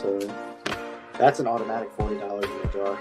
So that's an automatic $40 in the jar.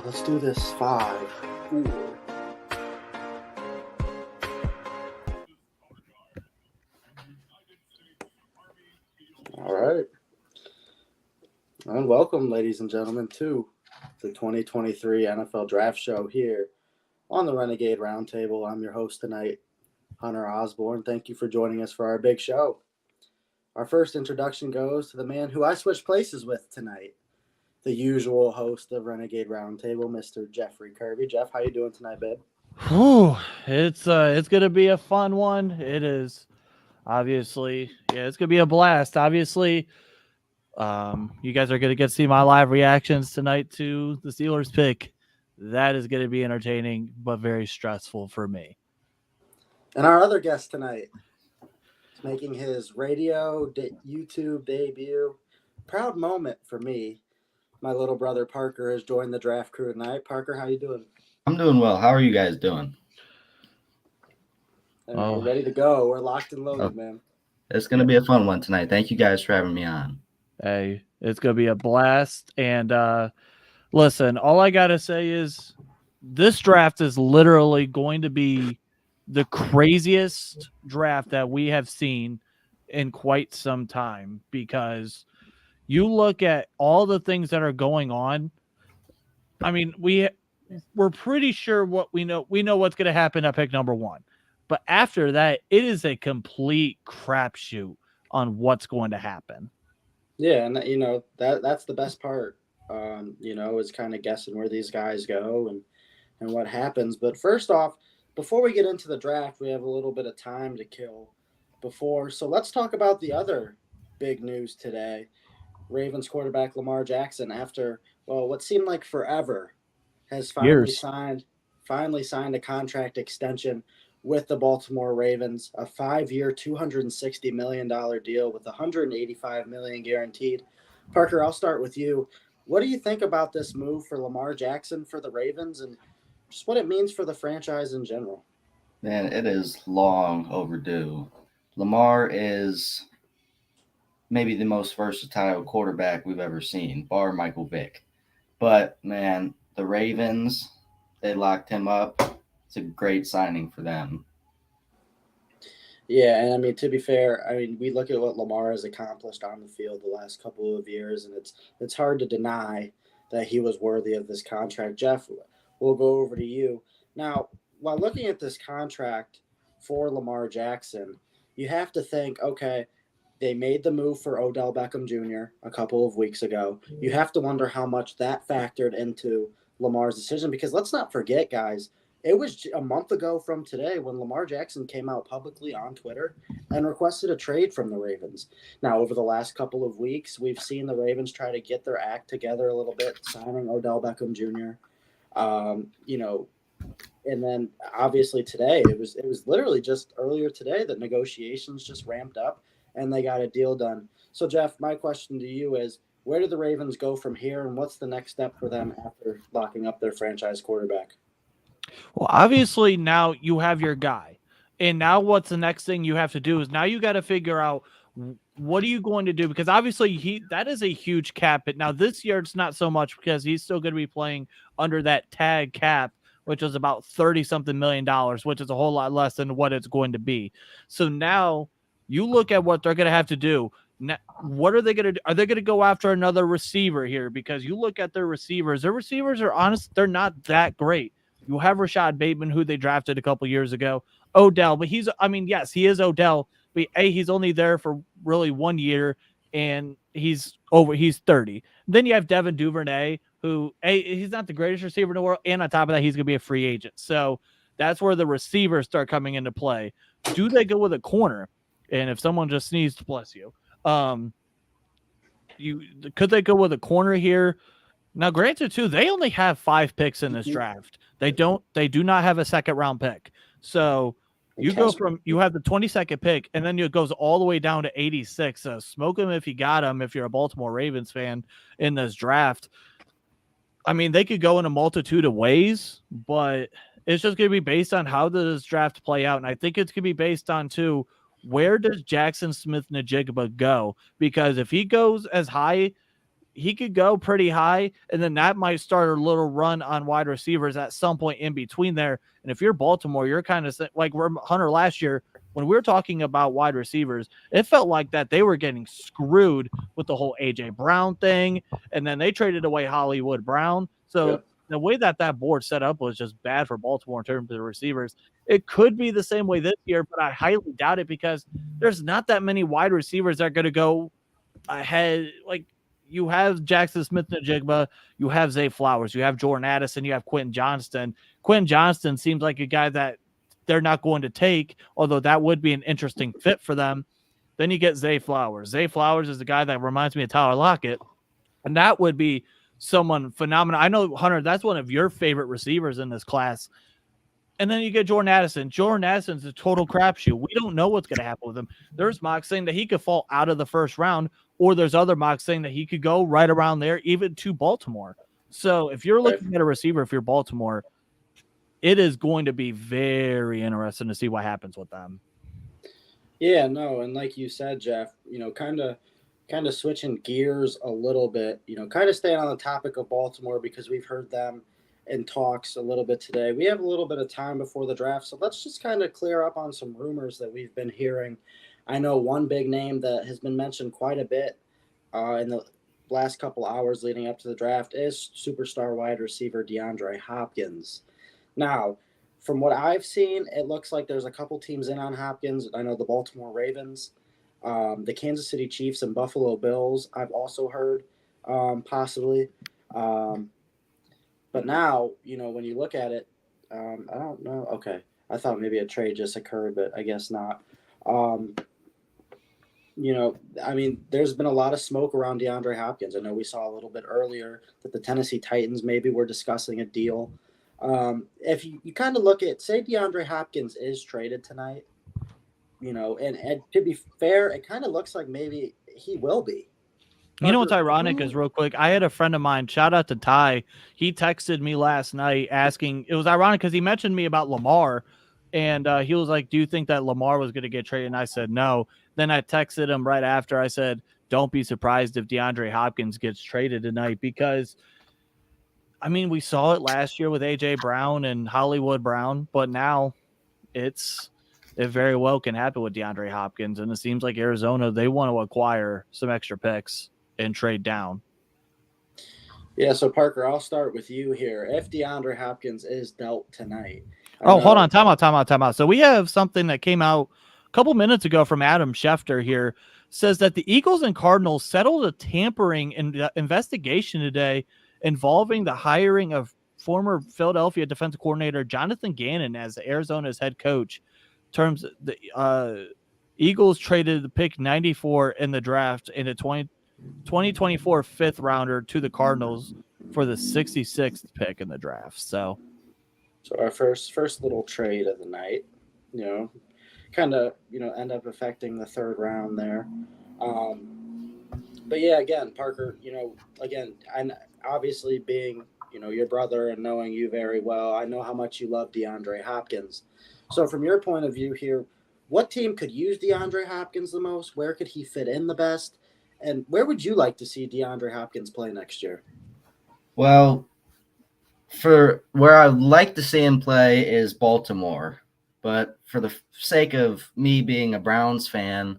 Let's do this 5, 4. And welcome, ladies and gentlemen, to the 2023 NFL Draft Show here on the Renegade Roundtable. I'm your host tonight, Hunter Osborne. Thank you for joining us for our big show. Our first introduction goes to the man who I switched places with tonight, the usual host of Renegade Roundtable, Mr. Jeffrey Kirby. Jeff, how you doing tonight, babe? Whew, it's gonna be a fun one. It is obviously, yeah, it's gonna be a blast. Obviously, you guys are gonna get to see my live reactions tonight to the Steelers pick. That is gonna be entertaining, but very stressful for me. And our other guest tonight is making his YouTube debut. Proud moment for me. My little brother Parker has joined the draft crew tonight. Parker, how you doing? I'm doing well. How are you guys doing? We're ready to go. We're locked and loaded, man. It's going to be a fun one tonight. Thank you guys for having me on. Hey, it's gonna be a blast. And listen, all I gotta say is this draft is literally going to be the craziest draft that we have seen in quite some time, because you look at all the things that are going on. I mean, we're pretty sure what we know what's going to happen at pick number 1, but after that, it is a complete crapshoot on what's going to happen. Yeah, and that's the best part. Is kind of guessing where these guys go and what happens. But first off, before we get into the draft, we have a little bit of time to kill before. So let's talk about the other big news today. Ravens quarterback Lamar Jackson, after what seemed like forever, has finally signed a contract extension with the Baltimore Ravens, a 5-year, $260 million deal with $185 million guaranteed. Parker, I'll start with you. What do you think about this move for Lamar Jackson for the Ravens and just what it means for the franchise in general? Man, it is long overdue. Lamar is maybe the most versatile quarterback we've ever seen, bar Michael Vick. But, man, the Ravens, they locked him up. It's a great signing for them. Yeah, and I mean, to be fair, we look at what Lamar has accomplished on the field the last couple of years, and it's hard to deny that he was worthy of this contract. Jeff, we'll go over to you. Now, while looking at this contract for Lamar Jackson, you have to think, okay, they made the move for Odell Beckham Jr. a couple of weeks ago. You have to wonder how much that factored into Lamar's decision, because let's not forget, guys, it was a month ago from today when Lamar Jackson came out publicly on Twitter and requested a trade from the Ravens. Now, over the last couple of weeks, we've seen the Ravens try to get their act together a little bit, signing Odell Beckham Jr. And then obviously today, it was literally just earlier today that negotiations just ramped up and they got a deal done. So, Jeff, my question to you is, where do the Ravens go from here, and what's the next step for them after locking up their franchise quarterback? Well, obviously now you have your guy, and now what's the next thing you have to do is now you got to figure out what are you going to do, because obviously that is a huge cap hit. Now this year it's not so much because he's still going to be playing under that tag cap, which is about $30-something million, which is a whole lot less than what it's going to be. So now you look at what they're going to have to do. Now, what are they going to do? Are they going to go after another receiver here? Because you look at their receivers are honest, they're not that great. You have Rashad Bateman, who they drafted a couple years ago. Odell, but yes, he is Odell, but he's only there for really 1 year, and he's 30. Then you have Devin Duvernay, who he's not the greatest receiver in the world, and on top of that, he's going to be a free agent. So that's where the receivers start coming into play. Do they go with a corner? And if someone just sneezed, bless you. Could they go with a corner here? Now, granted, too, they only have 5 picks in this draft. They do not have a second round pick. So you have the 22nd pick, and then it goes all the way down to 86. So smoke him if you got him, if you're a Baltimore Ravens fan in this draft. I mean, they could go in a multitude of ways, but it's just going to be based on how does this draft play out. And I think it's going to be based on, too, where does Jackson Smith-Njigba go? Because if he goes as high, he could go pretty high, and then that might start a little run on wide receivers at some point in between there. And if you're Baltimore, you're kind of like Hunter last year, when we were talking about wide receivers, it felt like that they were getting screwed with the whole A.J. Brown thing, and then they traded away Hollywood Brown. So Yep. the way that board set up was just bad for Baltimore in terms of the receivers. It could be the same way this year, but I highly doubt it because there's not that many wide receivers that are going to go ahead. Like, you have Jackson Smith-Njigba, you have Zay Flowers, you have Jordan Addison, you have Quentin Johnston. Quentin Johnston seems like a guy that they're not going to take, although that would be an interesting fit for them. Then you get Zay Flowers. Zay Flowers is a guy that reminds me of Tyler Lockett, and that would be someone phenomenal. I know, Hunter, that's one of your favorite receivers in this class. And then you get Jordan Addison. Jordan Addison's a total crapshoot. We don't know what's going to happen with him. There's mocks saying that he could fall out of the first round, or there's other mocks saying that he could go right around there, even to Baltimore. So if you're looking at a receiver, if you're Baltimore, it is going to be very interesting to see what happens with them. Yeah, no, and like you said, Jeff, kind of switching gears a little bit, kind of staying on the topic of Baltimore because we've heard them in talks a little bit today. We have a little bit of time before the draft, so let's just kind of clear up on some rumors that we've been hearing. I know one big name that has been mentioned quite a bit in the last couple hours leading up to the draft is superstar wide receiver DeAndre Hopkins. Now, from what I've seen, it looks like there's a couple teams in on Hopkins. I know the Baltimore Ravens, the Kansas City Chiefs, and Buffalo Bills, I've also heard possibly. But now, when you look at it, I don't know. Okay. I thought maybe a trade just occurred, but I guess not. There's been a lot of smoke around DeAndre Hopkins. I know we saw a little bit earlier that the Tennessee Titans maybe were discussing a deal. If you kind of look at, say DeAndre Hopkins is traded tonight, and to be fair, it kind of looks like maybe he will be. You know what's ironic is, real quick, I had a friend of mine, shout out to Ty. He texted me last night asking, it was ironic because he mentioned me about Lamar, and he was like, do you think that Lamar was going to get traded? And I said, no. Then I texted him right after. I said, don't be surprised if DeAndre Hopkins gets traded tonight because, we saw it last year with A.J. Brown and Hollywood Brown, but now it very well can happen with DeAndre Hopkins, and it seems like Arizona, they want to acquire some extra picks and trade down. Yeah, so Parker, I'll start with you here. If DeAndre Hopkins is dealt tonight. Hold on. Time out. So we have something that came out a couple minutes ago from Adam Schefter here. Says that the Eagles and Cardinals settled a tampering investigation today involving the hiring of former Philadelphia defensive coordinator Jonathan Gannon as Arizona's head coach. Terms the Eagles traded the pick 94 in the draft in a 2024 fifth rounder to the Cardinals for the 66th pick in the draft. So our first little trade of the night, kind of, end up affecting the third round there. But yeah, again, Parker, and obviously being, your brother and knowing you very well, I know how much you love DeAndre Hopkins. So from your point of view here, what team could use DeAndre Hopkins the most? Where could he fit in the best? And where would you like to see DeAndre Hopkins play next year? Well, for where I'd like to see him play is Baltimore. But for the sake of me being a Browns fan,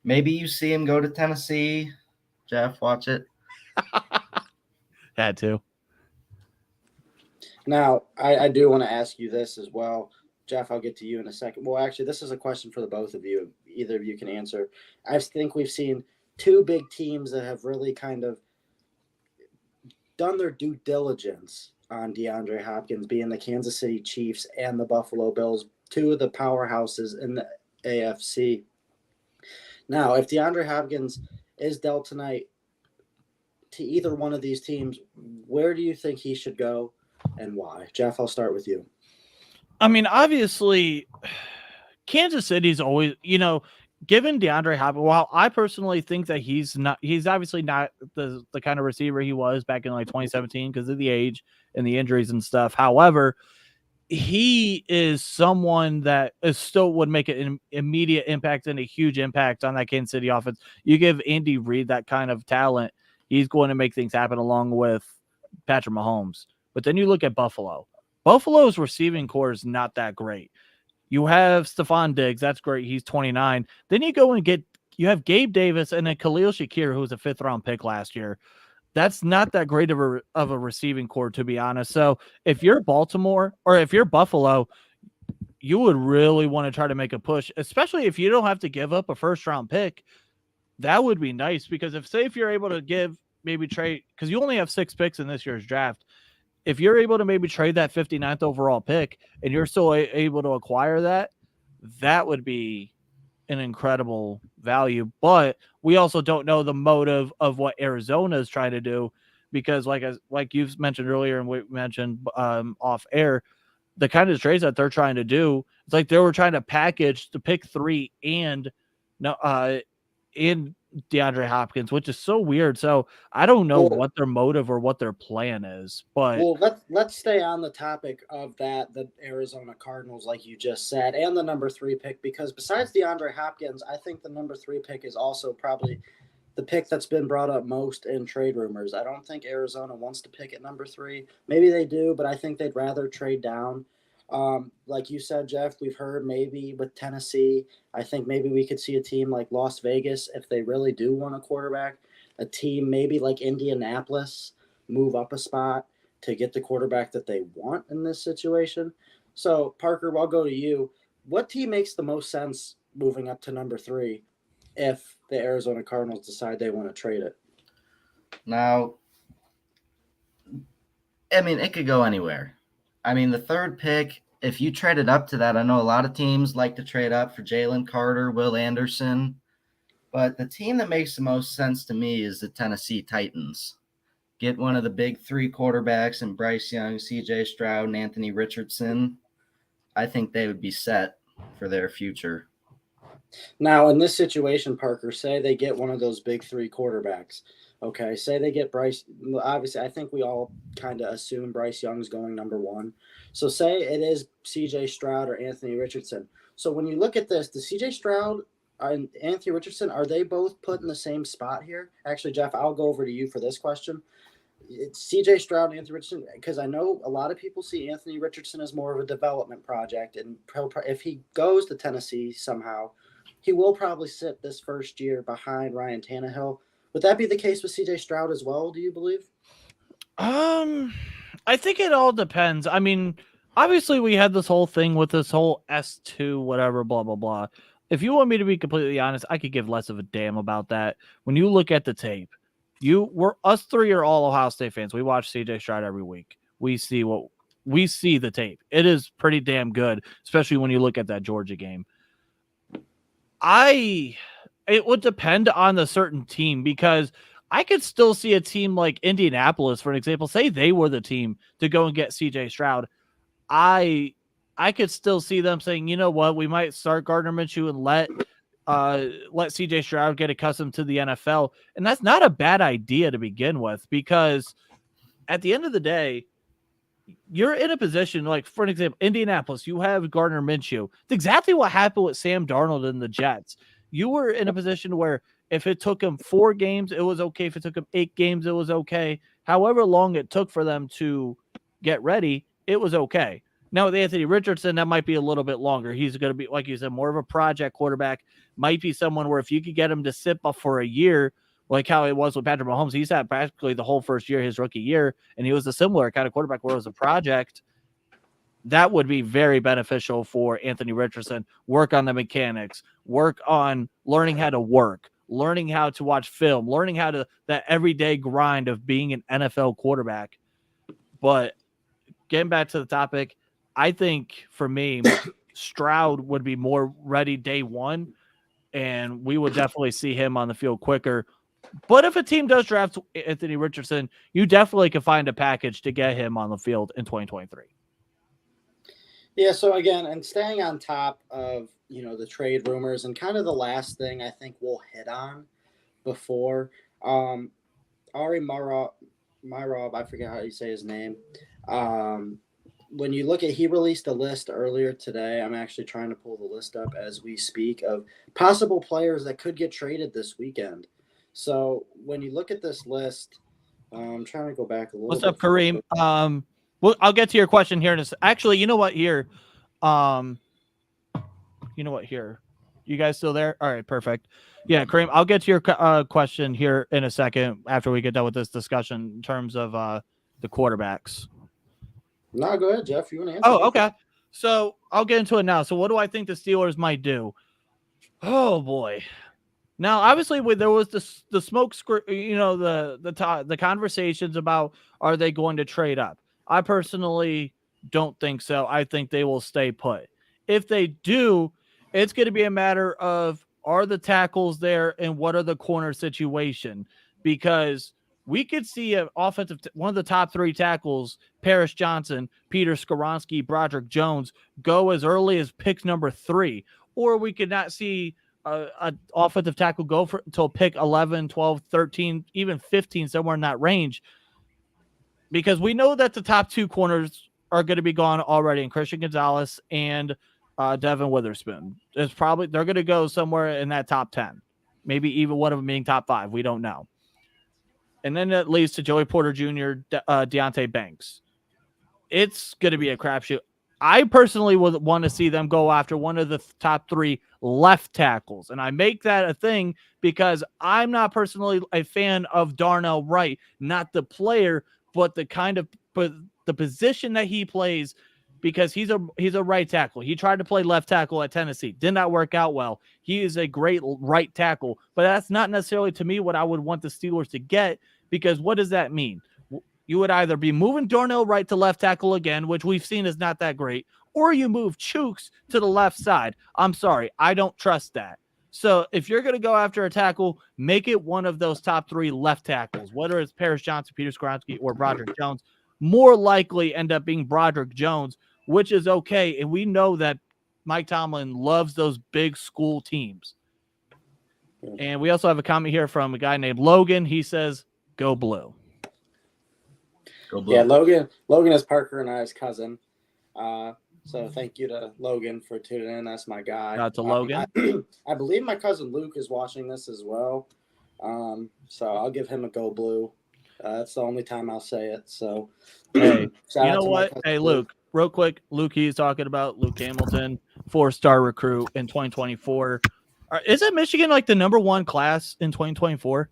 maybe you see him go to Tennessee. Jeff, watch it. Had to. Now, I do want to ask you this as well. Jeff, I'll get to you in a second. Well, actually, this is a question for the both of you. Either of you can answer. I think we've seen two big teams that have really kind of done their due diligence on DeAndre Hopkins, being the Kansas City Chiefs and the Buffalo Bills, two of the powerhouses in the AFC. Now, if DeAndre Hopkins is dealt tonight to either one of these teams, where do you think he should go and why? Jeff, I'll start with you. Obviously, Kansas City's always, given DeAndre Hopkins, while I personally think that he's obviously not the kind of receiver he was back in 2017 because of the age and the injuries and stuff. However, he is someone that still would make an immediate impact and a huge impact on that Kansas City offense. You give Andy Reid that kind of talent, he's going to make things happen along with Patrick Mahomes. But then you look at Buffalo. Buffalo's receiving core is not that great. You have Stephon Diggs. That's great. He's 29. Then you have Gabe Davis and then Khalil Shakir, who was a 5th-round pick last year. That's not that great of a receiving core, to be honest. So if you're Baltimore or if you're Buffalo, you would really want to try to make a push, especially if you don't have to give up a 1st-round pick. That would be nice because if you're able to maybe trade, because you only have 6 picks in this year's draft. If you're able to maybe trade that 59th overall pick and you're still able to acquire that would be an incredible value. But we also don't know the motive of what Arizona is trying to do because like you've mentioned earlier and we mentioned off air, the kind of trades that they're trying to do, it's like they were trying to package the pick 3 and DeAndre Hopkins, which is so weird. So I don't know what their motive or what their plan is. But let's stay on the topic of that, the Arizona Cardinals, like you just said, and the number 3 pick, because besides DeAndre Hopkins, I think the number 3 pick is also probably the pick that's been brought up most in trade rumors. I don't think Arizona wants to pick at number 3. Maybe they do, but I think they'd rather trade down. Like you said, Jeff, we've heard maybe with Tennessee, I think maybe we could see a team like Las Vegas, if they really do want a quarterback, a team maybe like Indianapolis move up a spot to get the quarterback that they want in this situation. So, Parker, I'll go to you. What team makes the most sense moving up to number 3 if the Arizona Cardinals decide they want to trade it? Now, I mean, it could go anywhere. I mean, the 3rd pick, if you traded up to that, I know a lot of teams like to trade up for Jalen Carter, Will Anderson, but the team that makes the most sense to me is the Tennessee Titans. Get one of the big 3 quarterbacks in Bryce Young, CJ Stroud, and Anthony Richardson. I think they would be set for their future. Now, in this situation, Parker, say they get one of those big 3 quarterbacks. Okay, say they get Bryce. Obviously, I think we all kind of assume Bryce Young's going number 1. So say it is CJ Stroud or Anthony Richardson. So when you look at this, the CJ Stroud and Anthony Richardson, are they both put in the same spot here? Actually, Jeff, I'll go over to you for this question. It's CJ Stroud and Anthony Richardson, because I know a lot of people see Anthony Richardson as more of a development project, and if he goes to Tennessee somehow, he will probably sit this first year behind Ryan Tannehill. Would that be the case with CJ Stroud as well, do you believe? I think it all depends. I mean, obviously we had this whole thing with this whole S2 whatever blah blah blah. If you want me to be completely honest, I could give less of a damn about that. When you look at the tape, us 3 are all Ohio State fans. We watch CJ Stroud every week. We see the tape. It is pretty damn good, especially when you look at that Georgia game. It would depend on the certain team, because I could still see a team like Indianapolis, for an example, say they were the team to go and get CJ Stroud. I could still see them saying, you know what, we might start Gardner Minshew and let CJ Stroud get accustomed to the NFL. And that's not a bad idea to begin with, because at the end of the day, you're in a position, like, for an example, Indianapolis, you have Gardner Minshew. It's exactly what happened with Sam Darnold and the Jets. You were in a position where if it took him 4 games, it was okay. If it took him 8 games, it was okay. However long it took for them to get ready, it was okay. Now with Anthony Richardson, that might be a little bit longer. He's going to be, like you said, more of a project quarterback. Might be someone where if you could get him to sit for a year, like how it was with Patrick Mahomes, he's had practically the whole first year, his rookie year, and he was a similar kind of quarterback where it was a project. That would be very beneficial for Anthony Richardson. Work on the mechanics, work on learning how to work, learning how to watch film, learning how to that everyday grind of being an NFL quarterback. But getting back to the topic, I think for me, Stroud would be more ready day 1, and we would definitely see him on the field quicker. But if a team does draft Anthony Richardson, you definitely can find a package to get him on the field in 2023. Yeah, so again, and staying on top of, the trade rumors, and kind of the last thing I think we'll hit on before, Ari Marov, I forget how you say his name. When you look at, he released a list earlier today. I'm actually trying to pull the list up as we speak of possible players that could get traded this weekend. So when you look at this list, I'm trying to go back a little bit. What's up, Kareem? Well, I'll get to your question here in a second. Actually, you know what? Here, you know what? Here, you guys still there? All right, perfect. Yeah, Kareem, I'll get to your question here in a second after we get done with this discussion in terms of the quarterbacks. No, go ahead, Jeff. You want to answer? Oh, okay. So I'll get into it now. So what do I think the Steelers might do? Oh boy. Now, obviously, there was the smoke screen, the conversations about are they going to trade up. I personally don't think so. I think they will stay put. If they do, it's going to be a matter of are the tackles there and what are the corner situation, because we could see an offensive one of the top three tackles, Paris Johnson, Peter Skoronski, Broderick Jones, go as early as pick number 3, or we could not see an offensive tackle go for until pick 11, 12, 13, even 15, somewhere in that range, because we know that the top 2 corners are going to be gone already, and Christian Gonzalez and Devin Witherspoon. They're going to go somewhere in that top 10, maybe even one of them being top 5. We don't know. And then it leads to Joey Porter Jr., Deontay Banks. It's going to be a crapshoot. I personally would want to see them go after one of the top 3 left tackles. And I make that a thing because I'm not personally a fan of Darnell Wright, not the player, but the position that he plays, because he's a right tackle. He tried to play left tackle at Tennessee. Did not work out well. He is a great right tackle, but that's not necessarily to me what I would want the Steelers to get, because what does that mean? You would either be moving Darnell Wright to left tackle again, which we've seen is not that great, or you move Chooks to the left side. I'm sorry, I don't trust that. So if you're going to go after a tackle, make it one of those top 3 left tackles, whether it's Paris Johnson, Peter Skoronski, or Broderick Jones. More likely end up being Broderick Jones, which is okay. And we know that Mike Tomlin loves those big school teams. And we also have a comment here from a guy named Logan. He says, go blue. Go blue. Yeah, Logan is Parker and I's cousin. So thank you to Logan for tuning in. That's my guy. Shout out to Logan. I believe my cousin Luke is watching this as well. So I'll give him a go blue. That's the only time I'll say it. So, hey, you know what? Hey, Luke, real quick. Luke, he's talking about Luke Hamilton, 4-star recruit in 2024. Isn't Michigan like the number 1 class in 2024?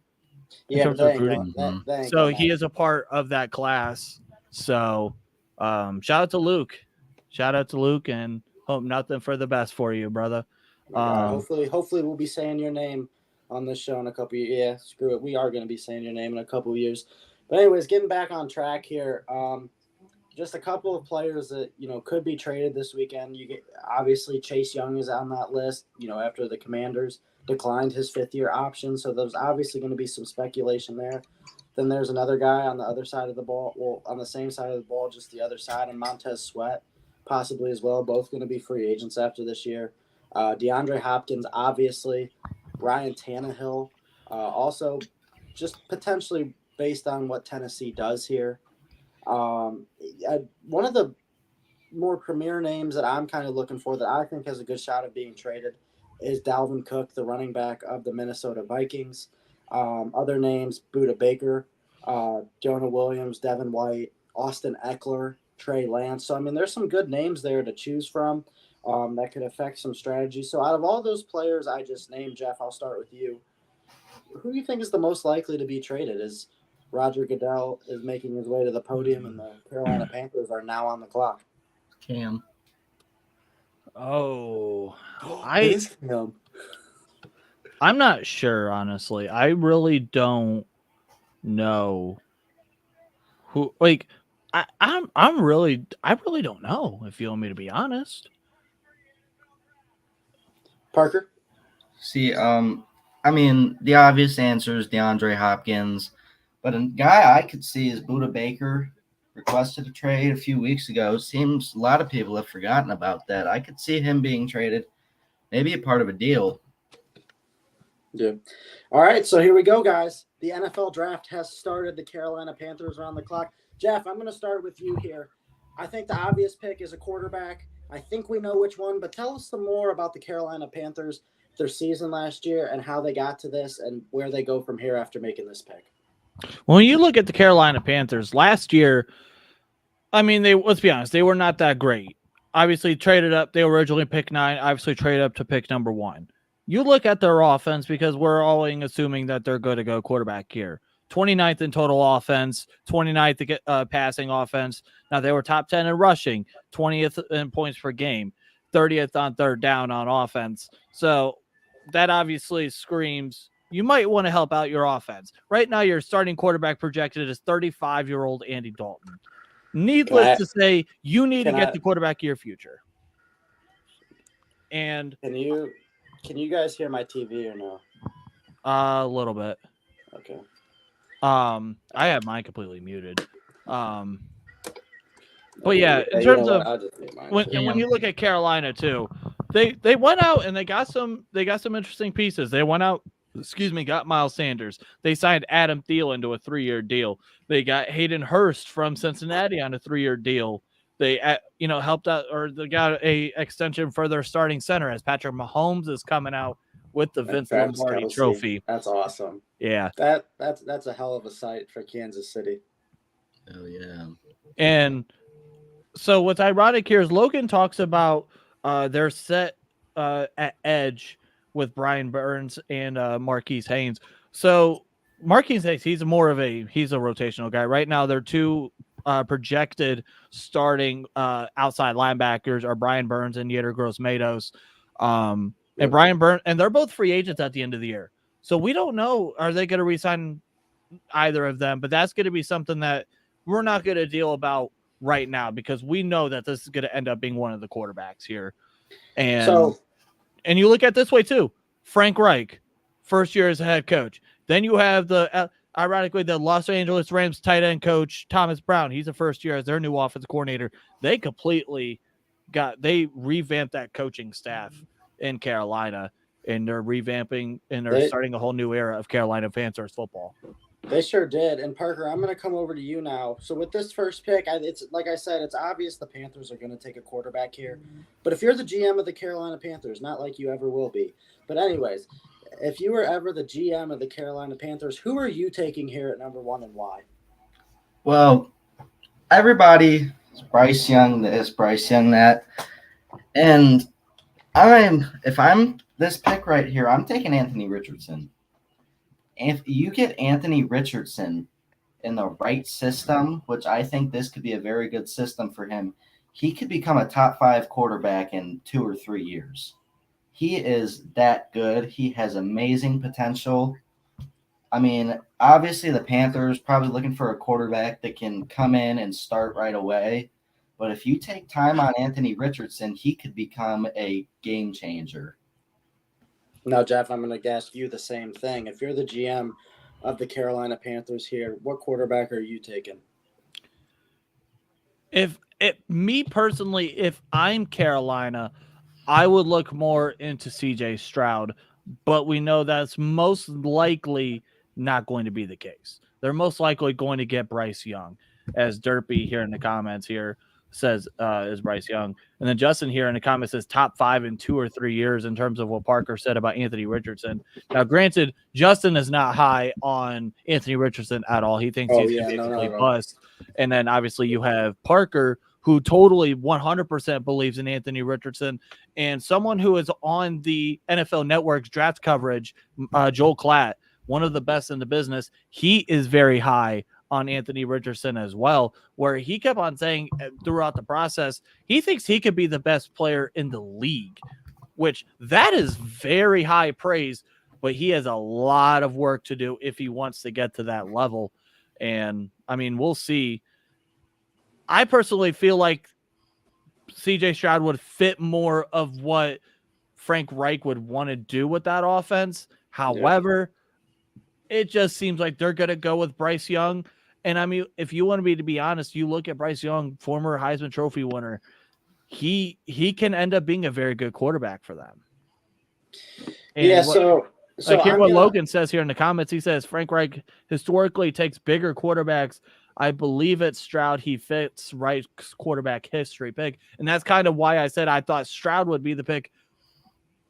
Yeah, in terms of recruiting. So he is a part of that class. So shout out to Luke. Shout out to Luke, and hope nothing for the best for you, brother. Hopefully we'll be saying your name on this show in a couple of years. Yeah, screw it. We are going to be saying your name in a couple of years. But anyways, getting back on track here. Just a couple of players that, could be traded this weekend. Obviously Chase Young is on that list, after the Commanders declined his 5th-year option. So there's obviously going to be some speculation there. Then there's another guy on the other side of the ball. Well, on the same side of the ball, just the other side, and Montez Sweat possibly as well. Both going to be free agents after this year. DeAndre Hopkins, obviously. Ryan Tannehill, also just potentially based on what Tennessee does here. One of the more premier names that I'm kind of looking for that I think has a good shot of being traded is Dalvin Cook, the running back of the Minnesota Vikings. Other names, Budda Baker, Jonah Williams, Devin White, Austin Eckler, Trey Lance. So, there's some good names there to choose from that could affect some strategy. So out of all those players I just named, Jeff, I'll start with you. Who do you think is the most likely to be traded? Is Roger Goodell is making his way to the podium, and the Carolina Panthers are now on the clock? Cam. Oh, I'm not sure, honestly. I really don't know who. Like, I really don't know, if you want me to be honest. Parker? See, the obvious answer is DeAndre Hopkins, but a guy I could see is Budda Baker. Requested a trade a few weeks ago. Seems a lot of people have forgotten about that. I could see him being traded, maybe a part of a deal. Yeah. All right, so here we go, guys. The NFL draft has started. The Carolina Panthers are on the clock. Jeff, I'm going to start with you here. I think the obvious pick is a quarterback. I think we know which one, but tell us some more about the Carolina Panthers, their season last year, and how they got to this and where they go from here after making this pick. When you look at the Carolina Panthers last year, let's be honest, they were not that great. obviously traded up. They originally picked 9, obviously traded up to pick number 1. You look at their offense because we're all assuming that they're going to go quarterback here. 29th in total offense, 29th passing offense. Now they were top 10 in rushing, 20th in points per game, 30th on third down on offense. So that obviously screams you might want to help out your offense. Right now, your starting quarterback projected as 35-year-old Andy Dalton. Needless to say, you need to get the quarterback of your future. And can you guys hear my TV or no? A little bit. Okay. I have mine completely muted. But yeah, in terms of when you look at Carolina too, they went out and they got some interesting pieces. They went out, got Miles Sanders. They signed Adam Thielen to a 3-year deal. They got Hayden Hurst from Cincinnati on a 3-year deal. They helped out, or they got a extension for their starting center as Patrick Mahomes is coming out with the Vince Lombardi Trophy. That's awesome. Yeah, that's a hell of a sight for Kansas City. Oh yeah. And so what's ironic here is Logan talks about their set at edge with Brian Burns and Marquise Haynes. So Marquise Haynes, he's a rotational guy. Right now, their 2 projected starting outside linebackers are Brian Burns and Yetur Gross-Matos. And Brian Burns, and they're both free agents at the end of the year. So we don't know, are they going to re-sign either of them? But that's going to be something that we're not going to deal about right now because we know that this is going to end up being one of the quarterbacks here. And you look at this way too. Frank Reich, first year as a head coach. Then you have ironically, the Los Angeles Rams tight end coach, Thomas Brown. He's a first year as their new offensive coordinator. They revamped that coaching staff in Carolina, and they're revamping and they're starting a whole new era of Carolina Panthers football. They sure did. And Parker, I'm going to come over to you now. So with this first pick, it's like I said, it's obvious the Panthers are going to take a quarterback here. But if you're the GM of the Carolina Panthers, not like you ever will be, but anyways, if you were ever the GM of the Carolina Panthers, who are you taking here at number 1 and why? Well, everybody, Bryce Young this, Bryce Young that. And if I'm this pick right here, I'm taking Anthony Richardson. If you get Anthony Richardson in the right system, which I think this could be a very good system for him, he could become a top 5 quarterback in 2 or 3 years. He is that good. He has amazing potential. I mean, obviously the Panthers probably looking for a quarterback that can come in and start right away. But if you take time on Anthony Richardson, he could become a game changer. Now, Jeff, I'm going to ask you the same thing. If you're the GM of the Carolina Panthers here, what quarterback are you taking? Me personally, if I'm Carolina, I would look more into CJ Stroud, but we know that's most likely not going to be the case. They're most likely going to get Bryce Young, as Derpy here in the comments here says is Bryce Young. And then Justin here in the comments says top 5 in 2 or 3 years in terms of what Parker said about Anthony Richardson. Now, granted, Justin is not high on Anthony Richardson at all. He thinks he's basically bust. And then obviously you have Parker, who totally 100% believes in Anthony Richardson, and someone who is on the NFL Network's draft coverage, Joel Klatt, one of the best in the business. He is very high on Anthony Richardson as well, where he kept on saying throughout the process, he thinks he could be the best player in the league, which that is very high praise, but he has a lot of work to do if he wants to get to that level. And I mean, we'll see. I personally feel like CJ Stroud would fit more of what Frank Reich would want to do with that offense. However, it just seems like they're going to go with Bryce Young. And I mean, if you want me to be honest, you look at Bryce Young, former Heisman Trophy winner, he can end up being a very good quarterback for them. And hear what Logan says here in the comments. He says Frank Reich historically takes bigger quarterbacks. I believe it's Stroud. He fits Reich's quarterback history pick. And that's kind of why I said I thought Stroud would be the pick.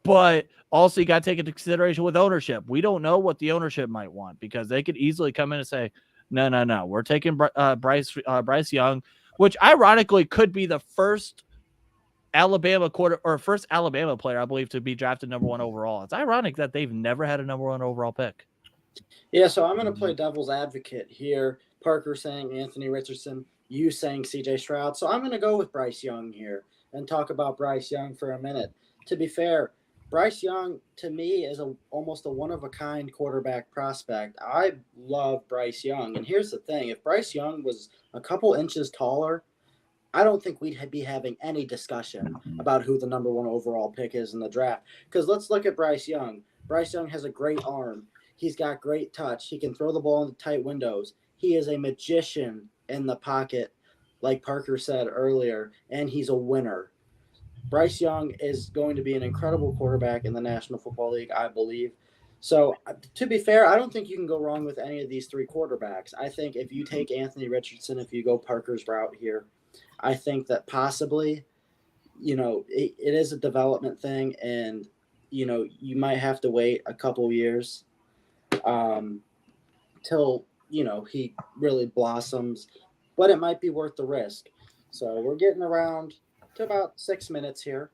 But also you got to take into consideration with ownership. We don't know what the ownership might want, because they could easily come in and say, no, we're taking Bryce Young, which ironically could be the first Alabama first Alabama player, I believe, to be drafted number 1 overall. It's ironic that they've never had a number 1 overall pick. Yeah, so I'm going to play devil's advocate here. Parker saying Anthony Richardson, you saying CJ Stroud. So I'm going to go with Bryce Young here and talk about Bryce Young for a minute. To be fair, Bryce Young, to me, is almost a one-of-a-kind quarterback prospect. I love Bryce Young. And here's the thing. If Bryce Young was a couple inches taller, I don't think we'd be having any discussion about who the number 1 overall pick is in the draft. Because let's look at Bryce Young. Bryce Young has a great arm. He's got great touch. He can throw the ball into tight windows. He is a magician in the pocket, like Parker said earlier, and he's a winner. Bryce Young is going to be an incredible quarterback in the National Football League, I believe. So, to be fair, I don't think you can go wrong with any of these 3 quarterbacks. I think if you take Anthony Richardson, if you go Parker's route here, I think that possibly, it is a development thing, and, you might have to wait a couple years till he really blossoms, but it might be worth the risk. So we're getting around to about 6 minutes here,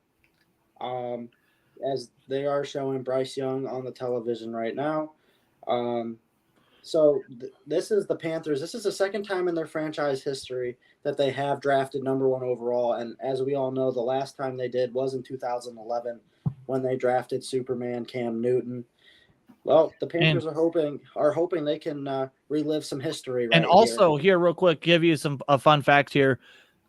as they are showing Bryce Young on the television right now. So this is the Panthers. This is the second time in their franchise history that they have drafted number 1 overall, and as we all know, the last time they did was in 2011 when they drafted Superman Cam Newton. Well, the Panthers are hoping they can relive some history. Right, and also here, real quick, give you a fun fact here.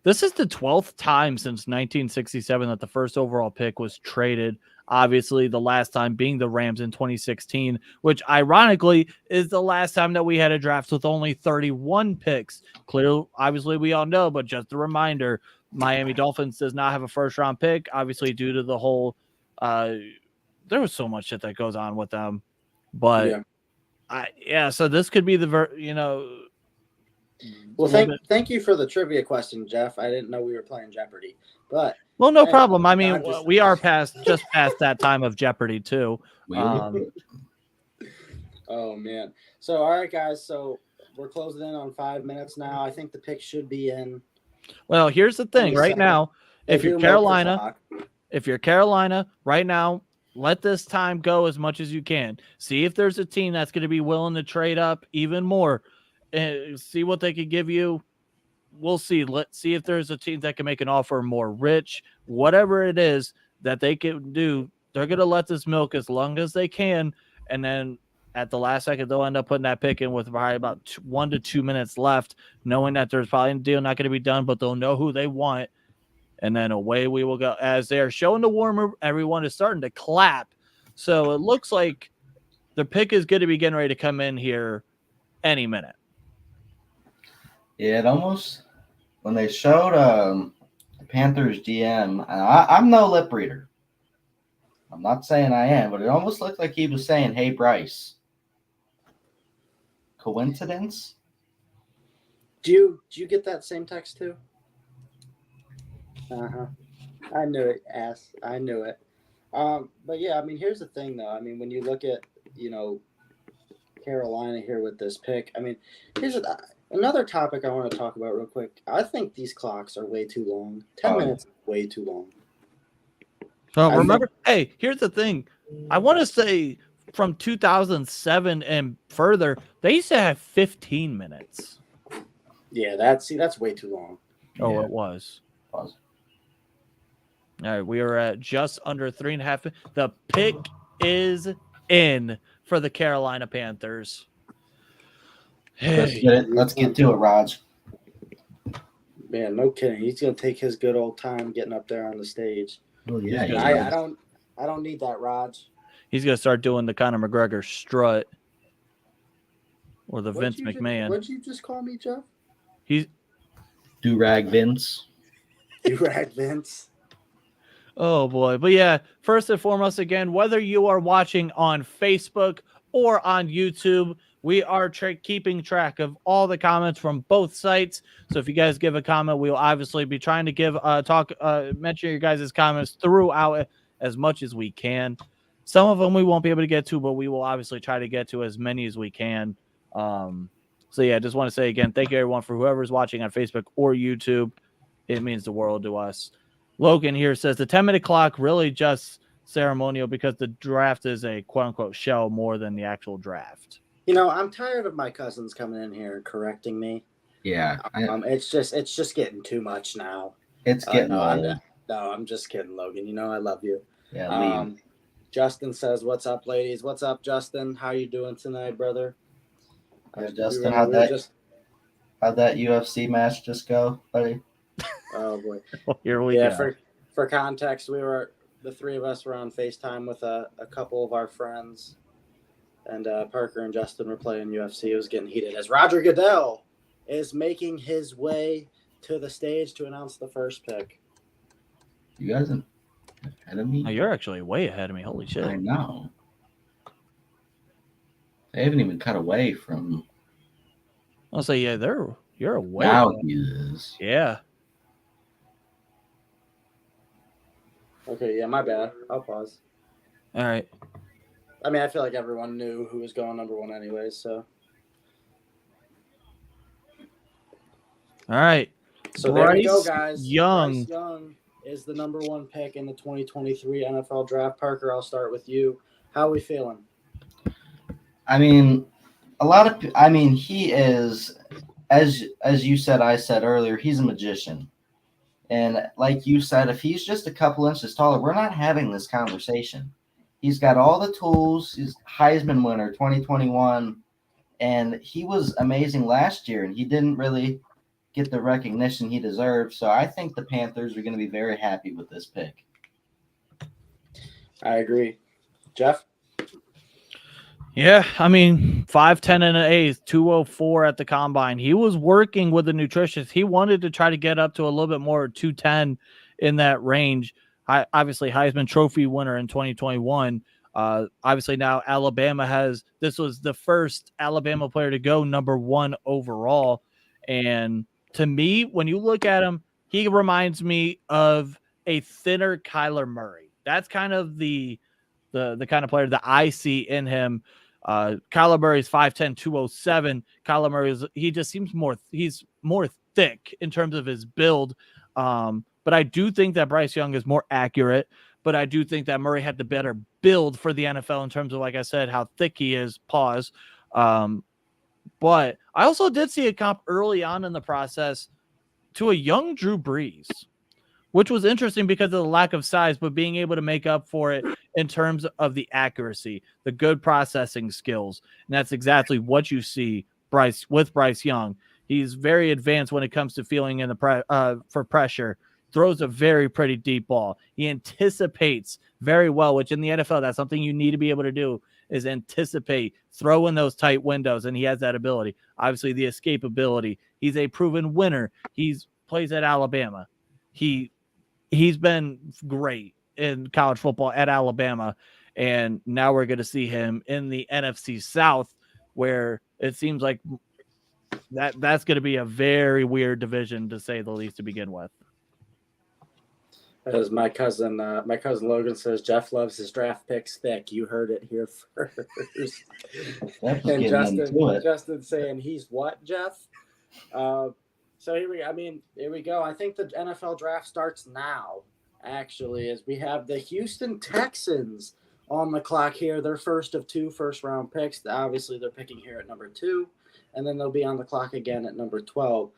This is the 12th time since 1967 that the first overall pick was traded. Obviously, the last time being the Rams in 2016, which ironically is the last time that we had a draft with only 31 picks. Clearly, obviously, we all know, but just a reminder, Miami Dolphins does not have a first-round pick, obviously due to the whole there was so much shit that goes on with them. But so this could be Well, thank you for the trivia question, Jeff. I didn't know we were playing Jeopardy, but no problem. I mean, we are past that time of Jeopardy too. Oh man! So all right, guys. So we're closing in on 5 minutes now. I think the pick should be in. Well, here's the thing. Right now, if you're Carolina right now, let this time go as much as you can. See if there's a team that's going to be willing to trade up even more and see what they could give you. We'll see. Let's see if there's a team that can make an offer more rich, whatever it is that they can do. They're going to let this milk as long as they can. And then at the last second, they'll end up putting that pick in with probably about 1 to 2 minutes left, knowing that there's probably a deal not going to be done, but they'll know who they want. And then away we will go. As they're showing the warmer, everyone is starting to clap. So it looks like the pick is going to be getting ready to come in here any minute. Yeah, it almost, when they showed the Panthers GM, I'm no lip reader. I'm not saying I am, but it almost looked like he was saying, "Hey, Bryce." Coincidence? Do you get that same text too? I knew it, ass. I knew it. But yeah, I mean, here's the thing, though. I mean, when you look at, Carolina here with this pick, I mean, here's another topic I want to talk about real quick. I think these clocks are way too long. 10 minutes is way too long. So remember, hey, here's the thing. I want to say from 2007 and further, they used to have 15 minutes. Yeah, that's way too long. Oh, Yeah. It was. Pause. All right, we are at just under 3.5. The pick is in for the Carolina Panthers. Let's get to it, Raj. Man, no kidding. He's gonna take his good old time getting up there on the stage. Well, yeah, I don't need that, Raj. He's gonna start doing the Conor McGregor strut or the Vince McMahon. What'd you just call me, Jeff? He's Do-rag Vince. Do-rag Vince. Oh boy. But yeah, first and foremost, again, whether you are watching on Facebook or on YouTube, we are keeping track of all the comments from both sites. So if you guys give a comment, we'll obviously be trying to mention your guys' comments throughout as much as we can. Some of them we won't be able to get to, but we will obviously try to get to as many as we can. So yeah, I just want to say again, thank you everyone for whoever's watching on Facebook or YouTube. It means the world to us. Logan here says the 10-minute clock really just ceremonial because the draft is a quote-unquote show more than the actual draft. I'm tired of my cousins coming in here and correcting me. Yeah. It's just getting too much now. It's getting old. I'm just kidding, Logan. I love you. Yeah, leave. Justin says, "What's up, ladies? What's up, Justin? How you doing tonight, brother?" Justin, how'd that UFC match just go, buddy? Oh boy. Here we go. For context, the three of us were on FaceTime with a couple of our friends, and Parker and Justin were playing UFC. It was getting heated as Roger Goodell is making his way to the stage to announce the first pick. You guys are ahead of me? Oh, you're actually way ahead of me. Holy shit. I know. They haven't even cut away from. I'll say, yeah, you're away. Now he is. Yeah. Okay, yeah, my bad. I'll pause. All right. I mean, I feel like everyone knew who was going number one anyways, so. All right. So there we go, guys. Bryce Young is the number one pick in the 2023 NFL Draft. Parker, I'll start with you. How are we feeling? I mean, he is, as you said, I said earlier, he's a magician. And like you said, if he's just a couple inches taller, we're not having this conversation. He's got all the tools. He's Heisman winner 2021, and he was amazing last year, and he didn't really get the recognition he deserved. So I think the Panthers are going to be very happy with this pick. I agree. Jeff? Yeah, I mean, 5'10" and an eighth, 204 at the combine. He was working with the nutritionist. He wanted to try to get up to a little bit more, 210 in that range. Obviously, Heisman Trophy winner in 2021. Obviously, now Alabama this was the first Alabama player to go number one overall. And to me, when you look at him, he reminds me of a thinner Kyler Murray. That's kind of the kind of player that I see in him. Kyler Murray is 5'10", 207. Kyler Murray he just seems he's more thick in terms of his build. But I do think that Bryce Young is more accurate, but I do think that Murray had the better build for the NFL in terms of, like I said, how thick he is, pause. But I also did see a comp early on in the process to a young Drew Brees, which was interesting because of the lack of size, but being able to make up for it in terms of the accuracy, the good processing skills. And that's exactly what you see with Bryce Young. He's very advanced when it comes to feeling in the for pressure, throws a very pretty deep ball. He anticipates very well, which in the NFL, that's something you need to be able to do, is anticipate, throw in those tight windows, and he has that ability. Obviously, the escapability. He's a proven winner. Plays at Alabama. He's been great in college football at Alabama, and now we're going to see him in the NFC South, where it seems like that's going to be a very weird division, to say the least, to begin with. As my cousin Logan says, Jeff loves his draft picks thick. You heard it here first. And Justin saying he's what, Jeff? So here we go. I think the NFL draft starts now, actually, as we have the Houston Texans on the clock here. Their first of 2 first-round picks. Obviously, they're picking here at number 2, and then they'll be on the clock again at number 12.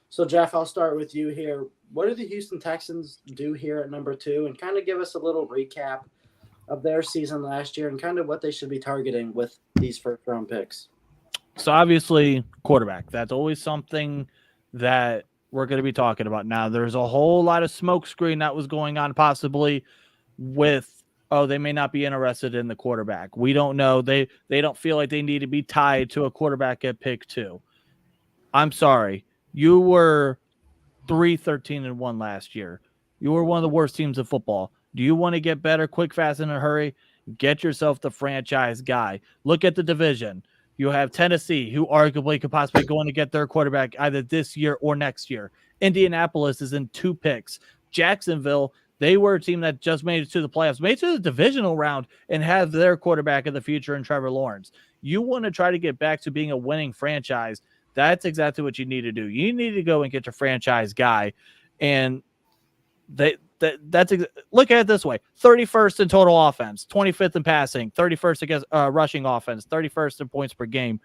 So, Jeff, I'll start with you here. What do the Houston Texans do here at number 2? And kind of give us a little recap of their season last year and kind of what they should be targeting with these first-round picks. So, obviously, quarterback. That's always something that we're going to be talking about. Now, there's a whole lot of smokescreen that was going on possibly with, they may not be interested in the quarterback. We don't know. They don't feel like they need to be tied to a quarterback at pick 2. I'm sorry. You were 3-13-1 last year. You were one of the worst teams in football. Do you want to get better quick, fast, in a hurry? Get yourself the franchise guy. Look at the division. You have Tennessee, who arguably could possibly go in to get their quarterback either this year or next year. Indianapolis is in 2 picks. Jacksonville, they were a team that just made it to the playoffs, made it to the divisional round, and have their quarterback of the future in Trevor Lawrence. You want to try to get back to being a winning franchise. That's exactly what you need to do. You need to go and get your franchise guy. And Look at it this way: 31st in total offense, 25th in passing, 31st against rushing offense, 31st in points per game.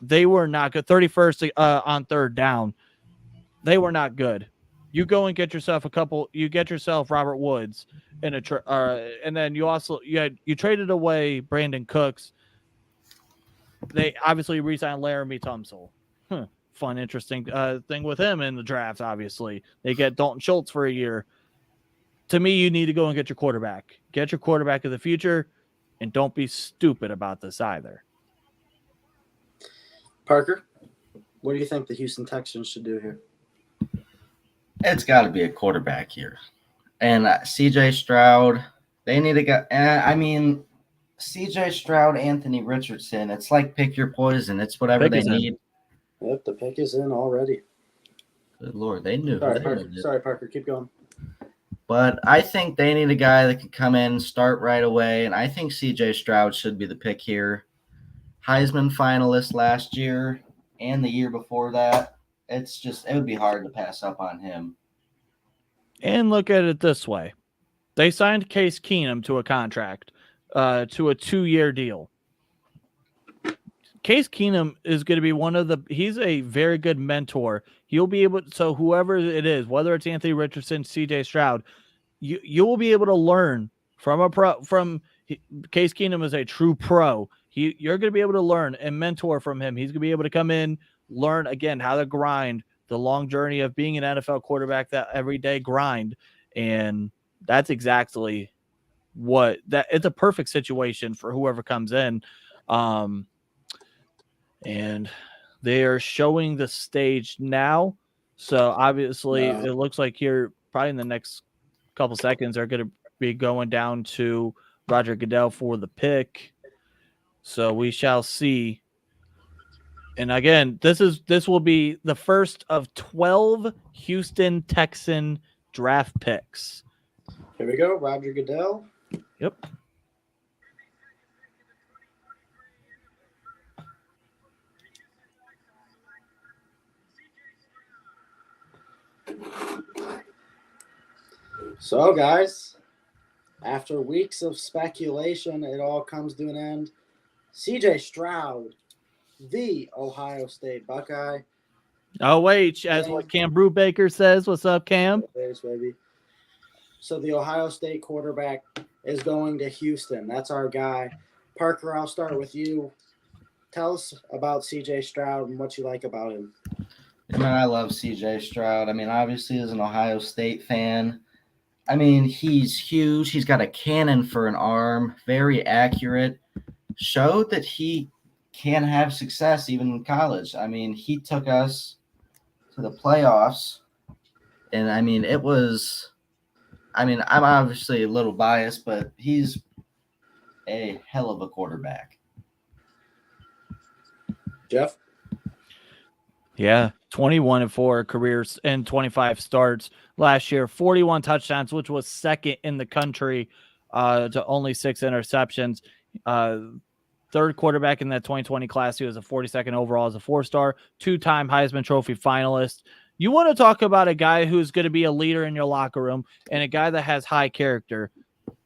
They were not good. 31st on third down. They were not good. You go and get yourself you get yourself Robert Woods in and then you traded away Brandon Cooks. They obviously re-signed Laramie Tunsil. Fun, interesting thing with him in the draft. Obviously, they get Dalton Schultz for a year. To me, you need to go and get your quarterback. Get your quarterback of the future, and don't be stupid about this either. Parker, what do you think the Houston Texans should do here? It's got to be a quarterback here. And CJ Stroud, they need to get CJ Stroud, Anthony Richardson, it's like pick your poison. It's whatever they need. Yep, the pick is in already. Good Lord, they knew. Sorry, Parker, keep going. But I think they need a guy that can come in, start right away, and I think CJ Stroud should be the pick here. Heisman finalist last year and the year before that. It would be hard to pass up on him. And look at it this way. They signed Case Keenum to a contract, to a 2-year deal. Case Keenum is going to be he's a very good mentor. He'll be able, so whoever it is, whether it's Anthony Richardson, CJ Stroud, you will be able to learn from Case Keenum is a true pro. You're going to be able to learn and mentor from him. He's going to be able to come in, learn again how to grind, the long journey of being an NFL quarterback, that everyday grind. And that's exactly it's a perfect situation for whoever comes in. And they are showing the stage now. So obviously it looks like here probably in the next couple seconds they're going to be going down to Roger Goodell for the pick. So we shall see. And again, this will be the first of 12 Houston Texan draft picks. Here we go, Roger Goodell. Yep. So, guys, after weeks of speculation, it all comes to an end. CJ Stroud, the Ohio State Buckeye. Oh, wait, as what Cam Brubaker says. What's up, Cam? There's baby. So the Ohio State quarterback is going to Houston. That's our guy. Parker, I'll start with you. Tell us about CJ Stroud and what you like about him. I love CJ Stroud. Obviously, as an Ohio State fan, he's huge. He's got a cannon for an arm, very accurate. Showed that he can have success even in college. He took us to the playoffs, and it was. I'm obviously a little biased, but he's a hell of a quarterback. Jeff? Yeah, 21-4 careers and 25 starts last year, 41 touchdowns, which was second in the country, to only 6 interceptions. Third quarterback in that 2020 class. He was a 42nd overall as a 4-star, 2-time Heisman Trophy finalist. You want to talk about a guy who's going to be a leader in your locker room and a guy that has high character.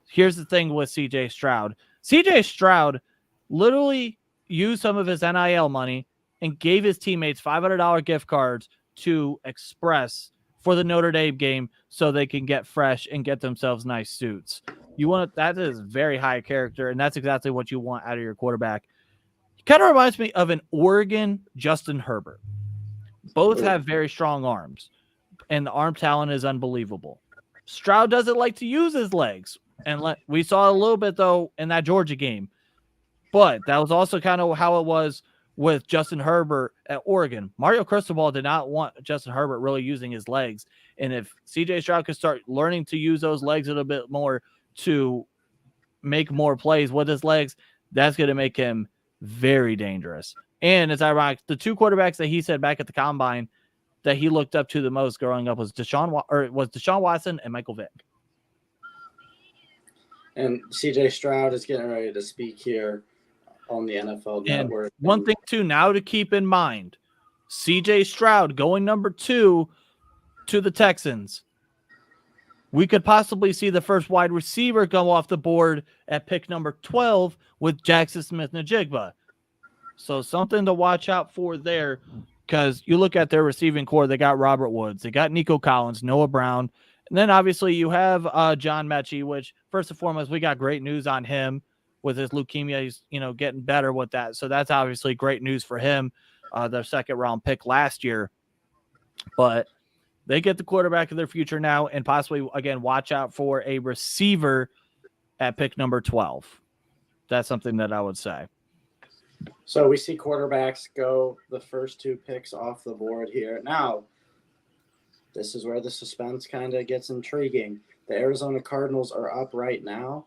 Here's the thing with CJ Stroud. CJ Stroud literally used some of his NIL money and gave his teammates $500 gift cards to Express for the Notre Dame game so they can get fresh and get themselves nice suits. That is very high character, and that's exactly what you want out of your quarterback. He kind of reminds me of an Oregon Justin Herbert. Both have very strong arms, and the arm talent is unbelievable. Stroud doesn't like to use his legs, and we saw a little bit, though, in that Georgia game. But that was also kind of how it was with Justin Herbert at Oregon. Mario Cristobal did not want Justin Herbert really using his legs, and if CJ Stroud could start learning to use those legs a little bit more to make more plays with his legs, that's going to make him very dangerous. And it's ironic, the 2 quarterbacks that he said back at the combine that he looked up to the most growing up was Deshaun Watson and Michael Vick. And CJ Stroud is getting ready to speak here on the NFL Network. One thing too now to keep in mind, CJ Stroud going number 2 to the Texans. we could possibly see the first wide receiver go off the board at pick number 12 with Jackson Smith-Njigba. So something to watch out for there, because you look at their receiving core, they got Robert Woods, they got Nico Collins, Noah Brown, and then obviously you have John Mechie, which first and foremost, we got great news on him with his leukemia. He's, getting better with that. So that's obviously great news for him, their second round pick last year. But they get the quarterback of their future now, and possibly, again, watch out for a receiver at pick number 12. That's something that I would say. So we see quarterbacks go the first 2 picks off the board here. Now, this is where the suspense kind of gets intriguing. The Arizona Cardinals are up right now.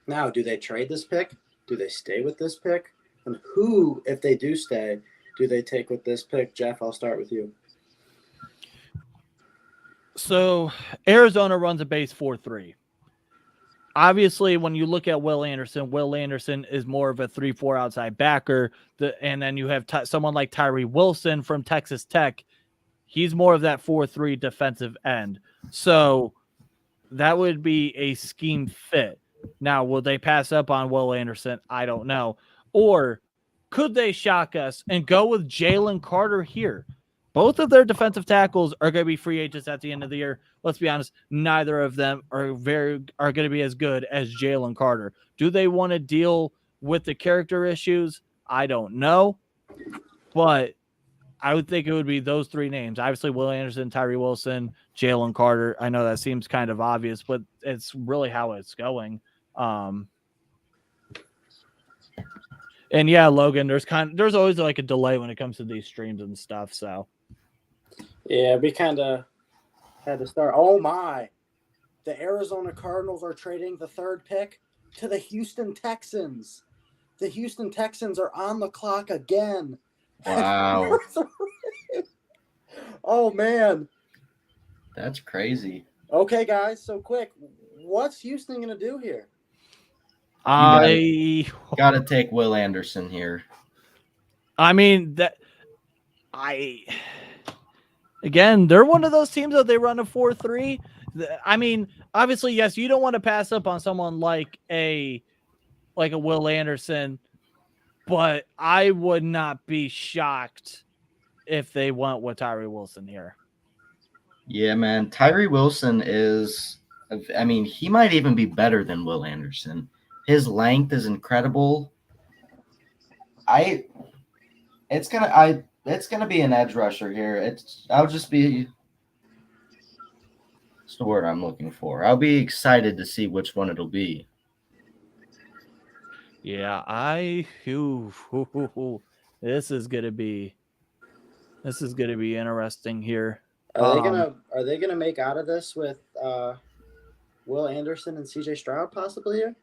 Now, do they trade this pick? Do they stay with this pick? And who, if they do stay, do they take with this pick? Jeff, I'll start with you. So Arizona runs a base 4-3. Obviously, when you look at Will Anderson is more of a 3-4 outside backer. And then you have someone like Tyree Wilson from Texas Tech. He's more of that 4-3 defensive end. So that would be a scheme fit. Now, will they pass up on Will Anderson? I don't know. Or could they shock us and go with Jalen Carter here? Both of their defensive tackles are going to be free agents at the end of the year. Let's be honest, neither of them are going to be as good as Jalen Carter. Do they want to deal with the character issues? I don't know. But I would think it would be those 3 names. Obviously, Will Anderson, Tyree Wilson, Jalen Carter. I know that seems kind of obvious, but it's really how it's going. And yeah, Logan, there's always like a delay when it comes to these streams and stuff. So yeah, we kind of had to start. Oh my, the Arizona Cardinals are trading the 3rd pick to the Houston Texans. The Houston Texans are on the clock again. Wow. Oh man, That's crazy. okay guys, so quick, what's Houston going to do here? I Gotta take Will Anderson here. mean again, they're one of those teams that they run a 4-3. I mean, obviously, yes, you don't want to pass up on someone like a Will Anderson, but I would not be shocked if they went with Tyree Wilson here. Yeah, man. Tyree Wilson he might even be better than Will Anderson. His length is incredible. It's gonna be an edge rusher here. It's the word I'm looking for. I'll be excited to see which one it'll be. Yeah, this is gonna be interesting here. Are they gonna make out of this with Will Anderson and CJ Stroud possibly here?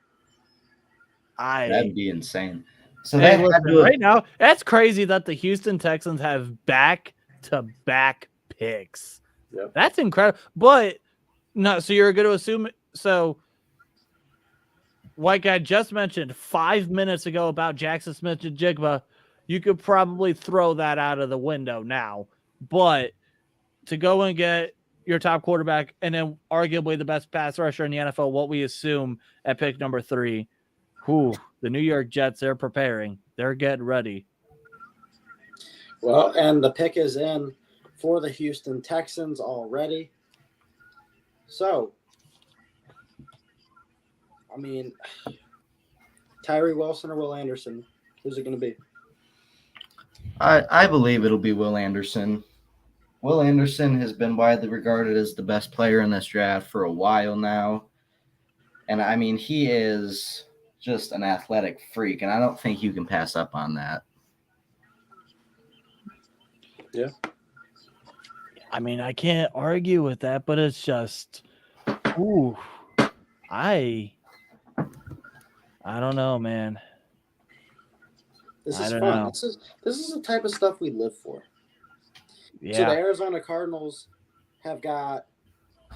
That'd be insane. So right now, that's crazy that the Houston Texans have back-to-back picks. Yep. That's incredible. But no, so you're going to assume so. Like I just mentioned 5 minutes ago about Jackson Smith-Njigba, you could probably throw that out of the window now. But to go and get your top quarterback and then arguably the best pass rusher in the NFL, what we assume at pick number 3, the New York Jets, they're preparing. They're getting ready. Well, and the pick is in for the Houston Texans already. So, I mean, Tyree Wilson or Will Anderson, who's it going to be? I believe it'll be Will Anderson. Will Anderson has been widely regarded as the best player in this draft for a while now. And, I mean, he is just an athletic freak, and I don't think you can pass up on that. Yeah. I mean, I can't argue with that, but it's just, I don't know, man. This is fun. This is the type of stuff we live for. Yeah. So the Arizona Cardinals have got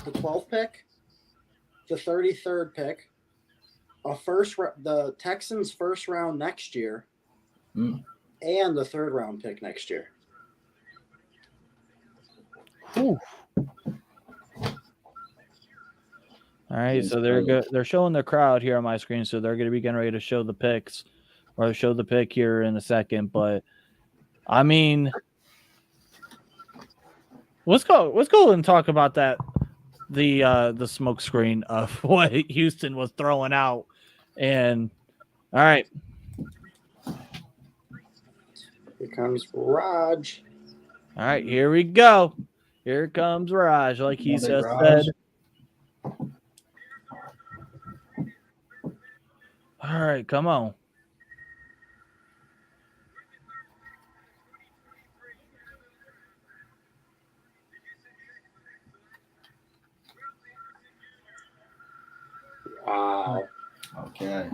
the 12th pick, the 33rd pick, the Texans' first round next year, and the 3rd round pick next year. Ooh. All right, so they're showing the crowd here on my screen, so they're going to be getting ready to show the picks or show the pick here in a second. But I mean, let's go and talk about that. The smoke screen of what Houston was throwing out, and all right, Here comes Raj. all right, here we go. Here comes Raj, like he just said. All right, come on. Wow. Okay.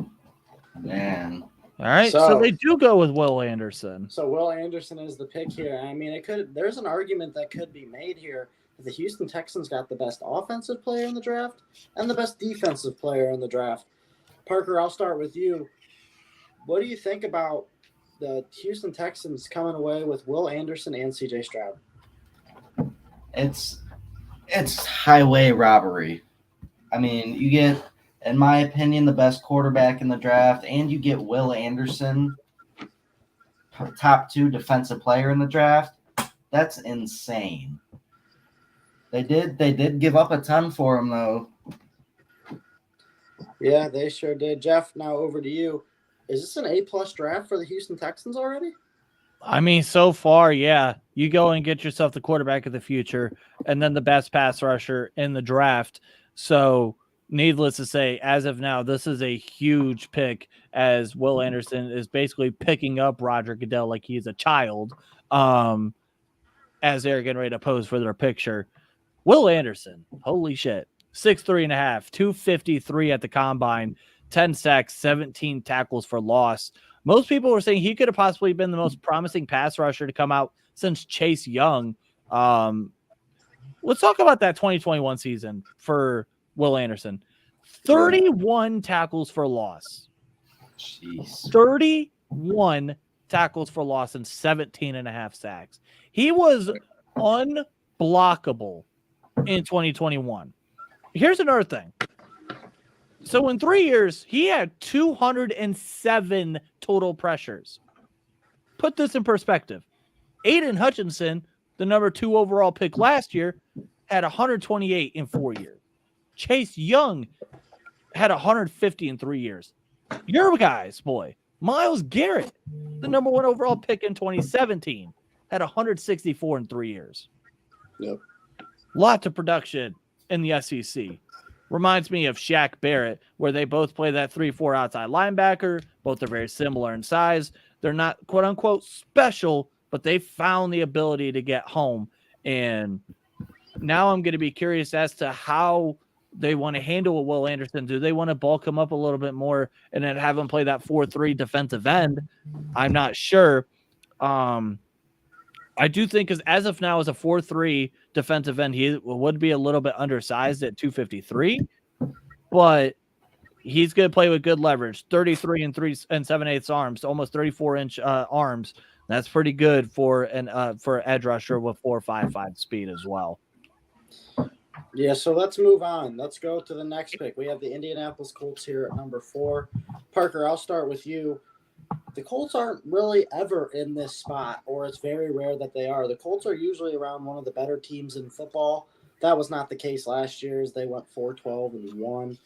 Man. All right, so they do go with Will Anderson. So Will Anderson is the pick here. I mean, there's an argument that could be made here that the Houston Texans got the best offensive player in the draft and the best defensive player in the draft. Parker, I'll start with you. What do you think about the Houston Texans coming away with Will Anderson and CJ Stroud? It's highway robbery. I mean, you get, in my opinion, the best quarterback in the draft, and you get Will Anderson, top 2 defensive player in the draft. That's insane. They did give up a ton for him, though. Yeah, they sure did. Jeff, now over to you. Is this an A-plus draft for the Houston Texans already? I mean, so far, yeah. You go and get yourself the quarterback of the future and then the best pass rusher in the draft. So, needless to say, as of now, this is a huge pick as Will Anderson is basically picking up Roger Goodell like he's a child as they're getting ready to pose for their picture. Will Anderson, holy shit, 6'3.5", 253 at the combine, 10 sacks, 17 tackles for loss. Most people were saying he could have possibly been the most promising pass rusher to come out since Chase Young. Let's talk about that 2021 season for Will Anderson. 31 tackles for loss. Jeez. 31 tackles for loss and 17.5 sacks. He was unblockable in 2021. Here's another thing. So in 3 years, he had 207 total pressures. Put this in perspective. Aiden Hutchinson, the number 2 overall pick last year, had 128 in 4 years. Chase Young had 150 in 3 years. Your guy's boy, Myles Garrett, the number 1 overall pick in 2017, had 164 in 3 years. Yep. Lots of production in the SEC. Reminds me of Shaq Barrett, where they both play that 3-4 outside linebacker. Both are very similar in size. They're not, quote-unquote, special, but they found the ability to get home. And now I'm going to be curious as to how they want to handle Will Anderson. Do they want to bulk him up a little bit more and then have him play that 4-3 defensive end? I'm not sure. I do think as of now, as a 4-3 defensive end, he would be a little bit undersized at 253, but he's going to play with good leverage. 33 and 3 7/8 arms, almost 34-inch arms. That's pretty good for an edge rusher with 4.55 speed as well. Yeah, so let's move on. Let's go to the next pick. We have the Indianapolis Colts here at number 4. Parker, I'll start with you. The Colts aren't really ever in this spot, or it's very rare that they are. The Colts are usually around one of the better teams in football. That was not the case last year, as they went 4-12-1.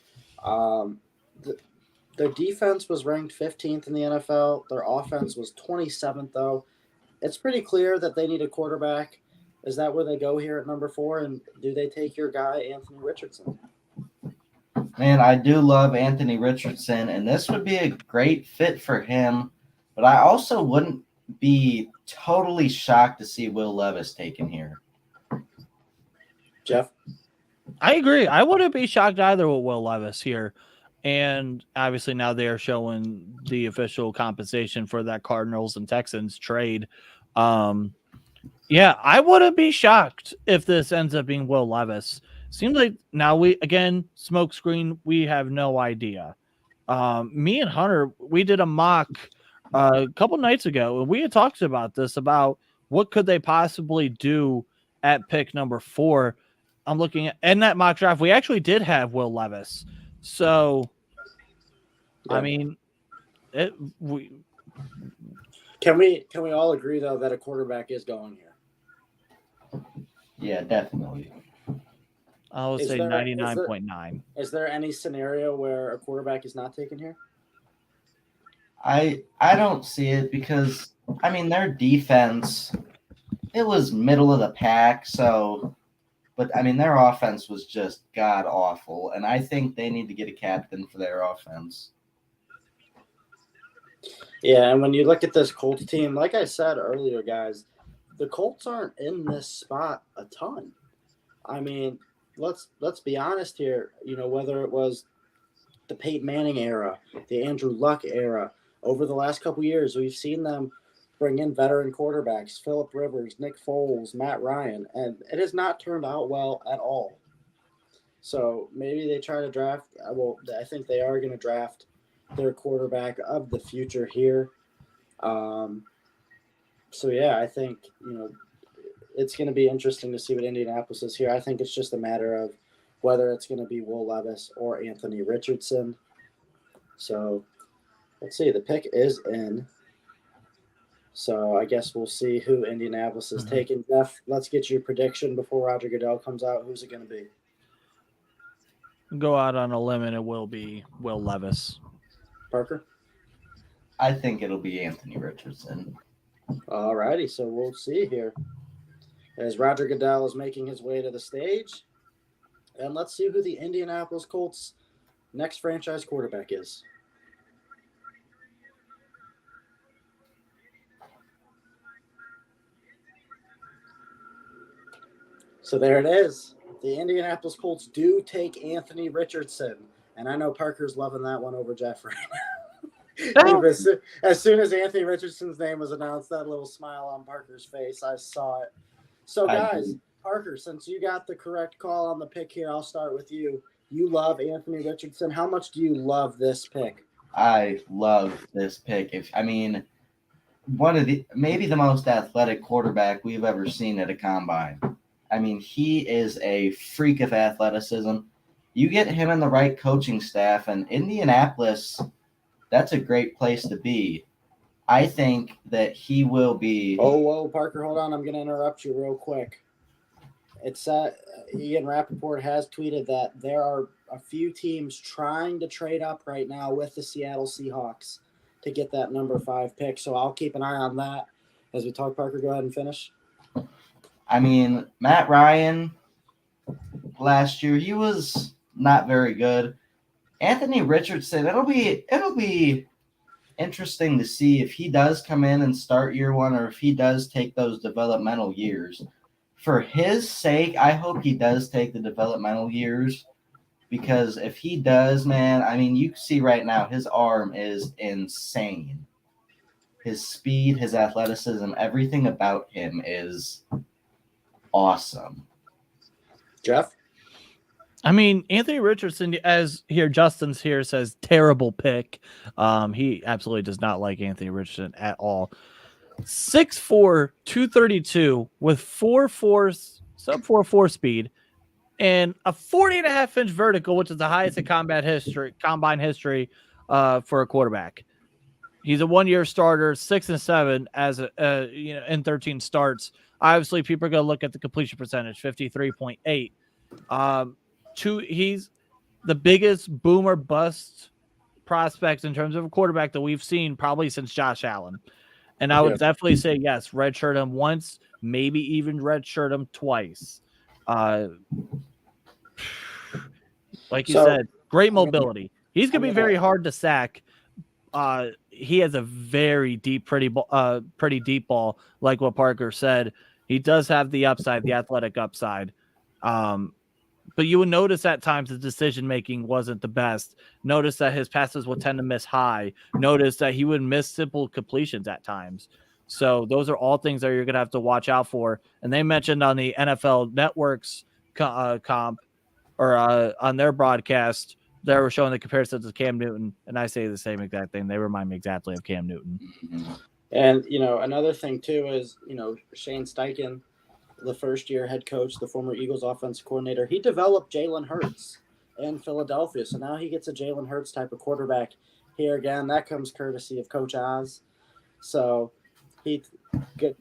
Their defense was ranked 15th in the NFL. Their offense was 27th, though. It's pretty clear that they need a quarterback. Is that where they go here at number 4? And do they take your guy, Anthony Richardson? Man, I do love Anthony Richardson, and this would be a great fit for him. But I also wouldn't be totally shocked to see Will Levis taken here. Jeff? I agree. I wouldn't be shocked either with Will Levis here. And obviously now they are showing the official compensation for that Cardinals and Texans trade. Yeah, I wouldn't be shocked if this ends up being Will Levis. Seems like now smoke screen, we have no idea. Me and Hunter, we did a mock a couple nights ago, and we had talked about this, about what could they possibly do at pick number 4. I'm looking at in that mock draft. We actually did have Will Levis. So, Yeah. I mean, Can we all agree though that a quarterback is going here? Yeah, definitely. I would say 99.9. Is there any scenario where a quarterback is not taken here? I don't see it because I mean their defense, it was middle of the pack, so but I mean their offense was just god awful, and I think they need to get a captain for their offense. Yeah, and when you look at this Colts team, like I said earlier, guys, the Colts aren't in this spot a ton. I mean, let's be honest here. You know, whether it was the Peyton Manning era, the Andrew Luck era, over the last couple years, we've seen them bring in veteran quarterbacks, Phillip Rivers, Nick Foles, Matt Ryan, and it has not turned out well at all. So maybe they try to draft. Well, I think they are going to draft their quarterback of the future here. So yeah, I think it's going to be interesting to see what Indianapolis is here. I think it's just a matter of whether it's going to be Will Levis or Anthony Richardson. So let's see. The pick is in. So I guess we'll see who Indianapolis is taking. Jeff, let's get your prediction before Roger Goodell comes out. Who's it going to be? Go out on a limb, and it will be Will Levis. Parker? I think it'll be Anthony Richardson. All righty. So we'll see here as Roger Goodell is making his way to the stage. And let's see who the Indianapolis Colts' next franchise quarterback is. So there it is. The Indianapolis Colts do take Anthony Richardson. And I know Parker's loving that one over Jeff right now. As soon as Anthony Richardson's name was announced, that little smile on Parker's face, I saw it. So, guys, Parker, since you got the correct call on the pick here, I'll start with you. You love Anthony Richardson. How much do you love this pick? I love this pick. Maybe the most athletic quarterback we've ever seen at a combine. I mean, he is a freak of athleticism. You get him in the right coaching staff, and Indianapolis, that's a great place to be. I think that he will be. Whoa, Parker, hold on. I'm going to interrupt you real quick. It's Ian Rappaport has tweeted that there are a few teams trying to trade up right now with the Seattle Seahawks to get that number 5 pick. So I'll keep an eye on that as we talk. Parker, go ahead and finish. I mean, Matt Ryan last year, he was not very good. Anthony Richardson, it'll be interesting to see if he does come in and start year one or if he does take those developmental years. For his sake, I hope he does take the developmental years because if he does, man, I mean, you can see right now his arm is insane. His speed, his athleticism, everything about him is awesome. Jeff? I mean, Anthony Richardson, as here, Justin's here says terrible pick. He absolutely does not like Anthony Richardson at all. 6'4", 232 with sub 4.4 speed and a 40.5-inch vertical, which is the highest in combine history for a quarterback. He's a 1-year starter, 6-7 as in 13 starts. Obviously, people are going to look at the completion percentage, 53.8. He's the biggest boomer bust prospect in terms of a quarterback that we've seen probably since Josh Allen. And I would definitely say, yes, redshirt him once, maybe even redshirt him twice. Like you said, great mobility. He's going to be very hard to sack. He has a very deep, pretty deep ball, like what Parker said. He does have the upside, the athletic upside. But you would notice at times the decision-making wasn't the best. Notice that his passes would tend to miss high. Notice that he would miss simple completions at times. So those are all things that you're going to have to watch out for. And they mentioned on the NFL Network's comp or on their broadcast, they were showing the comparisons to Cam Newton. And I say the same exact thing. They remind me exactly of Cam Newton. And, another thing, too, is, Shane Steichen the first-year head coach, the former Eagles offensive coordinator, he developed Jalen Hurts in Philadelphia. So now he gets a Jalen Hurts type of quarterback here again. That comes courtesy of Coach Oz. So he good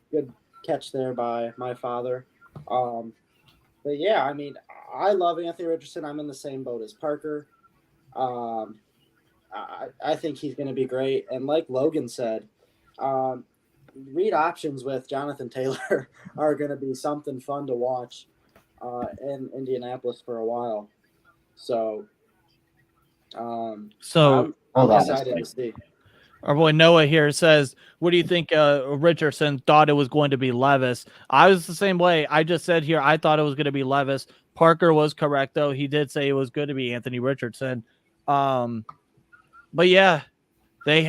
catch there by my father. But yeah, I mean, I love Anthony Richardson. I'm in the same boat as Parker. Um, I think he's going to be great. And like Logan said, um, read options with Jonathan Taylor are going to be something fun to watch in Indianapolis for a while. So So I'm Hold on a excited to second. see. our boy Noah here says, what do you think Richardson thought it was going to be Levis? I was the same way. I just said here I thought it was going to be Levis. Parker was correct, though. He did say it was going to be Anthony Richardson. But yeah, they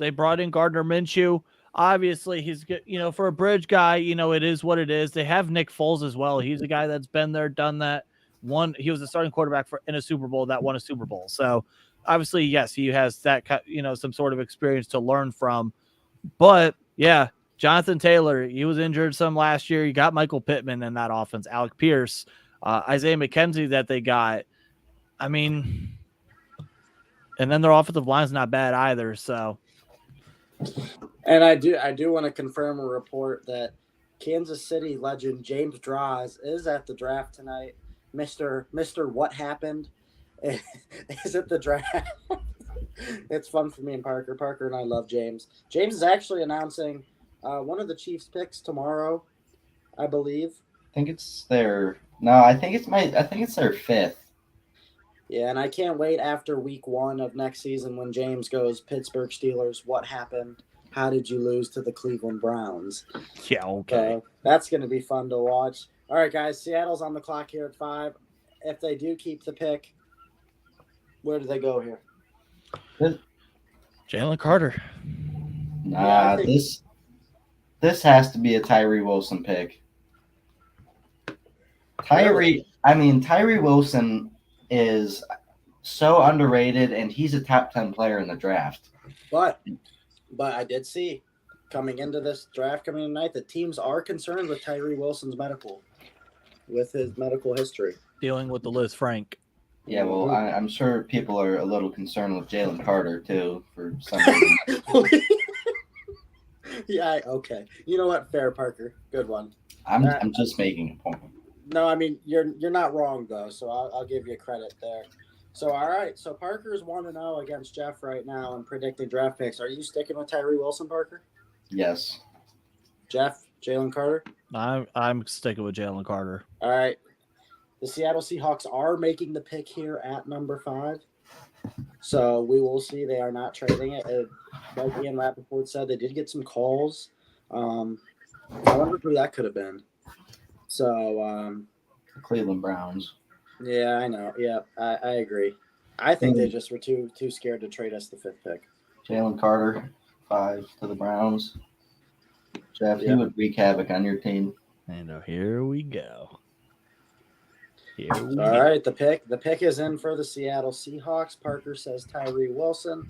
brought in Gardner Minshew. Obviously, he's good, for a bridge guy, it is what it is. They have Nick Foles as well. He's a guy that's been there, done that. He was a starting quarterback in a Super Bowl that won a Super Bowl. So obviously, yes, he has that, some sort of experience to learn from. But yeah, Jonathan Taylor, he was injured some last year. You got Michael Pittman in that offense, Alec Pierce, Isaiah McKenzie that they got. I mean, and then their offensive line's not bad either. So And I do want to confirm a report that Kansas City legend James Draws is at the draft tonight. Mister What happened is at the draft. It's fun for me and Parker. Parker and I love James. James is actually announcing one of the Chiefs picks tomorrow, I believe. I think it's their I think it's their fifth. Yeah, and I can't wait after week 1 of next season when James goes Pittsburgh Steelers. What happened? How did you lose to the Cleveland Browns? yeah, okay. So that's going to be fun to watch. All right, guys. Seattle's on the clock here at 5. If they do keep the pick, where do they go here? Jalen Carter. Nah, I think- this has to be a Tyree Wilson pick. Tyree Wilson is so underrated, and he's a top 10 player in the draft. But I did see coming into this draft coming tonight that teams are concerned with Tyree Wilson's with his medical history. Dealing with the Liz Frank. Yeah, well, I'm sure people are a little concerned with Jalen Carter too for some reason. Yeah, okay. You know what? Fair, Parker. Good one. I'm just making a point. No, I mean you're not wrong though, so I'll give you credit there. So all right, so Parker's 1-0 against Jeff right now in predicting draft picks. Are you sticking with Tyree Wilson, Parker? Yes. Jeff, Jalen Carter. I'm sticking with Jalen Carter. All right. The Seattle Seahawks are making the pick here at number 5. So we will see. They are not trading it. Like Ian Rappaport said, they did get some calls. I wonder who that could have been. So Cleveland Browns. yeah, I know. Yeah, I agree. I think they just were too scared to trade us the 5th pick. Jalen Carter, 5 to the Browns. Jeff, he would wreak havoc on your team. And here we go. All right, the pick is in for the Seattle Seahawks. Parker says Tyree Wilson.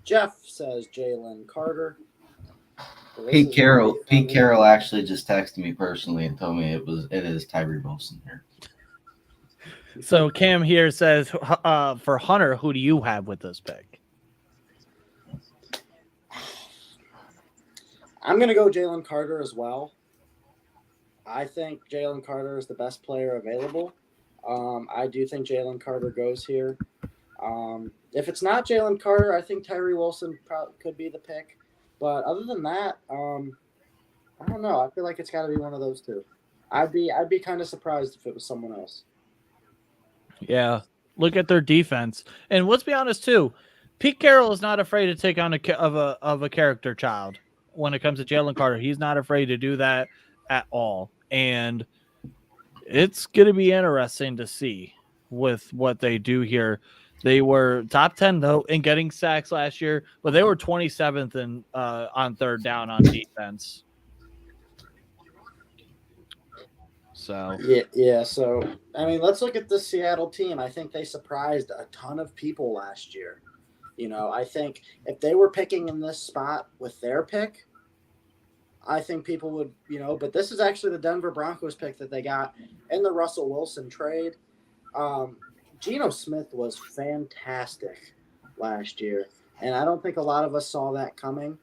Jeff says Jalen Carter. Pete Carroll actually just texted me personally and told me it is Tyree Wilson here. So Cam here says, for Hunter, who do you have with this pick? I'm going to go Jalen Carter as well. I think Jalen Carter is the best player available. I do think Jalen Carter goes here. If it's not Jalen Carter, I think Tyree Wilson could be the pick. But other than that, I don't know. I feel like it's got to be one of those two. I'd be kind of surprised if it was someone else. Yeah, look at their defense, and let's be honest too. Pete Carroll is not afraid to take on a character child when it comes to Jalen Carter. He's not afraid to do that at all, and it's going to be interesting to see with what they do here. They were top 10 though in getting sacks last year, but they were 27th in on third down on defense. So yeah. So I mean, let's look at the Seattle team. I think they surprised a ton of people last year. I think if they were picking in this spot with their pick, I think people would, but this is actually the Denver Broncos pick that they got in the Russell Wilson trade. Geno Smith was fantastic last year, and I don't think a lot of us saw that coming.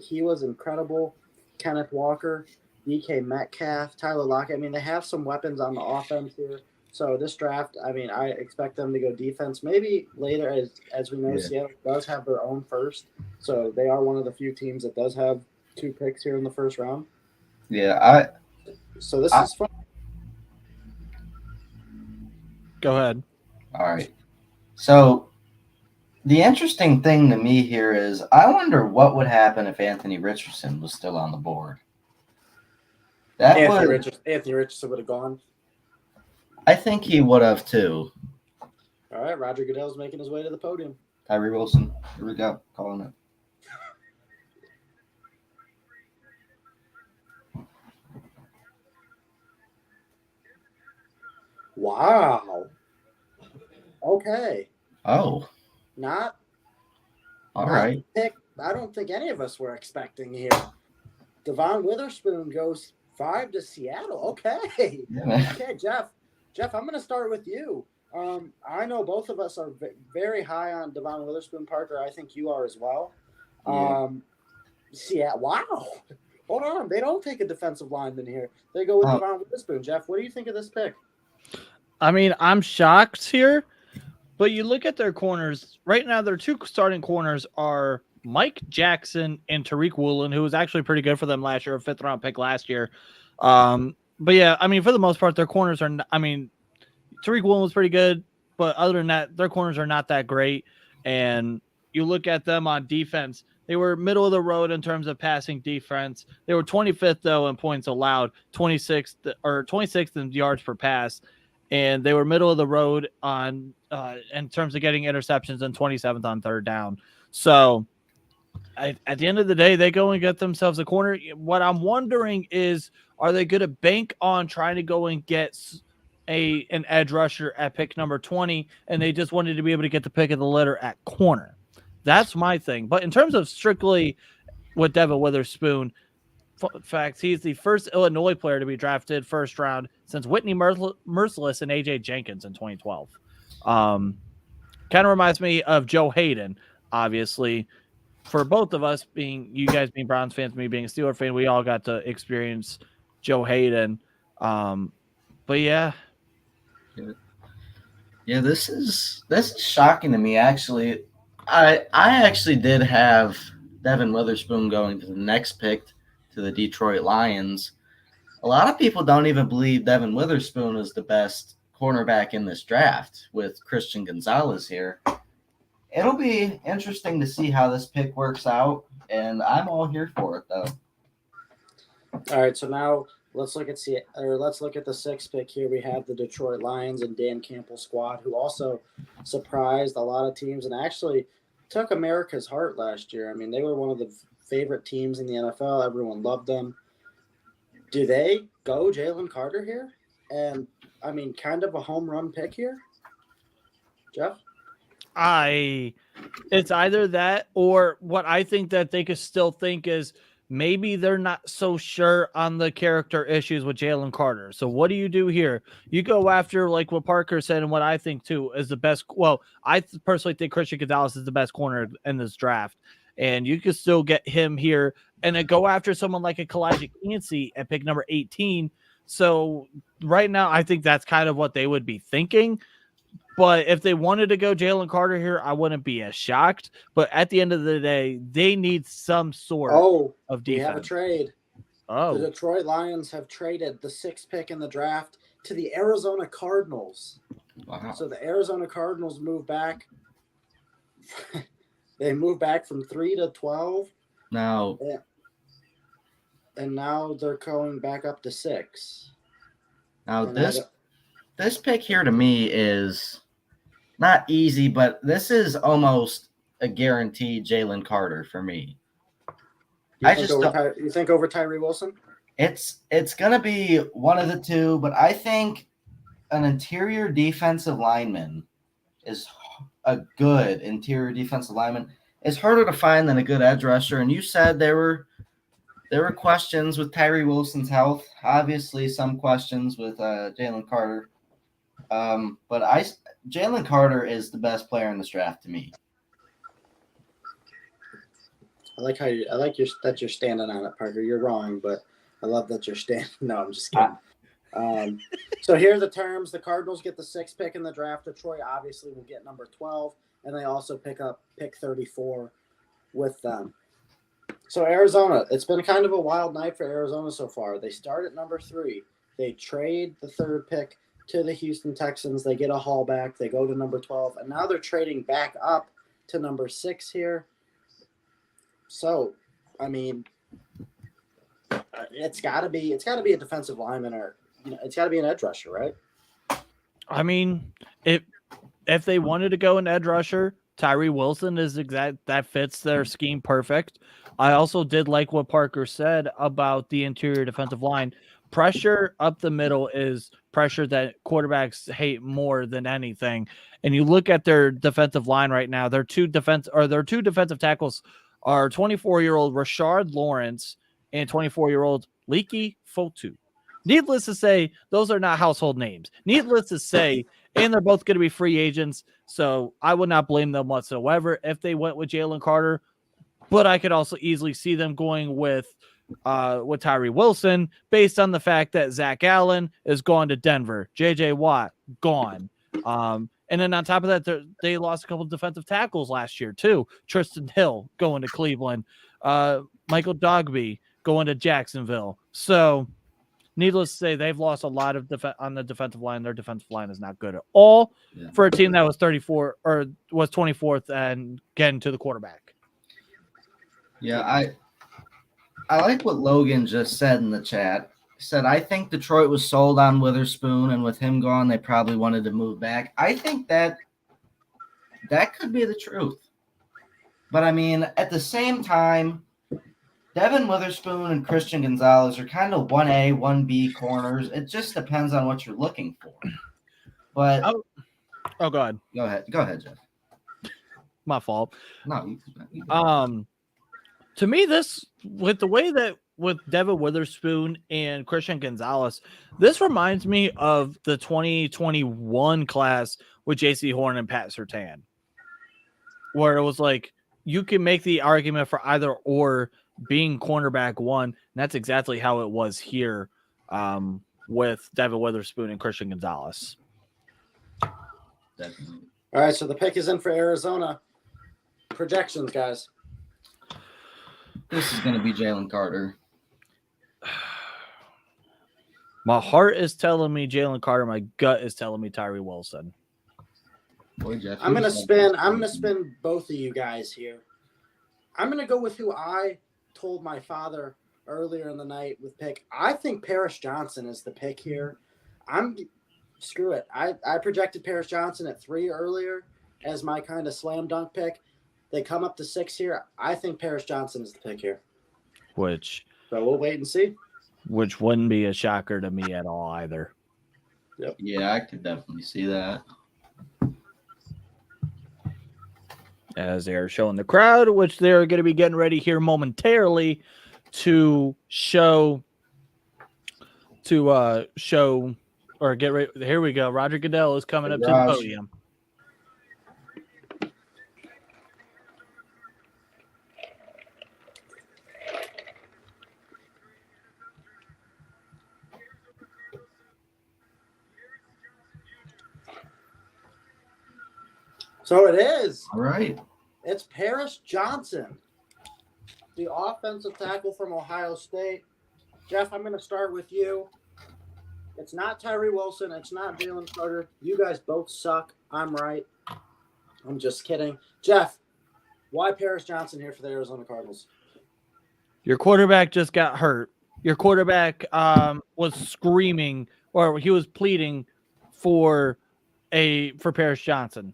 He was incredible. Kenneth Walker, DK Metcalf, Tyler Lockett. I mean, they have some weapons on the offense here. So this draft, I mean, I expect them to go defense. Maybe later, as we know, Seattle does have their own first. So they are one of the few teams that does have 2 picks here in the first round. Yeah, So this is fun. Go ahead. All right. So the interesting thing to me here is I wonder what would happen if Anthony Richardson was still on the board. Anthony Richardson would have gone. I think he would have too. All right, Roger Goodell's making his way to the podium. Tyree Wilson, here we go, calling it. Wow. Okay. Oh. Not All right. Pick I don't think any of us were expecting here. Devon Witherspoon goes 5 to Seattle. Okay. Yeah, Okay, Jeff. Jeff, I'm going to start with you. I know both of us are very high on Devon Witherspoon. Parker, I think you are as well. Seattle. Wow. Hold on. They don't take a defensive lineman here. They go with Devon Witherspoon. Jeff, what do you think of this pick? I mean, I'm shocked here, but you look at their corners right now. Their 2 starting corners are Mike Jackson and Tariq Woolen, who was actually pretty good for them last year, a 5th round pick last year. But yeah, I mean, for the most part, their corners are. I mean, Tariq Woolen was pretty good, but other than that, their corners are not that great. And you look at them on defense; they were middle of the road in terms of passing defense. They were 25th though in points allowed, 26th in yards per pass. And they were middle of the road on in terms of getting interceptions and 27th on 3rd down. So at the end of the day, they go and get themselves a corner. What I'm wondering is, are they going to bank on trying to go and get an edge rusher at pick number 20, and they just wanted to be able to get the pick of the litter at corner? That's my thing. But in terms of strictly with Devon Witherspoon, fact, he's the first Illinois player to be drafted 1st round since Whitney Merciless and AJ Jenkins in 2012. Kind of reminds me of Joe Hayden, obviously. For both of us, you guys being Browns fans, me being a Steelers fan, we all got to experience Joe Hayden. But yeah. Yeah, this is shocking to me, actually. I actually did have Devon Witherspoon going to the next pick to the Detroit Lions. A lot of people don't even believe Devon Witherspoon is the best cornerback in this draft with Christian Gonzalez here. It'll be interesting to see how this pick works out, and I'm all here for it, though. All right, so now let's look at the 6th pick here. We have the Detroit Lions and Dan Campbell's squad, who also surprised a lot of teams and actually took America's heart last year. I mean, they were one of the favorite teams in the NFL. Everyone loved them. Do they go Jalen Carter here? And, I mean, kind of a home run pick here? Jeff? It's either that, or what I think that they could still think is maybe they're not so sure on the character issues with Jalen Carter. So what do you do here? You go after, like what Parker said, and what I think too is the best. Well, I personally think Christian Gonzalez is the best corner in this draft, and you can still get him here, and then go after someone like a Kalijah Kancey at pick number 18. So right now, I think that's kind of what they would be thinking. But if they wanted to go Jalen Carter here, I wouldn't be as shocked. But at the end of the day, they need some sort of defense. We have a trade. The Detroit Lions have traded the 6th pick in the draft to the Arizona Cardinals. Wow. So the Arizona Cardinals move back. They move back from 3 to 12. Now, and now they're going back up to 6. Now this pick here to me is not easy, but this is almost a guaranteed Jalen Carter for me. You think over Tyree Wilson? It's gonna be one of the two, but I think an interior defensive lineman is a good interior defensive lineman is harder to find than a good edge rusher. And you said they were there were questions with Tyree Wilson's health. Obviously, some questions with Jalen Carter. But Jalen Carter is the best player in this draft to me. I like that you're standing on it, Parker. You're wrong, but I love that you're standing. No, I'm just kidding. So here are the terms. The Cardinals get the 6th pick in the draft. Detroit obviously will get number 12, and they also pick up pick 34 with them. So Arizona, it's been kind of a wild night for Arizona so far. They start at number 3. They trade the 3rd pick to the Houston Texans. They get a haul back. They go to number 12, and now they're trading back up to number 6 here. So, I mean, it's got to be a defensive lineman, or it's got to be an edge rusher, right? I mean, if they wanted to go an edge rusher, Tyree Wilson is that fits their scheme perfect. I also did like what Parker said about the interior defensive line. Pressure up the middle is pressure that quarterbacks hate more than anything. And you look at their defensive line right now, their two defensive tackles are 24-year-old Rashard Lawrence and 24-year-old Leaky Fotu. Needless to say, those are not household names. Needless to say, and they're both going to be free agents, so I would not blame them whatsoever if they went with Jalen Carter. But I could also easily see them going with Tyree Wilson based on the fact that Zach Allen is gone to Denver. J.J. Watt, gone. And then on top of that, they lost a couple of defensive tackles last year, too. Tristan Hill going to Cleveland. Michael Dogby going to Jacksonville. So, needless to say, they've lost a lot of on the defensive line. Their defensive line is not good at all for a team that was 34 or was 24th and getting to the quarterback. Yeah, I like what Logan just said in the chat. He said, I think Detroit was sold on Witherspoon, and with him gone, they probably wanted to move back. I think that could be the truth. But, I mean, at the same time, Devin Witherspoon and Christian Gonzalez are kind of 1A, 1B corners. It just depends on what you're looking for. But go ahead. Go ahead, Jeff. My fault. No, to me, this with the way that with Devin Witherspoon and Christian Gonzalez, this reminds me of the 2021 class with J.C. Horn and Pat Surtain, where it was like you can make the argument for either or being cornerback 1, and that's exactly how it was here with Devin Witherspoon and Christian Gonzalez. Definitely. All right, so the pick is in for Arizona. Projections, guys. This is going to be Jalen Carter. My heart is telling me Jalen Carter. My gut is telling me Tyree Wilson. Boy, Jeff, I'm gonna spin both of you guys here. I'm gonna go with who I told my father earlier in the night with pick. I think Paris Johnson is the pick here. Screw it. I projected Paris Johnson at 3 earlier as my kind of slam dunk pick. They come up to 6 here. I think Paris Johnson is the pick here. So we'll wait and see. Which wouldn't be a shocker to me at all either. Yep. Yeah, I could definitely see that. As they're showing the crowd, which they're going to be getting ready here momentarily to show or get ready. Here we go. Roger Goodell is coming up to the podium. So it is. All right. It's Paris Johnson, the offensive tackle from Ohio State. Jeff, I'm going to start with you. It's not Tyree Wilson. It's not Jalen Carter. You guys both suck. I'm right. I'm just kidding. Jeff, why Paris Johnson here for the Arizona Cardinals? Your quarterback just got hurt. Your quarterback was screaming, or he was pleading for Paris Johnson.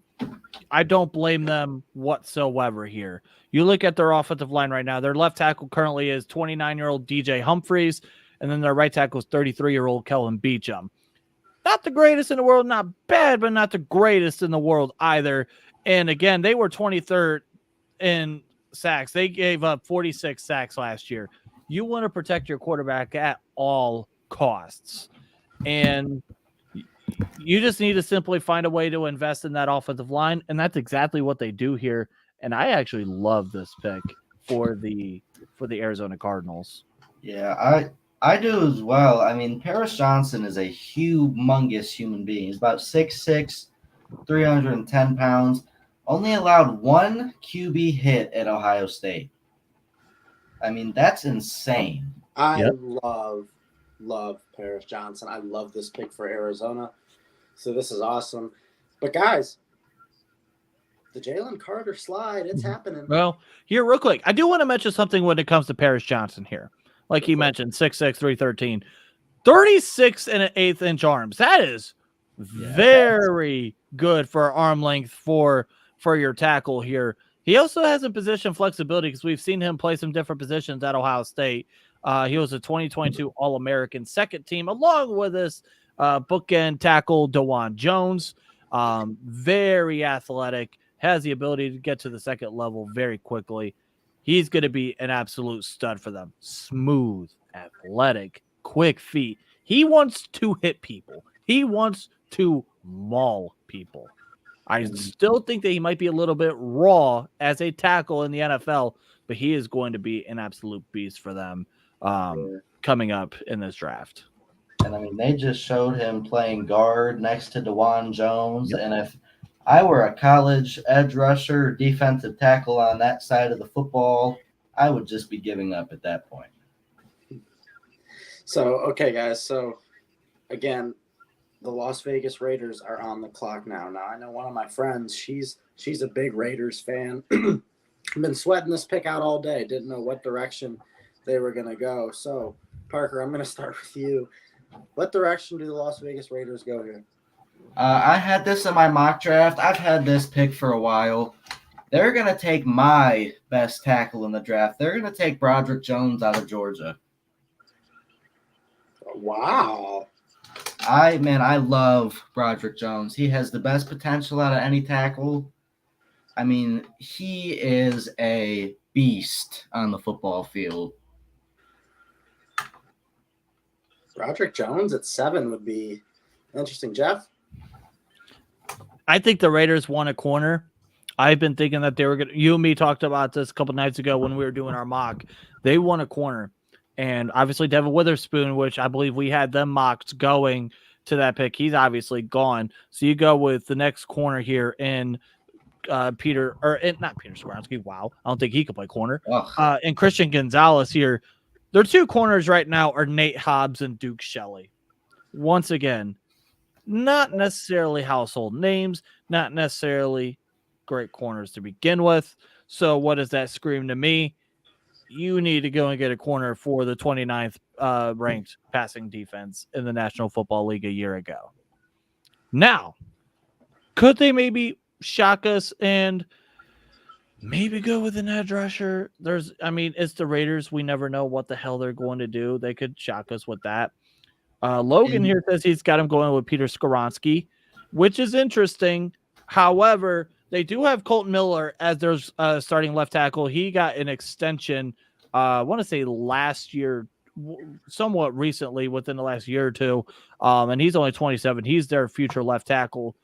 I don't blame them whatsoever here. You look at their offensive line right now. Their left tackle currently is 29-year-old DJ Humphreys, and then their right tackle is 33-year-old Kellen Beachum. Not the greatest in the world, not bad, but not the greatest in the world either. And again, they were 23rd in sacks. They gave up 46 sacks last year. you want to protect your quarterback at all costs. And you just need to simply find a way to invest in that offensive line. And that's exactly what they do here. And I actually love this pick for the Arizona Cardinals. Yeah, I do as well. I mean, Paris Johnson is a humongous human being. He's about 6'6", 310 pounds. Only allowed one QB hit at Ohio State. I mean, that's insane. I love Paris Johnson. I love this pick for Arizona. So this is awesome. But guys, the Jalen Carter slide, it's happening. Well, here real quick, I do want to mention something when it comes to Paris Johnson here. Like he mentioned, 6'6", 313, 36 and an eighth inch arms. That is very good for arm length for your tackle here. He also has a position flexibility because we've seen him play some different positions at Ohio State. He was a 2022 All-American second team, along with his bookend tackle, DeJuan Jones. Very athletic, has the ability to get to the second level very quickly. He's going to be an absolute stud for them. Smooth, athletic, quick feet. He wants to hit people. He wants to maul people. I still think that he might be a little bit raw as a tackle in the NFL, but he is going to be an absolute beast for them coming up in this draft. And I mean, they just showed him playing guard next to DeJuan Jones. Yep. And if I were a college edge rusher, defensive tackle on that side of the football, I would just be giving up at that point. So, okay, guys. So, again, the Las Vegas Raiders are on the clock now. Now, I know one of my friends, she's a big Raiders fan. I've been sweating this pick out all day. Didn't know what direction they were going to go. So, Parker, I'm going to start with you. What direction do the Las Vegas Raiders go here? I had this in my mock draft. I've had this pick for a while. They're going to take my best tackle in the draft. They're going to take Broderick Jones out of Georgia. Wow. I love Broderick Jones. He has the best potential out of any tackle. I mean, he is a beast on the football field. Broderick Jones at 7 would be interesting. Jeff? I think the Raiders want a corner. I've been thinking that they were going to – you and me talked about this a couple nights ago when we were doing our mock. They want a corner. And obviously Devin Witherspoon, which I believe we had them mocked going to that pick, he's obviously gone. So you go with the next corner here in not Peter Skoronski. Wow. I don't think he could play corner. And Christian Gonzalez here. Their two corners right now are Nate Hobbs and Duke Shelley. Once again, not necessarily household names, not necessarily great corners to begin with. So what does that scream to me? You need to go and get a corner for the 29th ranked passing defense in the National Football League a year ago. Now, could they maybe shock us and maybe go with an edge rusher? It's the Raiders. We never know what the hell they're going to do. They could shock us with that. Logan here says he's got him going with Peter Skoronski, which is interesting. However, they do have Colton Miller as their starting left tackle. He got an extension, I want to say last year, somewhat recently, within the last year or two, and he's only 27. He's their future left tackle.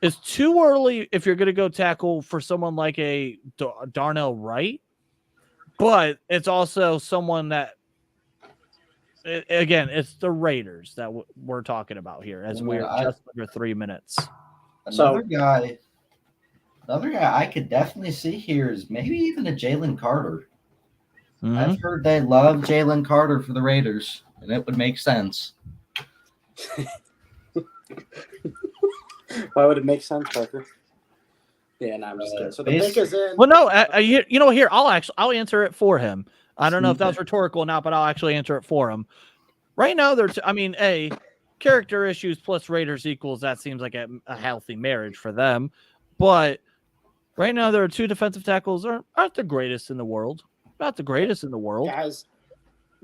It's too early if you're going to go tackle for someone like a Darnell Wright, but it's also someone that, again, it's the Raiders that we're talking about here as we're just under 3 minutes. Another guy I could definitely see here is maybe even a Jalen Carter. Mm-hmm. I've heard they love Jalen Carter for the Raiders, and it would make sense. Why would it make sense, Parker? Yeah, no, I'm just kidding. So the pick is in. Well, no, here I'll answer it for him. I don't know if that was rhetorical or not, but I'll actually answer it for him. Right now, character issues plus Raiders equals, that seems like a healthy marriage for them. But right now, there are two defensive tackles aren't the greatest in the world. Not the greatest in the world.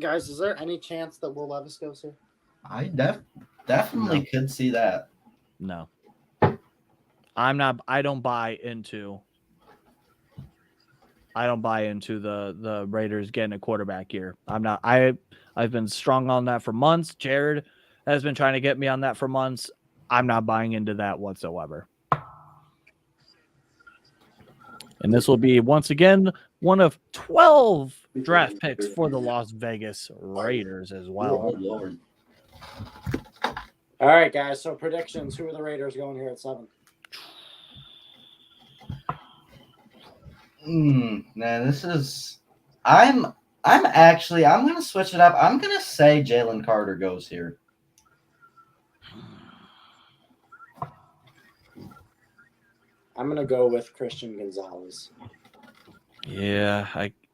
Guys, is there any chance that Will Levis goes here? I definitely could see that. No. I don't buy into I don't buy into the Raiders getting a quarterback here. I'm not. I've been strong on that for months. Jared has been trying to get me on that for months. I'm not buying into that whatsoever. And this will be once again one of 12 draft picks for the Las Vegas Raiders as well. Oh, Lord. All right, guys. So predictions. Who are the Raiders going here at 7? Man, this is. I'm gonna switch it up. I'm gonna say Jalen Carter goes here. I'm gonna go with Christian Gonzalez. Yeah,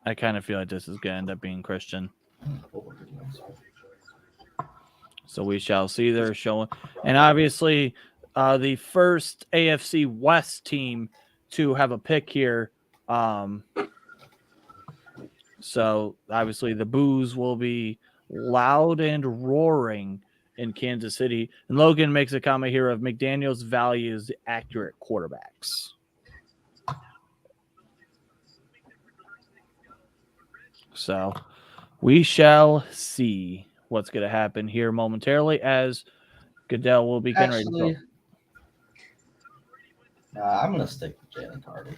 I kind of feel like this is gonna end up being Christian. So we shall see. They're showing, and obviously, the first AFC West team to have a pick here. So obviously, the boos will be loud and roaring in Kansas City. And Logan makes a comment here of McDaniels values accurate quarterbacks. So we shall see what's going to happen here momentarily as Goodell will be getting ready to go. I'm going to stick with Jalen Carter.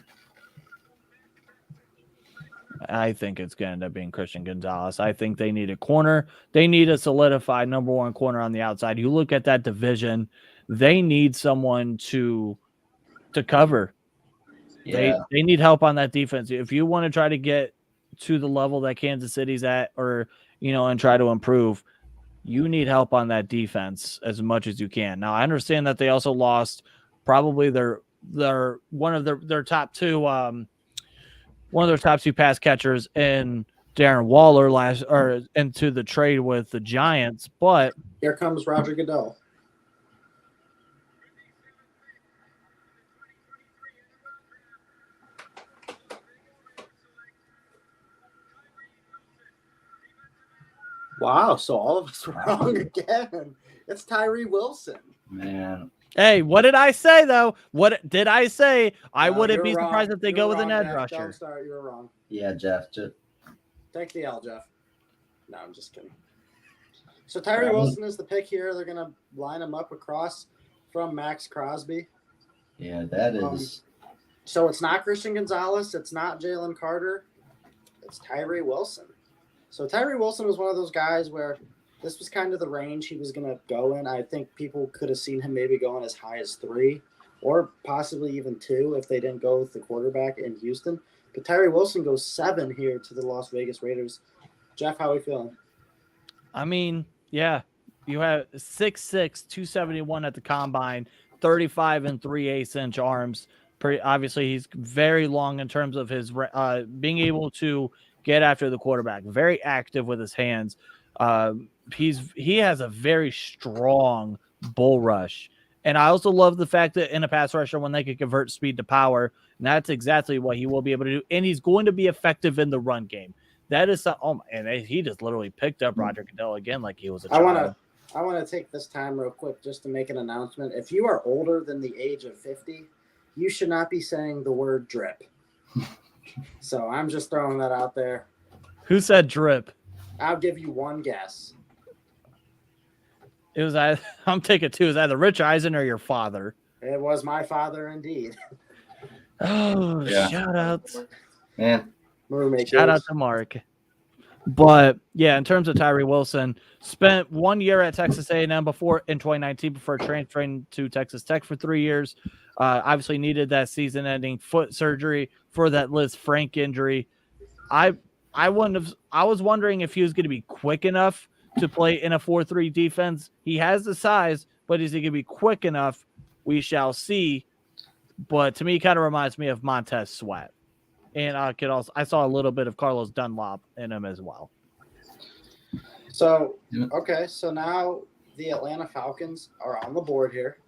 I think it's going to end up being Christian Gonzalez. I think they need a corner. They need a solidified number one corner on the outside. You look at that division, they need someone to cover. Yeah. They need help on that defense. If you want to try to get to the level that Kansas City's at, or and try to improve, you need help on that defense as much as you can. Now I understand that they also lost probably their one of their top two one of their top two pass catchers in Darren Waller into the trade with the Giants, but here comes Roger Goodell. Wow, so all of us were wrong again. It's Tyree Wilson. Man. Hey, what did I say, though? What did I say? I wouldn't be surprised if they go with an edge rusher. Don't start. You were wrong. Yeah, Jeff. Take the L, Jeff. No, I'm just kidding. So Tyree Wilson is the pick here. They're going to line him up across from Max Crosby. Yeah, that is. So it's not Christian Gonzalez. It's not Jalen Carter. It's Tyree Wilson. So Tyree Wilson was one of those guys where this was kind of the range he was going to go in. I think people could have seen him maybe going as high as 3 or possibly even 2 if they didn't go with the quarterback in Houston. But Tyree Wilson goes 7 here to the Las Vegas Raiders. Jeff, how are we feeling? I mean, yeah, you have 6'6", 271 at the combine, 35 and 3/8 inch arms. Obviously, he's very long in terms of his being able to get after the quarterback. Very active with his hands. He has a very strong bull rush. And I also love the fact that in a pass rusher, when they can convert speed to power, and that's exactly what he will be able to do. And he's going to be effective in the run game. That is he just literally picked up Roger Goodell again like he was a child. I want to take this time real quick just to make an announcement. If you are older than the age of 50, you should not be saying the word drip. So I'm just throwing that out there. Who said drip? I'll give you one guess. It was I'm taking 2. Is either Rich Eisen or your father? It was my father, indeed. Oh, yeah. Shout out, man! Shout out to Mark. But yeah, in terms of Tyree Wilson, spent 1 year at Texas A&M in 2019 before transferring to Texas Tech for 3 years. Obviously needed that season-ending foot surgery for that Liz Frank injury. I was wondering if he was going to be quick enough to play in a 4-3 defense. He has the size, but is he going to be quick enough? We shall see. But to me, he kind of reminds me of Montez Sweat. And I saw a little bit of Carlos Dunlop in him as well. So, okay, so now the Atlanta Falcons are on the board here.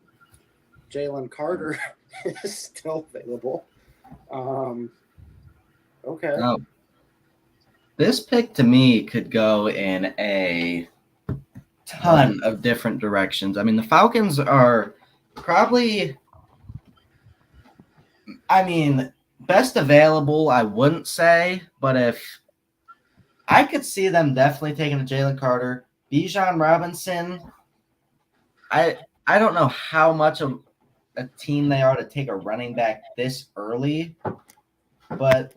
Jalen Carter is still available. Okay. Now, this pick to me could go in a ton of different directions. I mean, the Falcons are probably – best available, I wouldn't say, but if I could see them definitely taking a Jalen Carter, Bijan Robinson. I don't know how much of a team they are to take a running back this early, but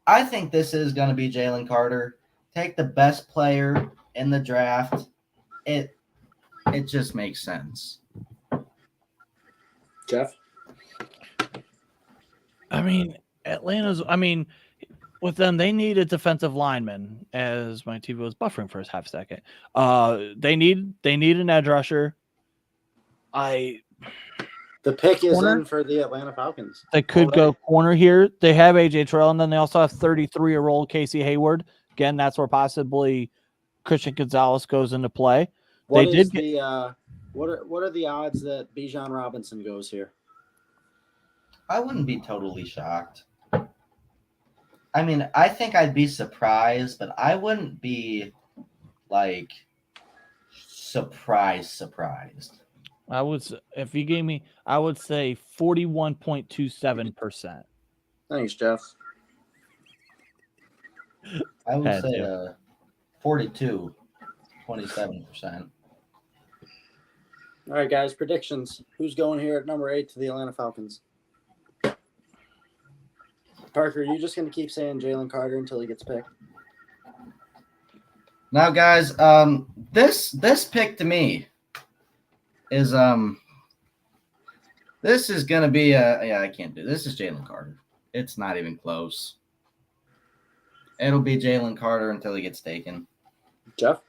I think this is going to be Jalen Carter. Take the best player in the draft. It just makes sense. Jeff? I mean, with them, they need a defensive lineman, as my TV was buffering for a half second. They need an edge rusher. The pick is Corner? in for the Atlanta Falcons. They could go already. corner here. They have AJ Terrell, and then they also have 33-year-old Casey Hayward. Again, that's where possibly Christian Gonzalez goes into play. What are the odds that Bijan Robinson goes here? I wouldn't be totally shocked. I mean, I think I'd be surprised, but I wouldn't be like surprised. I would, if you gave me, I would say 41.27%. Thanks, Jeff. I would Had say to. 27%. All right, guys, predictions. Who's going here at number 8 to the Atlanta Falcons? Parker, are you just going to keep saying Jalen Carter until he gets picked? Now, guys, this pick to me is this is gonna be I can't do this. Is Jalen Carter. It's not even close. It'll be Jalen Carter until he gets taken. Jeff?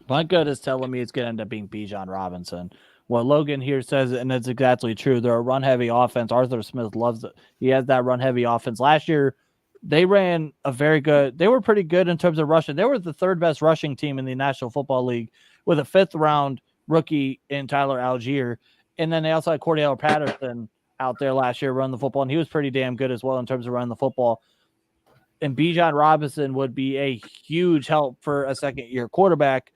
My gut is telling me it's going to end up being Bijan Robinson. What Logan here says, and it's exactly true, they're a run-heavy offense. Arthur Smith loves it. He has that run-heavy offense. Last year, they ran they were pretty good in terms of rushing. They were the third best rushing team in the National Football League with a 5th-round rookie in Tyler Algier. And then they also had Cordell Patterson out there last year running the football, and he was pretty damn good as well in terms of running the football. And Bijan Robinson would be a huge help for a second-year quarterback.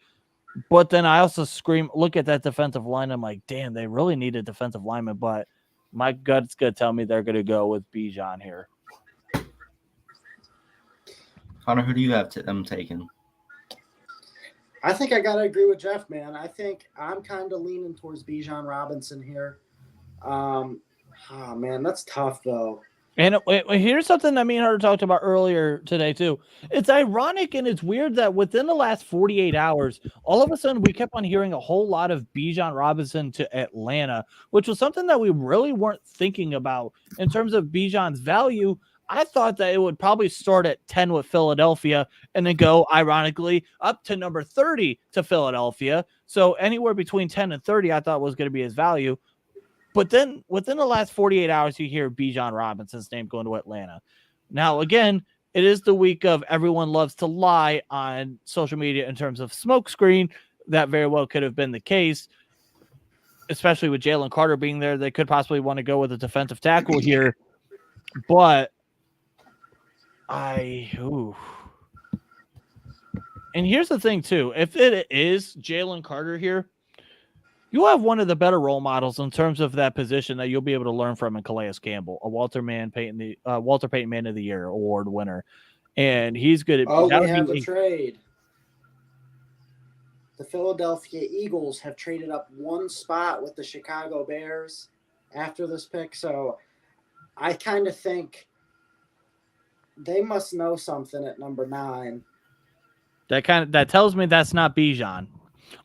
But then I also look at that defensive line. I'm like, damn, they really need a defensive lineman. But my gut's going to tell me they're going to go with Bijan here. Connor, who do you have them taking? I think I got to agree with Jeff, man. I think I'm kind of leaning towards Bijan Robinson here. Man, that's tough, though. And here's something that me and her talked about earlier today, too. It's ironic and it's weird that within the last 48 hours, all of a sudden we kept on hearing a whole lot of Bijan Robinson to Atlanta, which was something that we really weren't thinking about in terms of Bijan's value. I thought that it would probably start at 10 with Philadelphia and then go, ironically, up to number 30 to Philadelphia. So anywhere between 10 and 30, I thought was going to be his value. But then within the last 48 hours, you hear Bijan Robinson's name going to Atlanta. Now, again, it is the week of everyone loves to lie on social media in terms of smokescreen. That very well could have been the case, especially with Jalen Carter being there. They could possibly want to go with a defensive tackle here. But and here's the thing, too. If it is Jalen Carter here, you have one of the better role models in terms of that position that you'll be able to learn from in Calais Campbell, a Walter Payton Man of the Year award winner. And he's good at we have a trade. The Philadelphia Eagles have traded up one spot with the Chicago Bears after this pick. So I kind of think they must know something at number 9. That tells me that's not Bijan.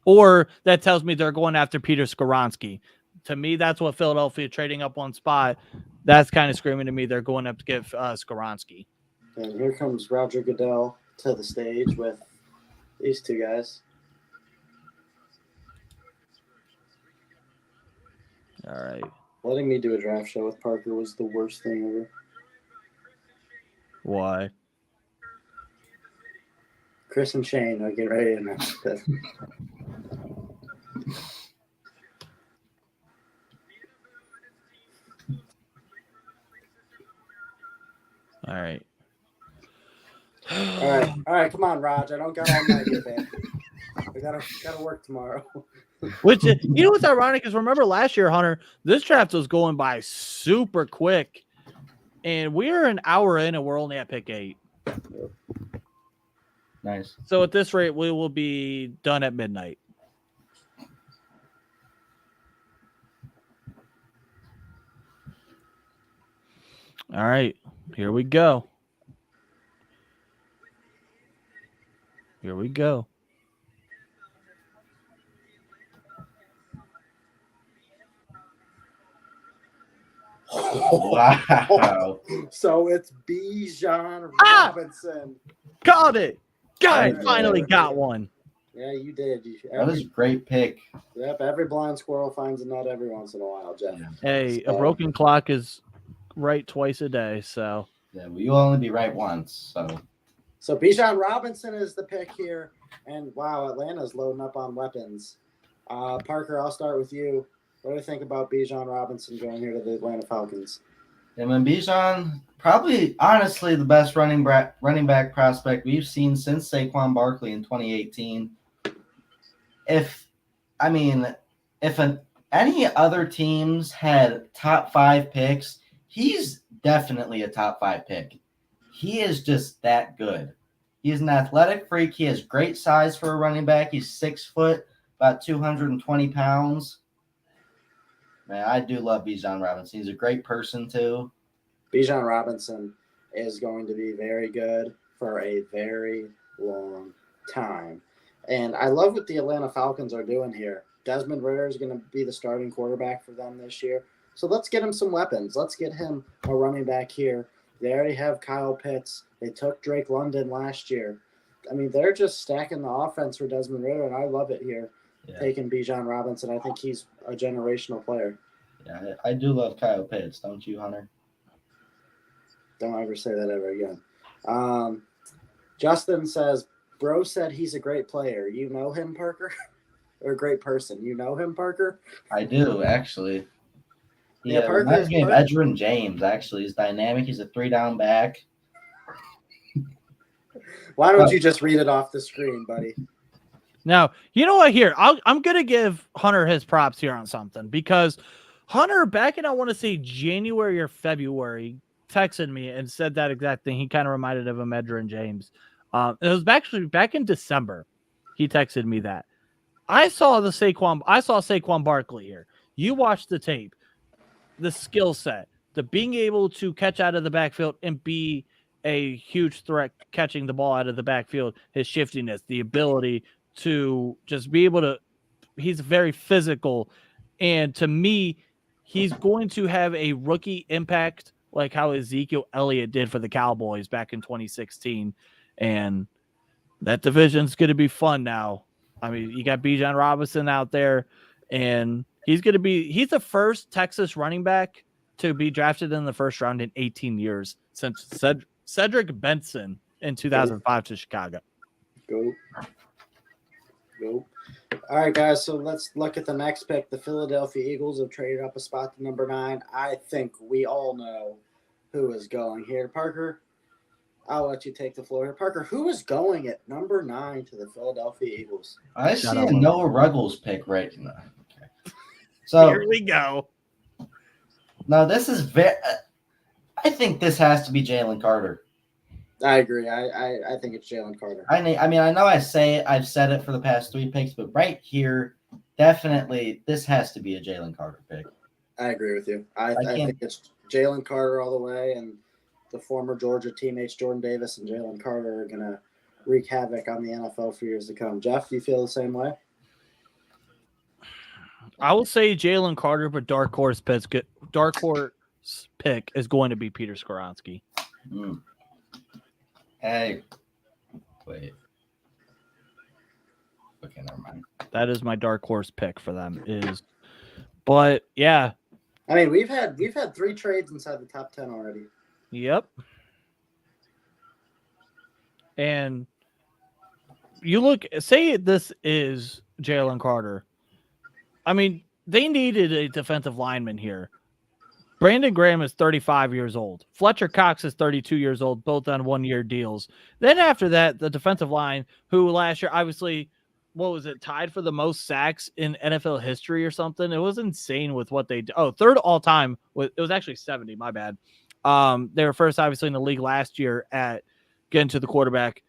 Or that tells me they're going after Peter Skoronski. To me, that's what Philadelphia trading up one spot. That's kind of screaming to me they're going up to get Skoronski. And here comes Roger Goodell to the stage with these two guys. All right. Letting me do a draft show with Parker was the worst thing ever. Why? Chris and Shane are getting ready to announce this. All right. All right. Come on, Raj. I don't got all night here, man. I gotta work tomorrow. Which, you know what's ironic is remember last year, Hunter, this draft was going by super quick. And we're an hour in and we're only at pick 8. Nice. So at this rate, we will be done at midnight. All right, here we go. Here we go. Wow. So it's Bijan Robinson. Got it. Guy Right, finally right. got one. Yeah, you did. That was a great pick. Yep, every blind squirrel finds a nut every once in a while, Jeff. Yeah. Hey, a broken clock is right twice a day, so. Yeah, well, you'll only be right once. So Bijan Robinson is the pick here. And wow, Atlanta's loading up on weapons. Parker, I'll start with you. What do you think about Bijan Robinson going here to the Atlanta Falcons? Yeah, man, Bijan, probably honestly the best running back prospect we've seen since Saquon Barkley in 2018. If any other teams had top 5 picks, he's definitely a top 5 pick. He is just that good. He's an athletic freak. He has great size for a running back. He's 6 foot, about 220 pounds. Man, I do love Bijan Robinson. He's a great person too. Bijan Robinson is going to be very good for a very long time. And I love what the Atlanta Falcons are doing here. Desmond Ridder is going to be the starting quarterback for them this year. So let's get him some weapons. Let's get him a running back here. They already have Kyle Pitts. They took Drake London last year. I mean, they're just stacking the offense for Desmond Ridder, and I love it here. Yeah. Taking Bijan Robinson. I think he's a generational player. Yeah, I do love Kyle Pitts, don't you, Hunter? Don't ever say that ever again. Justin says, bro said he's a great player. You know him, Parker? Or a great person. You know him, Parker? I do, actually. Yeah, Parker reminds me of Edgerrin James, actually. He's dynamic. He's a 3-down back. Why don't you just read it off the screen, buddy? Now, you know what? Here, I'm going to give Hunter his props here on something because Hunter, back in, I want to say January or February, texted me and said that exact thing. He kind of reminded of Edgerrin James. It was actually back in December. He texted me that. I saw Saquon Barkley here. You watched the tape, the skill set, the being able to catch out of the backfield and be a huge threat catching the ball out of the backfield, his shiftiness, the ability to just be able to, he's very physical. And to me, he's going to have a rookie impact like how Ezekiel Elliott did for the Cowboys back in 2016. And that division's going to be fun now. I mean, you got Bijan Robinson out there, and he's the first Texas running back to be drafted in the first round in 18 years since Cedric Benson in 2005 to Chicago. Go. All right, guys, so let's look at the next pick. The Philadelphia Eagles have traded up a spot to number 9. I think we all know who is going here. Parker, I'll let you take the floor here. Parker, who is going at number 9 to the Philadelphia Eagles? I see a Noah Ruggles pick right now. Okay. So here we go. Now this is I think this has to be Jalen Carter. I agree. I think it's Jalen Carter. I mean, I know I've said it for the past 3 picks, but right here, definitely this has to be a Jalen Carter pick. I agree with you. I think it's Jalen Carter all the way, and the former Georgia teammates Jordan Davis and Jalen Carter are going to wreak havoc on the NFL for years to come. Jeff, do you feel the same way? I will say Jalen Carter, but dark horse pick is going to be Peter Skoronski. Hey, wait. Okay, never mind. That is my dark horse pick for them. But yeah, I mean we've had 3 trades inside the top 10 already. Yep. And you say this is Jalen Carter. I mean, they needed a defensive lineman here. Brandon Graham is 35 years old. Fletcher Cox is 32 years old, both on 1-year deals. Then after that, the defensive line, who last year obviously what was it, tied for the most sacks in NFL history or something. It was insane with what they did. Oh, third all time. It was actually 70. My bad. They were first, obviously, in the league last year at getting to the quarterback,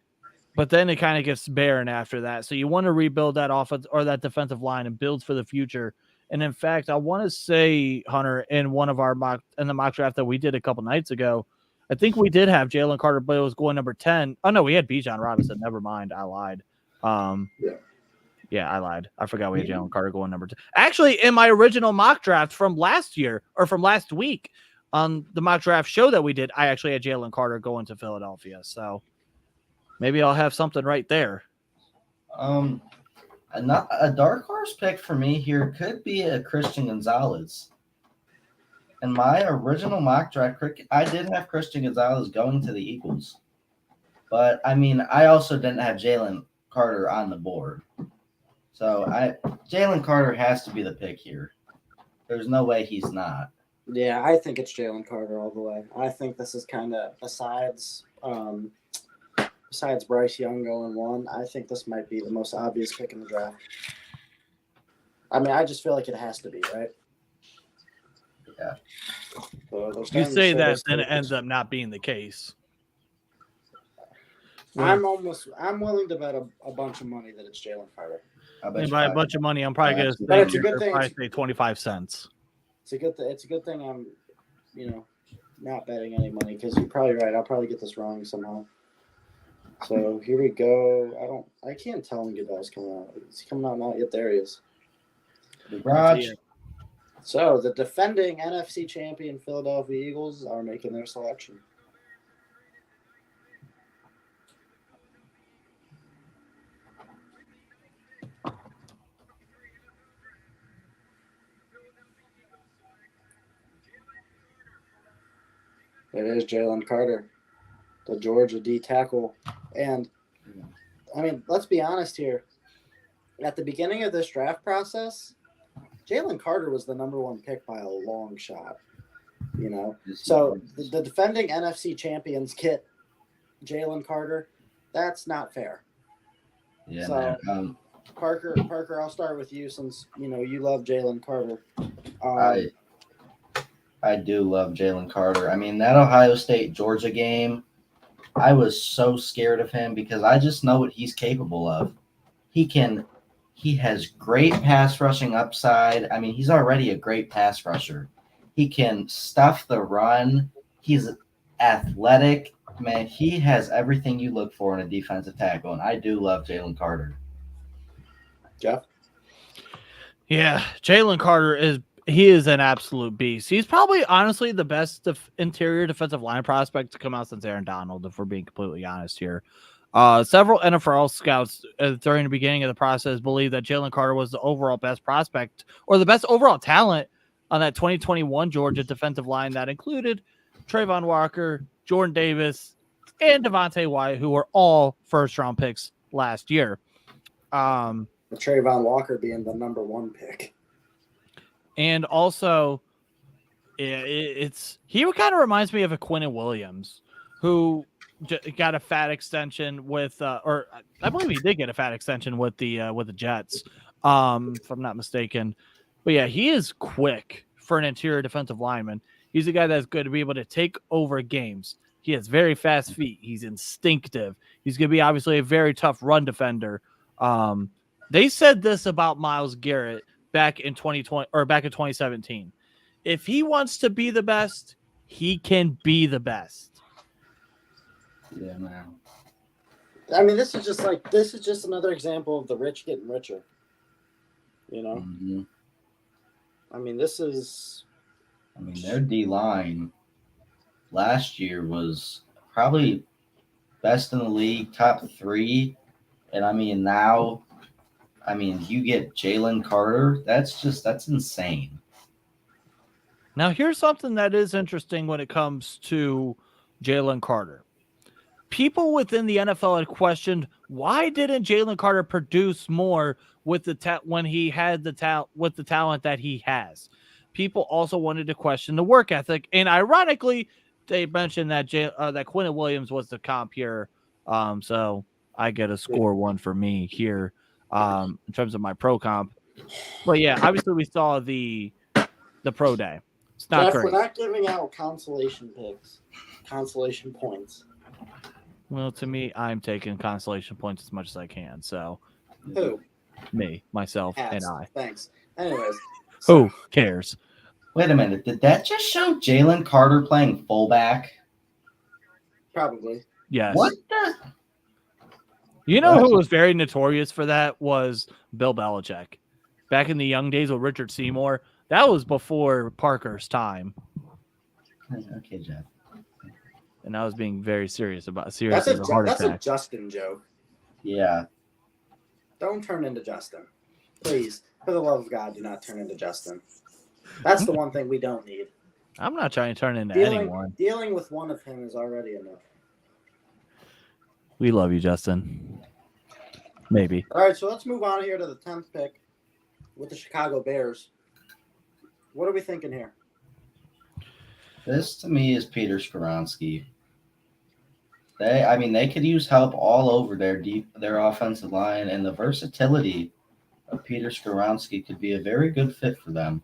but then it kind of gets barren after that. So you want to rebuild that offense or that defensive line and build for the future. And in fact, I want to say, Hunter, in one of our the mock draft that we did a couple nights ago, I think we did have Jalen Carter, but it was going number 10. Oh no, we had Bijan Robinson. Never mind, I lied. Yeah, I lied. I forgot we had Jalen Carter going number 10. Actually, in my original mock draft from last year or from last week on the mock draft show that we did, I actually had Jalen Carter going to Philadelphia. So maybe I'll have something right there. Not a dark horse pick for me here could be a Christian Gonzalez. In my original mock draft, I did have Christian Gonzalez going to the Eagles. But, I mean, I also didn't have Jalen Carter on the board. So, Jalen Carter has to be the pick here. There's no way he's not. Yeah, I think it's Jalen Carter all the way. I think this is kind of, besides Bryce Young going 1, I think this might be the most obvious pick in the draft. I mean, I just feel like it has to be, right? Yeah. So you say that, then it ends up not being the case. I'm willing to bet a bunch of money that it's Jalen Carter. By a bunch of money, I'm probably going to but it's a good thing. Say 25 cents. It's a good thing I'm, not betting any money because you're probably right. I'll probably get this wrong somehow. So here we go. I can't tell when Goodell's coming out. Is he coming out now? Yet there he is. The garage. So the defending NFC champion Philadelphia Eagles are making their selection. It is Jalen Carter, the Georgia D tackle. And, I mean, let's be honest here. At the beginning of this draft process, Jalen Carter was the number 1 pick by a long shot, So the defending NFC champions get Jalen Carter. That's not fair. Yeah, so, man. Parker, I'll start with you since, you love Jalen Carter. I do love Jalen Carter. I mean, that Ohio State-Georgia game, I was so scared of him because I just know what he's capable of. He has great pass rushing upside. I mean, he's already a great pass rusher. He can stuff the run. He's athletic. Man, he has everything you look for in a defensive tackle, and I do love Jalen Carter. Jeff? Yeah, Jalen Carter is an absolute beast. He's probably, honestly, the best interior defensive line prospect to come out since Aaron Donald, if we're being completely honest here. Several NFL scouts during the beginning of the process believed that Jalen Carter was the overall best prospect or the best overall talent on that 2021 Georgia defensive line that included Trayvon Walker, Jordan Davis, and Devontae Wyatt, who were all first-round picks last year. Trayvon Walker being the number 1 pick. And also, he kind of reminds me of a Quinnen Williams, who got a fat extension with, or I believe he did get a fat extension with the Jets, if I'm not mistaken. But yeah, he is quick for an interior defensive lineman. He's a guy that's good to be able to take over games. He has very fast feet. He's instinctive. He's going to be obviously a very tough run defender. They said this about Myles Garrett back in 2020 or back in 2017. If he wants to be the best, he can be the best. Yeah, man. I mean, this is just another example of the rich getting richer. Mm-hmm. I mean, their D-line last year was probably best in the league, top 3. And I mean, now, you get Jalen Carter. That's insane. Now, here's something that is interesting when it comes to Jalen Carter. People within the NFL had questioned, why didn't Jalen Carter produce more with when he had with the talent that he has? People also wanted to question the work ethic, and ironically, they mentioned that that Quinnen Williams was the comp here. So I get a score 1 for me here. in terms of my pro comp. But yeah, obviously we saw the pro day. It's not Jeff, great. we're not giving out consolation picks, consolation points. Well, to me, I'm taking consolation points as much as I can. So, Who? me, myself, and Hats. I. Thanks. Anyways. Who cares? Wait a minute. Did that just show Jalen Carter playing fullback? Probably. Yes. What the? You know who was very notorious for that was Bill Belichick. Back in the young days with Richard Seymour. That was before Parker's time. Okay, Jeff. And I was being very serious about That's a heart a attack. Justin joke. Yeah. Don't turn into Justin. Please, for the love of God, do not turn into Justin. That's the one thing we don't need. I'm not trying to turn into anyone. Dealing with one of him is already enough. We love you, Justin. Maybe. All right, so let's move on here to the 10th pick with the Chicago Bears. What are we thinking here? This to me is Peter Skoronski. They could use help all over their offensive line, and the versatility of Peter Skoronski could be a very good fit for them.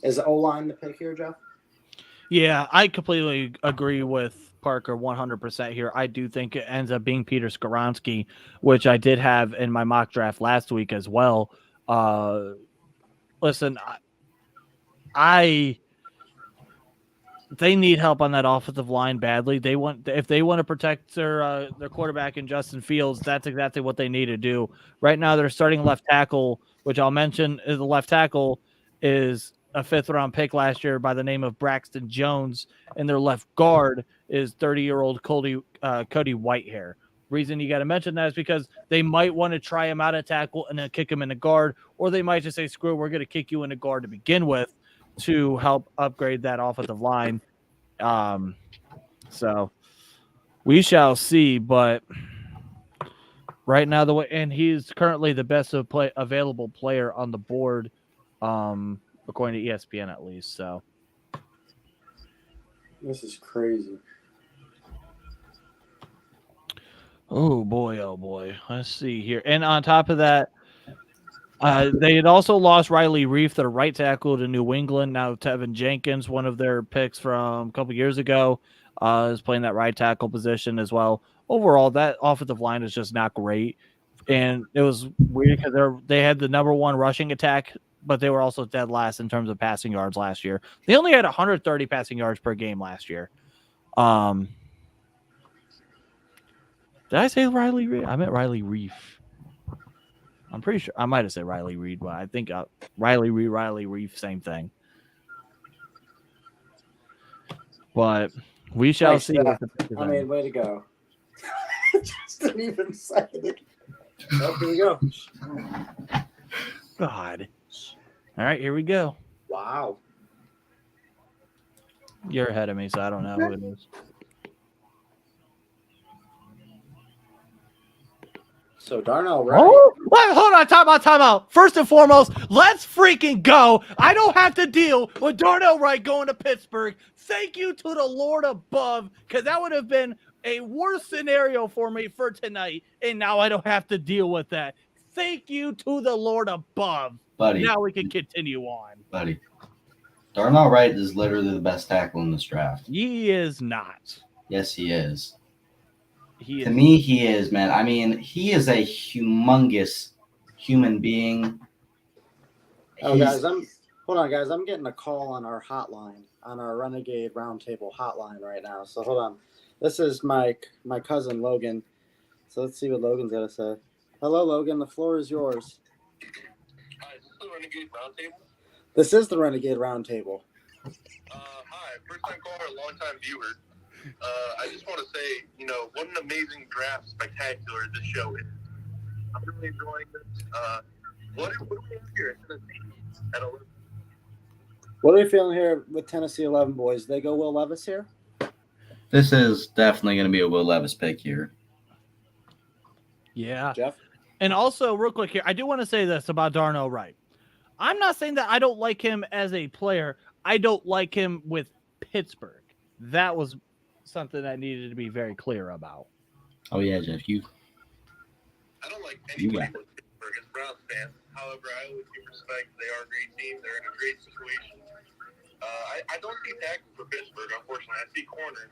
Is O-line the pick here, Jeff? Yeah, I completely agree with Parker 100% here. I do think it ends up being Peter Skoronski, which I did have in my mock draft last week as well. Listen, they need help on that offensive line badly. If they want to protect their quarterback in Justin Fields, that's exactly what they need to do. Right now, they're starting left tackle, which I'll mention is the left tackle is a 5th-round pick last year by the name of Braxton Jones, and their left guard is 30-year-old Cody Whitehair. Reason you got to mention that is because they might want to try him out at tackle and then kick him in the guard, or they might just say, screw it, we're going to kick you in the guard to begin with to help upgrade that offensive line. So we shall see, but right now and he's currently the best available player on the board, according to ESPN at least. So this is crazy. Oh boy. Let's see here. And on top of that, they had also lost Riley Reif, their right tackle, to New England. Now Tevin Jenkins, one of their picks from a couple years ago, is playing that right tackle position as well. Overall, that offensive line is just not great. And it was weird because they had the number 1 rushing attack, but they were also dead last in terms of passing yards last year. They only had 130 passing yards per game last year. Did I say Riley Reif? I meant Riley Reif. I'm pretty sure I might have said Riley Reid, but I think Riley Reif, same thing. But we shall see. Yeah. Way to go. Just didn't even say it. Oh, here we go. God. All right, here we go. Wow. You're ahead of me, so I don't know who it is. So Darnell Wright. Oh, wait, hold on, time out. First and foremost, let's freaking go. I don't have to deal with Darnell Wright going to Pittsburgh. Thank you to the Lord above, because that would have been a worse scenario for me for tonight, and now I don't have to deal with that. Thank you to the Lord above. Buddy. Now we can continue on. Buddy. Darnell Wright is literally the best tackle in this draft. He is not. Yes, he is. To me, he is, man. I mean, he is a humongous human being. Hold on, guys. I'm getting a call on our hotline, on our Renegade Roundtable hotline right now. So hold on. This is my cousin Logan. So let's see what Logan's got to say. Hello, Logan. The floor is yours. Hi, is this the Renegade Roundtable? This is the Renegade Roundtable. Hi, first-time caller, long-time viewer. I just want to say, what an amazing draft spectacular this show is. I'm really enjoying this. What do we have here at Tennessee at 11? What are we feeling here with Tennessee 11 boys? They go Will Levis here? This is definitely going to be a Will Levis pick here. Yeah. Jeff? And also, real quick here, I do want to say this about Darnell Wright. I'm not saying that I don't like him as a player. I don't like him with Pittsburgh. That was something I needed to be very clear about. Oh, yeah, Jeff. I don't like You anybody got with Pittsburgh as a Browns fan. However, I always give respect. They are a great team. They're in a great situation. I don't see tackle for Pittsburgh, unfortunately. I see corner.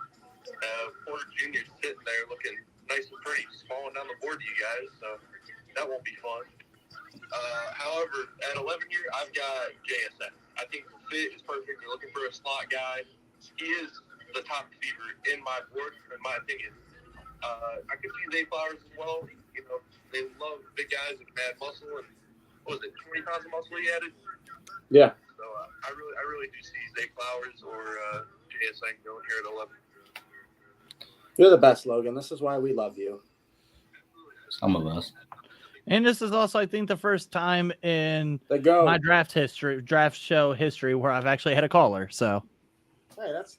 Porter Jr. sitting there looking nice and pretty, just falling down the board to you guys. So that won't be fun. However, at 11 years, I've got JSN. I think the fit is perfect. You're looking for a slot guy. He is the top receiver in my board, in my opinion. I could see Zay Flowers as well. You know, they love big guys with bad muscle, and what was it, 20 pounds of muscle he added? Yeah. So I really do see Zay Flowers or JSN going here at 11. You're the best, Logan. This is why we love you. some of us. And this is also, I think, the first time in The go. my draft show history where I've actually had a caller. So, Hey, that's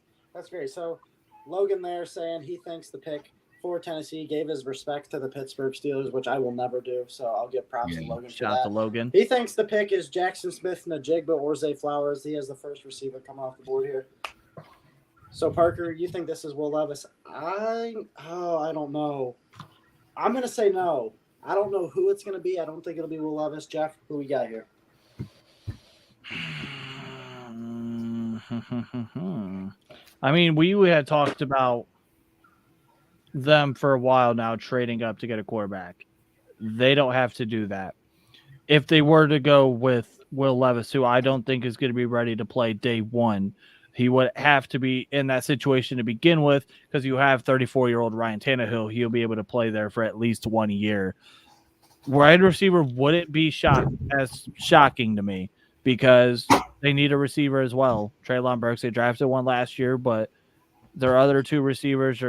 great. So Logan there saying he thinks the pick for Tennessee gave his respect to the Pittsburgh Steelers, which I will never do. So I'll give props to Logan for shout out to that. Logan. He thinks the pick is Jackson Smith, Najigba, or Zay Flowers. He has the first receiver coming off the board here. So Parker, you think this is Will Levis? I don't know. I'm gonna say no. I don't know who it's gonna be. I don't think it'll be Will Levis. Jeff, who we got here? I mean, we had talked about them for a while now, trading up to get a quarterback. They don't have to do that. If they were to go with Will Levis, who I don't think is going to be ready to play day one, he would have to be in that situation to begin with, because you have 34-year-old Ryan Tannehill. He'll be able to play there for at least 1 year. Wide receiver wouldn't be as shocking to me, because they need a receiver as well. Treylon Burks, they drafted one last year, but their other two receivers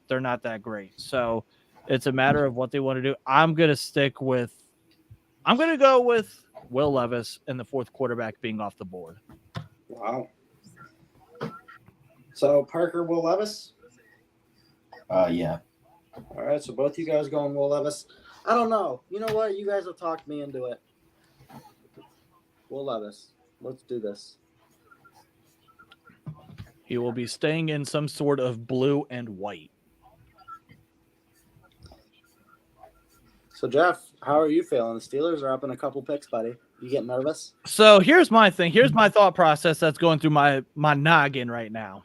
they're not that great. So it's a matter of what they want to do. I'm going to go with Will Levis and the fourth quarterback being off the board. Wow. So Parker, Will Levis? Yeah. All right, so both you guys going Will Levis. I don't know. You know what? You guys have talked me into it. Will Levis. Let's do this. He will be staying in some sort of blue and white. So, Jeff, how are you feeling? The Steelers are up in a couple picks, buddy. You getting nervous? So here's my thing. Here's my thought process that's going through my noggin right now.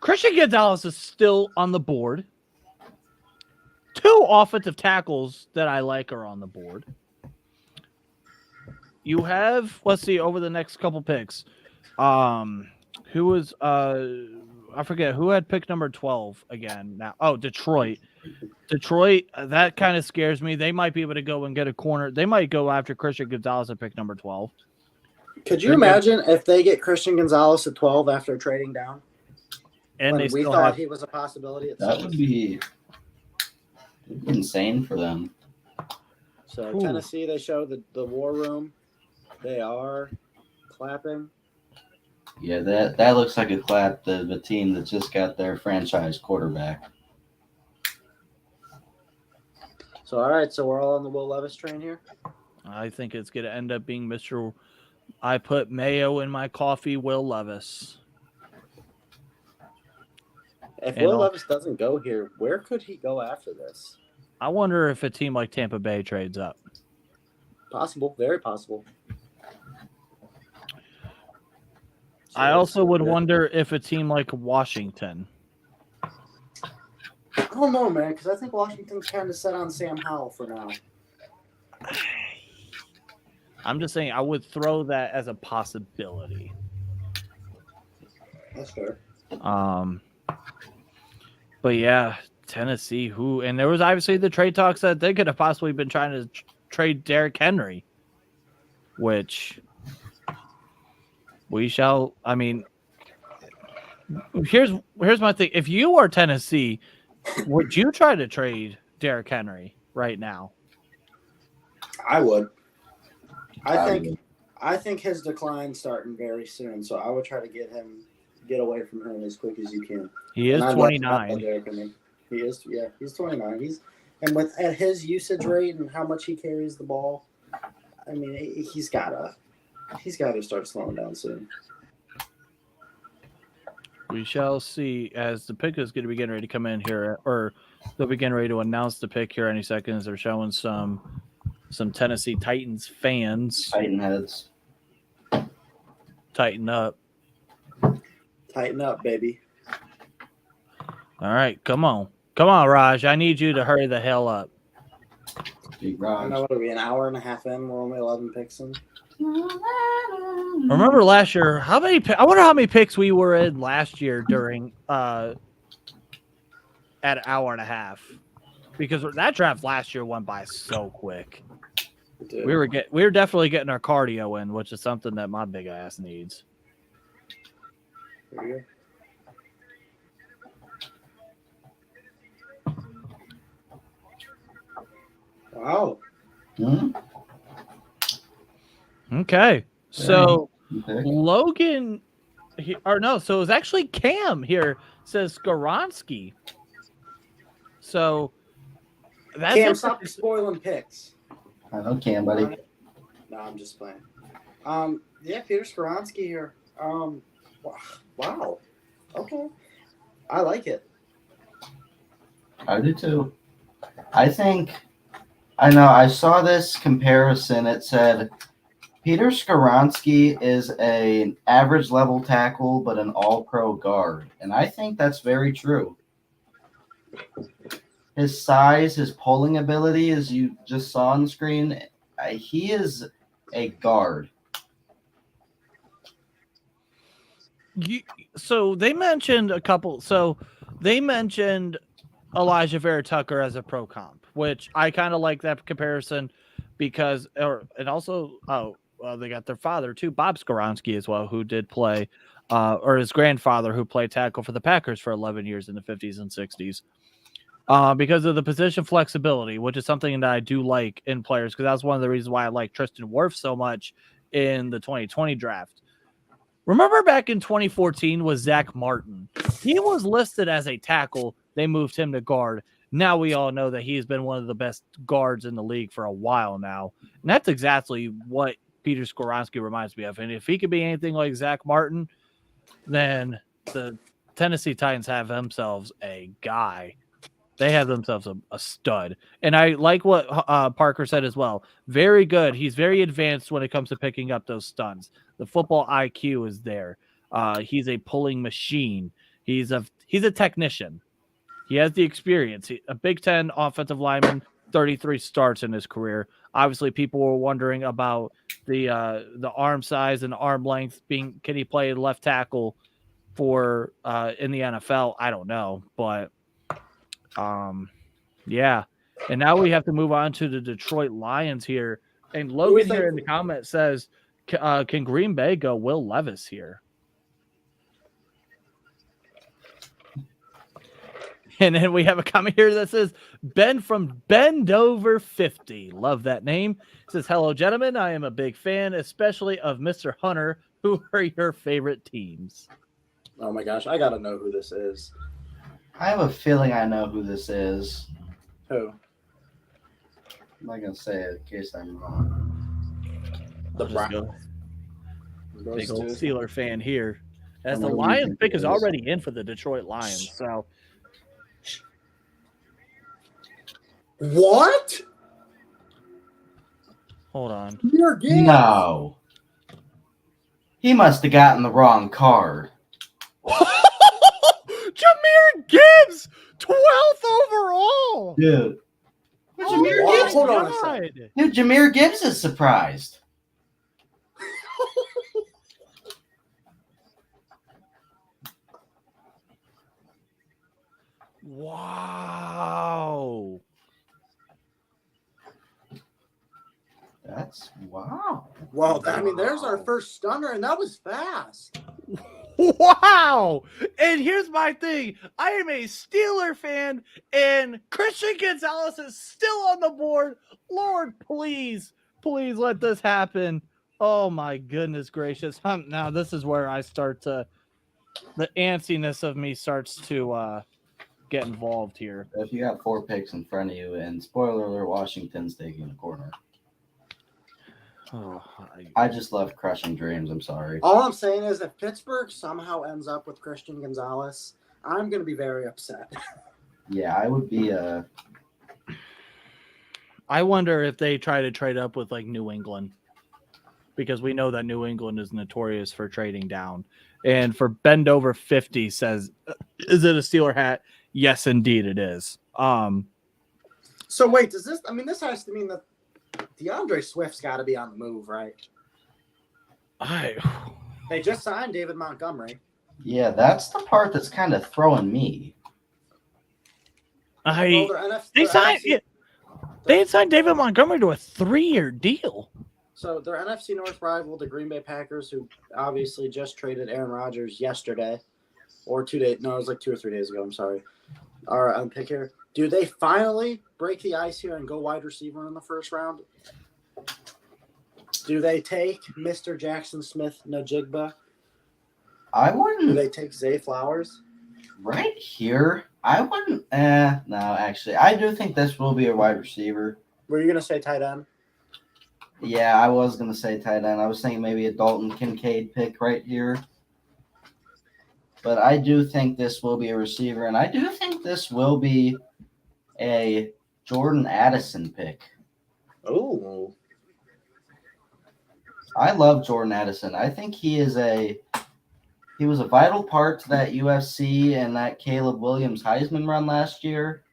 Christian Gonzalez is still on the board. Two offensive tackles that I like are on the board. You have, let's see, over the next couple picks. Who was I forget who had pick number 12 again now. Oh, Detroit. That kind of scares me. They might be able to go and get a corner. They might go after Christian Gonzalez at pick number 12. Could you imagine if they get Christian Gonzalez at 12 after trading down? And we thought he was a possibility at That would be insane for them. So Ooh. Tennessee, they show the war room. They are clapping. Yeah, that looks like a clap to the team that just got their franchise quarterback. So, all right, so we're all on the Will Levis train here. I think it's going to end up being Mr. I put mayo in my coffee, Will Levis. If Will Levis doesn't go here, where could he go after this? I wonder if a team like Tampa Bay trades up. Possible, very possible. I also would wonder if a team like Washington. I don't know, man, because I think Washington's kind of set on Sam Howell for now. I'm just saying I would throw that as a possibility. That's fair. But yeah, Tennessee, and there was obviously the trade talks that they could have possibly been trying to trade Derrick Henry, which we shall. I mean, here's my thing. If you are Tennessee, would you try to trade Derrick Henry right now? I would. I think his decline's starting very soon, so I would try to get away from him as quick as you can. He is 29. He is, yeah, he's 29. At his usage rate and how much he carries the ball, I mean, he's got to start slowing down soon. We shall see as the pick is going to be getting ready to come in here, or they'll be getting ready to announce the pick here any seconds. They're showing some Tennessee Titans fans Titan heads. tighten up. Tighten up, baby. All right, come on, Raj. I need you to hurry the hell up. Big I don't know, Raj. what are we, an hour and a half in? We're only 11 picks in. Remember last year? I wonder how many picks we were in last year during at an hour and a half, because that draft last year went by so quick. Dude. We were definitely getting our cardio in, which is something that my big ass needs. Here we go. Wow. Hmm? Okay, so Okay. Logan, so it was actually Cam here says Skoronski. So that's Cam, stop spoiling picks. I know Cam, buddy. No, I'm just playing. Yeah, Peter Skoronski here. Wow. Okay. I like it. I do too. I know I saw this comparison. It said Peter Skoronski is an average level tackle, but an all-pro guard. And I think that's very true. His size, his pulling ability, as you just saw on the screen, he is a guard. So they mentioned a couple. So they mentioned Elijah Vera Tucker as a pro comp, which I kind of like that comparison because, and also, they got their father too, Bob Skoronski as well, who did play, or his grandfather who played tackle for the Packers for 11 years in the 50s and 60s. Because of the position flexibility, which is something that I do like in players, because that's one of the reasons why I like Tristan Wirfs so much in the 2020 draft. Remember back in 2014 was Zach Martin. He was listed as a tackle. They moved him to guard. Now we all know that he's been one of the best guards in the league for a while now. And that's exactly what Peter Skoronski reminds me of. And if he could be anything like Zach Martin, then the Tennessee Titans have themselves a guy. They have themselves a stud. And I like what Parker said as well. Very good. He's very advanced when it comes to picking up those stuns. The football IQ is there. He's a pulling machine. He's a technician. He has the experience. A Big Ten offensive lineman, 33 starts in his career. Obviously, people were wondering about the arm size and arm length. Can he play left tackle for in the NFL? I don't know, but yeah. And now we have to move on to the Detroit Lions here. And Logan here in the comment says, can Green Bay go Will Levis here? And then we have a comment here that says, Ben from Bend Over 50. Love that name. It says, hello, gentlemen. I am a big fan, especially of Mr. Hunter. Who are your favorite teams? Oh, my gosh. I got to know who this is. I have a feeling I know who this is. Who? I'm not going to say it in case I'm wrong. The Browns. Big old Steeler fan here. As the who you Lions think pick it is is. already in for the Detroit Lions. So What? hold on. Jahmyr Gibbs. No. He must have gotten the wrong card. Jahmyr Gibbs, 12th overall. Dude. Jahmyr wow. Gibbs, Hold on a second. dude, Jahmyr Gibbs is surprised. Wow. That's wow. Well, I mean, there's our first stunner, and that was fast. Wow. And here's my thing. I am a Steeler fan, and Christian Gonzalez is still on the board. Lord, please let this happen. Oh, my goodness gracious. Now, this is where I start to, the antsiness of me starts to get involved here. If you got 4 picks in front of you, and spoiler alert, Washington's taking the corner. Oh, I just love crushing dreams. I'm sorry. All I'm saying is if Pittsburgh somehow ends up with Christian Gonzalez, I'm going to be very upset. Yeah, I would be. I wonder if they try to trade up with like New England, because we know that New England is notorious for trading down. And for Bend Over 50 says, is it a Steeler hat? Yes, indeed it is. So wait, does this? I mean, this has to mean that DeAndre Swift's got to be on the move, right? They just signed David Montgomery. Yeah, that's the part that's kind of throwing me. Well, they signed David Montgomery to a 3-year deal. So their NFC North rival, the Green Bay Packers, who obviously just traded Aaron Rodgers yesterday, or 2 days. No, it was like 2 or 3 days ago. I'm sorry. All right, I'm pick here. Do they finally break the ice here and go wide receiver in the first round? Do they take Mr. Jackson Smith-Njigba? I Do wouldn't. they take Zay Flowers? Right here, I wouldn't. No, actually, I do think this will be a wide receiver. Were you going to say tight end? Yeah, I was going to say tight end. I was thinking maybe a Dalton Kincaid pick right here. But I do think this will be a receiver, and I do think this will be a Jordan Addison pick. Oh. I love Jordan Addison. I think he was a vital part to that UFC and that Caleb Williams Heisman run last year.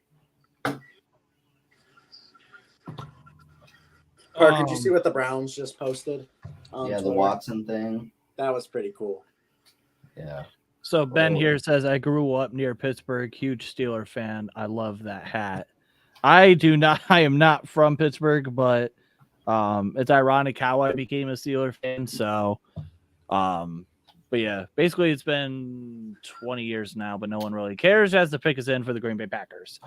Parker, did you see what the Browns just posted? Yeah, the Twitter? Watson thing. That was pretty cool. Yeah. So Ben here says, I grew up near Pittsburgh, huge Steeler fan. I love that hat. I am not from Pittsburgh, but it's ironic how I became a Steeler fan. So, but yeah, basically it's been 20 years now, but no one really cares as to pick us in for the Green Bay Packers.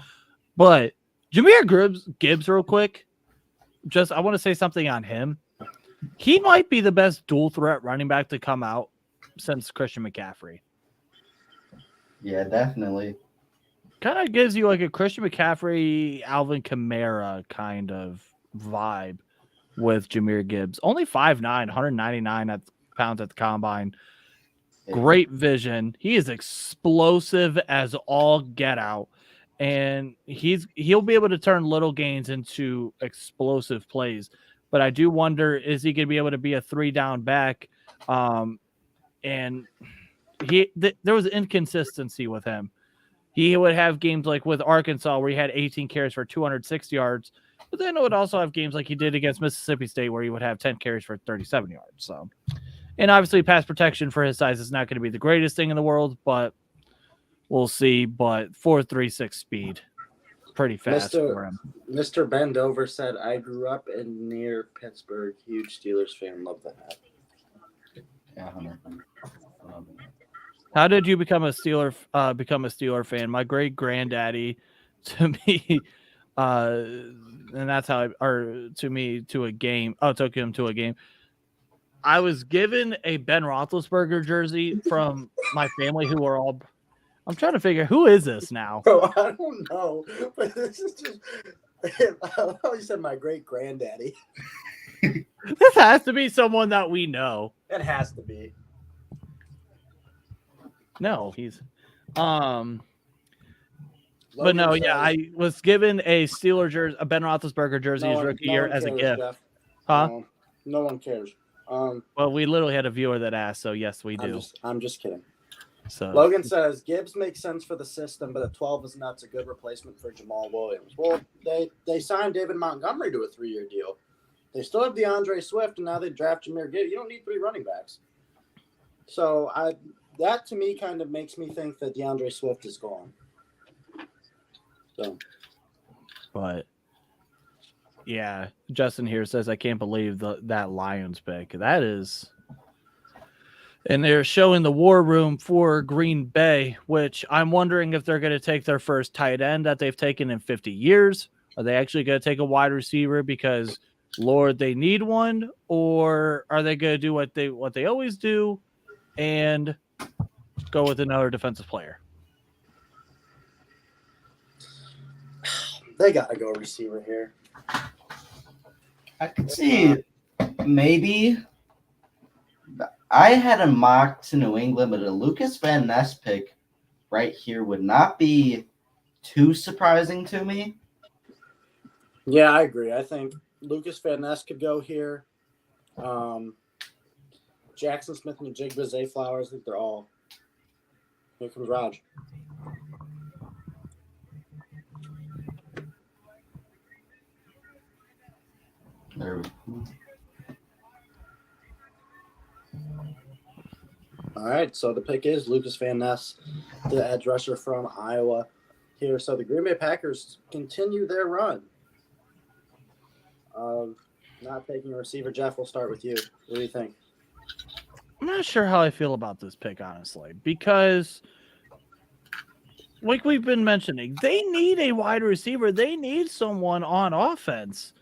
But Jahmyr Gibbs, real quick, I want to say something on him. He might be the best dual threat running back to come out since Christian McCaffrey. Yeah, definitely. Kind of gives you like a Christian McCaffrey, Alvin Kamara kind of vibe with Jahmyr Gibbs. Only 5'9", 199 pounds at the combine. Great vision. He is explosive as all get out. And he'll be able to turn little gains into explosive plays. But I do wonder, is he going to be able to be a 3-down back? And there was inconsistency with him. He would have games like with Arkansas where he had 18 carries for 206 yards, but then it would also have games like he did against Mississippi State where he would have 10 carries for 37 yards. So, and obviously pass protection for his size is not going to be the greatest thing in the world, but we'll see. But 4.36 speed, pretty fast for him. Mr. Bendover said, I grew up near Pittsburgh, huge Steelers fan, love the hat. Yeah, 100%. How did you become a Steeler fan? My great granddaddy to me, and that's how to a game. Oh, took him to a game. I was given a Ben Roethlisberger jersey from my family who are all. I'm trying to figure who is this now. Bro, I don't know, but this is just. You said my great granddaddy. This has to be someone that we know. It has to be. No, he's but no, yeah, I was given a Steeler jersey, a Ben Roethlisberger jersey his rookie year as a gift. Jeff. Huh? No one cares. Well, we literally had a viewer that asked, so yes, we do. I'm just kidding. So Logan says Gibbs makes sense for the system, but at 12 is nuts. A good replacement for Jamal Williams. Well, they signed David Montgomery to a 3-year deal. They still have DeAndre Swift, and now they draft Jahmyr Gibbs. You don't need 3 running backs. So that to me kind of makes me think that DeAndre Swift is gone. So, but yeah, Justin here says I can't believe that Lions pick. That is, and they're showing the war room for Green Bay, which I'm wondering if they're going to take their first tight end that they've taken in 50 years. Are they actually going to take a wide receiver because, Lord, they need one, or are they going to do what they always do and go with another defensive player? they got to go receiver here. I could see Maybe. I had a mock to New England, but a Lucas Van Ness pick right here would not be too surprising to me. Yeah, I agree. I think Lucas Van Ness could go here. Jackson Smith and Jigba, Zay Flowers, I think they're all. Here comes Raj. There. All right, so the pick is Lucas Van Ness, the edge rusher from Iowa here. So the Green Bay Packers continue their run. Not taking a receiver. Jeff, we'll start with you. What do you think? I'm not sure how I feel about this pick, honestly, because like we've been mentioning, they need a wide receiver. They need someone on offense.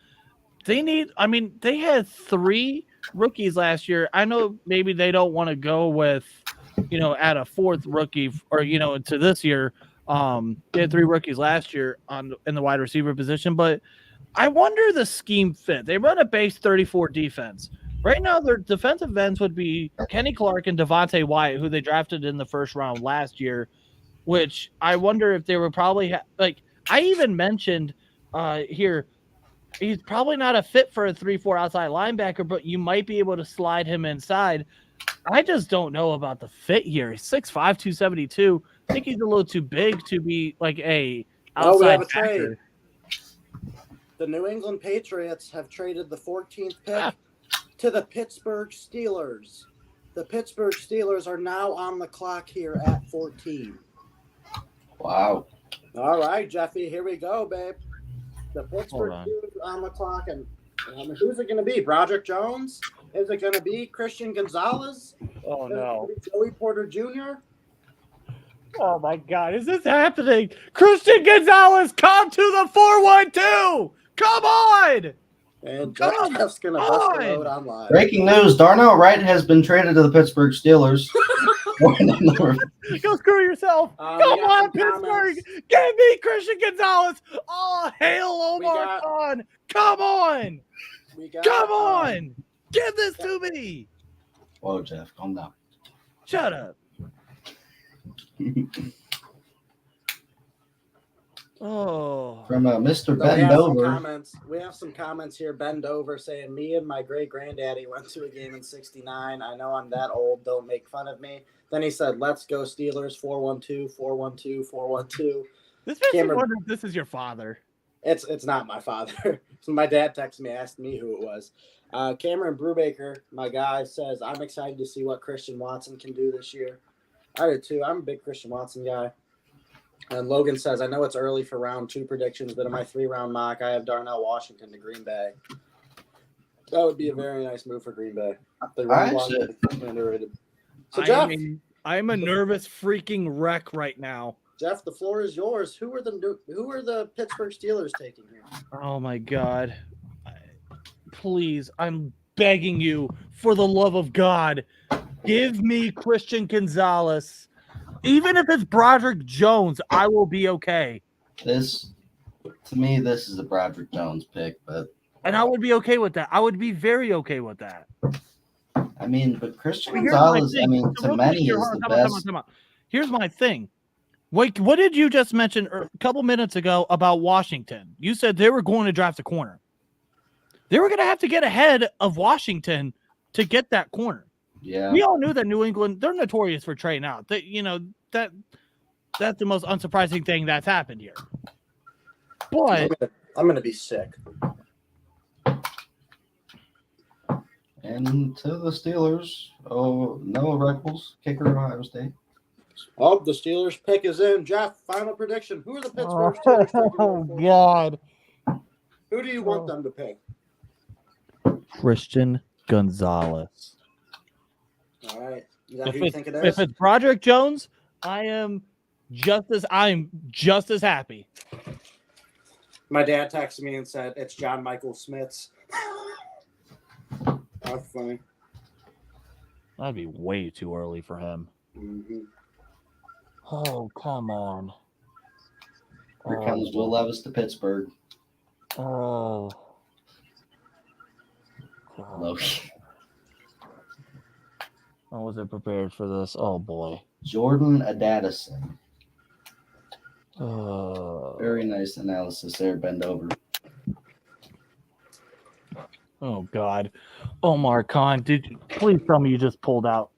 They had 3 rookies last year. I know maybe they don't want to go with, add a 4th rookie or, into this year. They had 3 rookies last year in the wide receiver position, but I wonder the scheme fit. They run a base 34 defense. Right now, their defensive ends would be Kenny Clark and Devontae Wyatt, who they drafted in the first round last year, which I wonder if they were probably I even mentioned here, he's probably not a fit for a 3-4 outside linebacker, but you might be able to slide him inside. I just don't know about the fit here. He's 6'5", 272. I think he's a little too big to be like a outside we have a backer. trade. The New England Patriots have traded the 14th pick to the Pittsburgh Steelers. The Pittsburgh Steelers are now on the clock here at 14. Wow. All right, Jeffy, here we go, babe. The Pittsburgh Steelers on the clock, and who's it going to be? Broderick Jones? Is it going to be Christian Gonzalez? Oh, no. Is it Joey Porter Jr.? Oh, my God. Is this happening? Christian Gonzalez, come to the 412! Come on! And Jeff's going to bust the load on live. Breaking news, Darnell Wright has been traded to the Pittsburgh Steelers. Go screw yourself. Come on, Pittsburgh. Comments. Give me Christian Gonzalez. Oh, hail Omar Khan. Come on. Come on. Give this to me. Whoa, Jeff, calm down. Shut up. From Mr. Bendover. We have some comments here. Bendover saying, me and my great granddaddy went to a game in '69. I know I'm that old. Don't make fun of me. Then he said, let's go Steelers, 412, 412, 412. This makes me wonder if this is your father. It's not my father. So my dad texted me, asked me who it was. Cameron Brubaker, my guy, says, I'm excited to see what Christian Watson can do this year. I do too. I'm a big Christian Watson guy. And Logan says, I know it's early for round 2 predictions, but in my 3-round mock, I have Darnell Washington to Green Bay. That would be a very nice move for Green Bay. Underrated. So, Jeff, I'm a nervous freaking wreck right now. Jeff, the floor is yours. Who are the Pittsburgh Steelers taking here? Oh my God! Please, I'm begging you, for the love of God, give me Christian Gonzalez. Even if it's Broderick Jones, I will be okay. To me, this is a Broderick Jones pick, and I would be okay with that. I would be very okay with that. I mean, but Christian Gonzalez, to many is the best. Here's my thing. Wait, what did you just mention a couple minutes ago about Washington? You said they were going to draft a corner. They were going to have to get ahead of Washington to get that corner. Yeah. We all knew that New England, they're notorious for trading out. That's the most unsurprising thing that's happened here. But I'm going to be sick. And to the Steelers, Noah Reckles, kicker, Ohio State. Oh, the Steelers pick is in. Jeff, final prediction. Who are the Pittsburgh Steelers taking? Oh, God. Who do you want them to pick? Christian Gonzalez. All right. Is that who you think it is? If it's Broderick Jones, I'm just as happy. My dad texted me and said it's John Michael Smith's. That's funny. That'd be way too early for him. Mm-hmm. Oh, come on. Here comes Will Levis to Pittsburgh. Oh. Loki. I wasn't prepared for this. Oh boy. Jordan Addison. Oh Very nice analysis there, bend over. God. Omar Khan, please tell me you just pulled out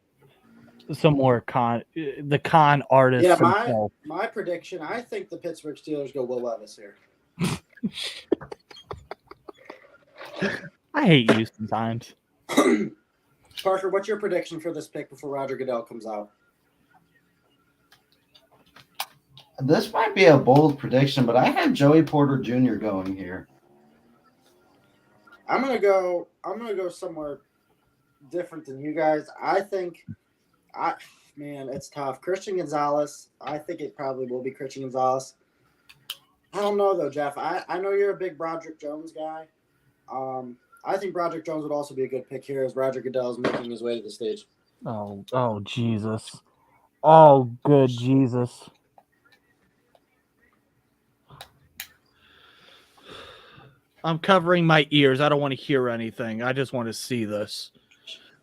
some more the con artist Yeah, himself. my prediction, I think the Pittsburgh Steelers go Will Levis here. I hate you sometimes. Parker, what's your prediction for this pick before Roger Goodell comes out? This might be a bold prediction, but I have Joey Porter Jr. going here. I'm gonna go somewhere different than you guys. Man, it's tough. Christian Gonzalez. I think it probably will be Christian Gonzalez. I don't know though, Jeff. I know you're a big Broderick Jones guy. I think Broderick Jones would also be a good pick here as Roger Goodell is making his way to the stage. Oh Jesus. Oh good Jesus. I'm covering my ears. I don't want to hear anything. I just want to see this.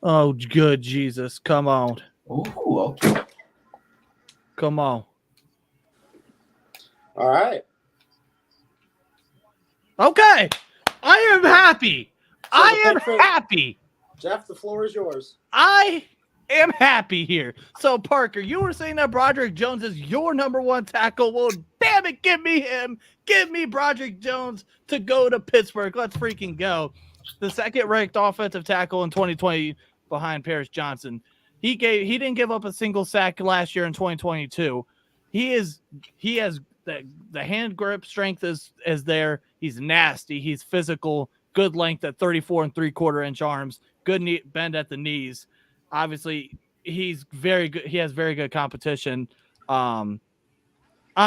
Oh good Jesus. Come on. Ooh, okay. Come on. All right. Okay. I am happy. I am happy. Jeff, the floor is yours. I am happy here. So, Parker, you were saying that Broderick Jones is your number one tackle. Well, damn it, give me him. Give me Broderick Jones to go to Pittsburgh. Let's freaking go. The second-ranked offensive tackle in 2020 behind Paris Johnson. He didn't give up a single sack last year in 2022. He has the hand grip strength is there. He's nasty. He's physical. Good length at 34 3/4 inch arms. Good bend at the knees. Obviously, he's very good. He has very good competition. I'm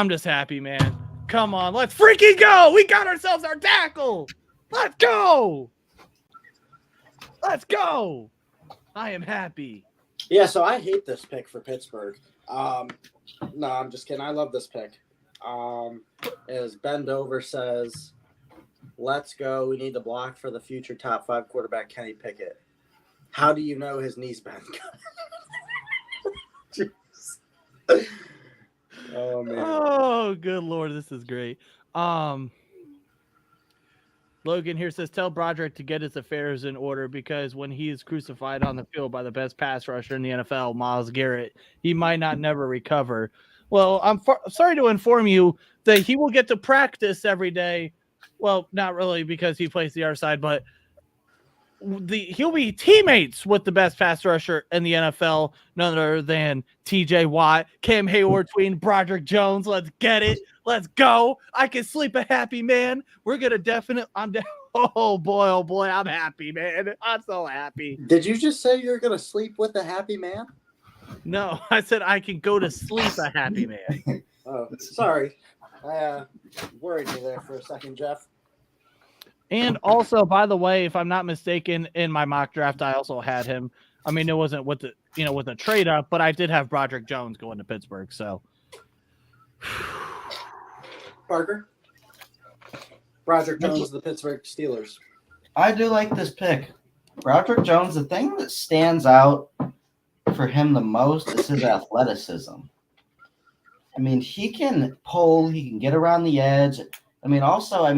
just happy, man. Come on, let's freaking go. We got ourselves our tackle. Let's go. Let's go. I am happy. Yeah, so I hate this pick for Pittsburgh. No, I'm just kidding. I love this pick. As Bend Over says, let's go. We need to block for the future top 5 quarterback, Kenny Pickett. How do you know his knee's bent? Oh, man. Oh, good Lord. This is great. Logan here says, tell Broderick to get his affairs in order because when he is crucified on the field by the best pass rusher in the NFL, Myles Garrett, he might not never recover. Well, I'm sorry to inform you that he will get to practice every day. Well, not really because he plays the other side, but he'll be teammates with the best pass rusher in the NFL, none other than TJ Watt, Cam Hayward, Broderick Jones. Let's get it. Let's go. I can sleep a happy man. We're going to oh boy, I'm happy, man. I'm so happy. Did you just say you're going to sleep with a happy man? No, I said I can go to sleep a happy man. Oh, sorry. I worried you there for a second, Jeff. And also, by the way, if I'm not mistaken, in my mock draft, I also had him. I mean, it wasn't with the trade up, but I did have Broderick Jones going to Pittsburgh. So, Parker, Broderick Jones of the Pittsburgh Steelers. I do like this pick. Broderick Jones, the thing that stands out for him the most is his athleticism. I mean, he can pull, he can get around the edge. I mean,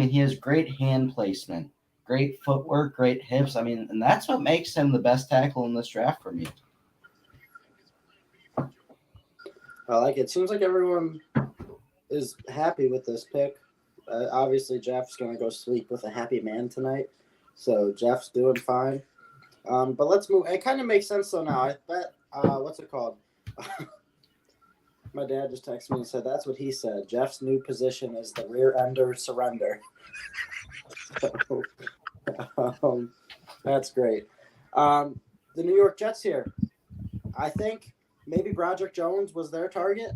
he has great hand placement, great footwork, great hips. I mean, and that's what makes him the best tackle in this draft for me. I like it. Seems like everyone is happy with this pick. Obviously, Jeff's going to go sleep with a happy man tonight. So Jeff's doing fine. But let's move. It kind of makes sense though now. I bet, what's it called? My dad just texted me and said, that's what he said. Jeff's new position is the rear ender surrender. So, that's great. The New York Jets here. I think maybe Broderick Jones was their target.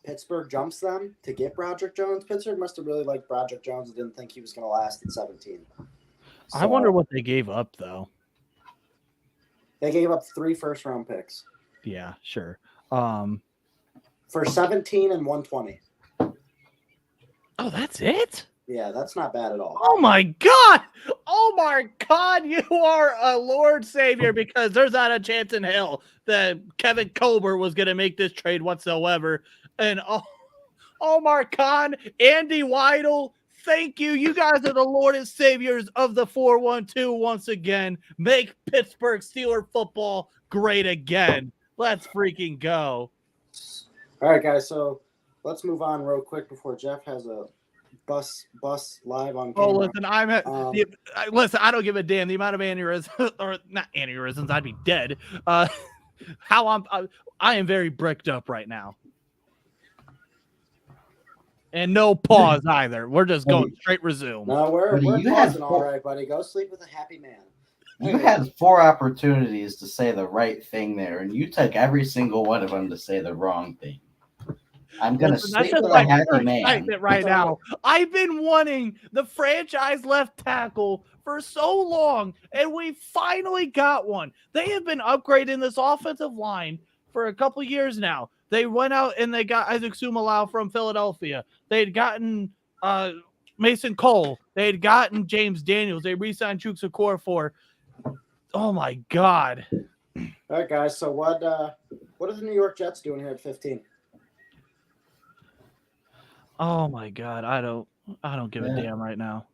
Pittsburgh jumps them to get Broderick Jones. Pittsburgh must have really liked Broderick Jones and didn't think he was going to last at 17. So, I wonder what they gave up, though. They gave up 3 first-round picks. Yeah, sure. For 17 and 120. Oh, that's it? Yeah, that's not bad at all. Oh my God! Oh my God! You are a Lord Savior, because there's not a chance in hell that Kevin Colbert was going to make this trade whatsoever. And Omar Khan, Andy Weidel, thank you. You guys are the Lord and Saviors of the 412 once again. Make Pittsburgh Steeler football great again. Let's freaking go. All right, guys. So let's move on real quick before Jeff has a bus live on camera. Oh, listen, I don't give a damn the amount of aneurysms, or not aneurysms. I'd be dead. I am very bricked up right now. And no pause either. We're just going straight resume. No, we're you pausing had all right, buddy. Go sleep with a happy man. You had 4 opportunities to say the right thing there, and you took every single one of them to say the wrong thing. I'm going to sleep with a happy man. Right now. I've been wanting the franchise left tackle for so long, and we finally got one. They have been upgrading this offensive line for a couple years now. They went out and they got Isaac Sumalaw from Philadelphia. They had gotten Mason Cole. They had gotten James Daniels. They re-signed Chuks Okorafor. Oh my God! All right, guys. So what are the New York Jets doing here at 15? Oh my God! I don't give a damn right now.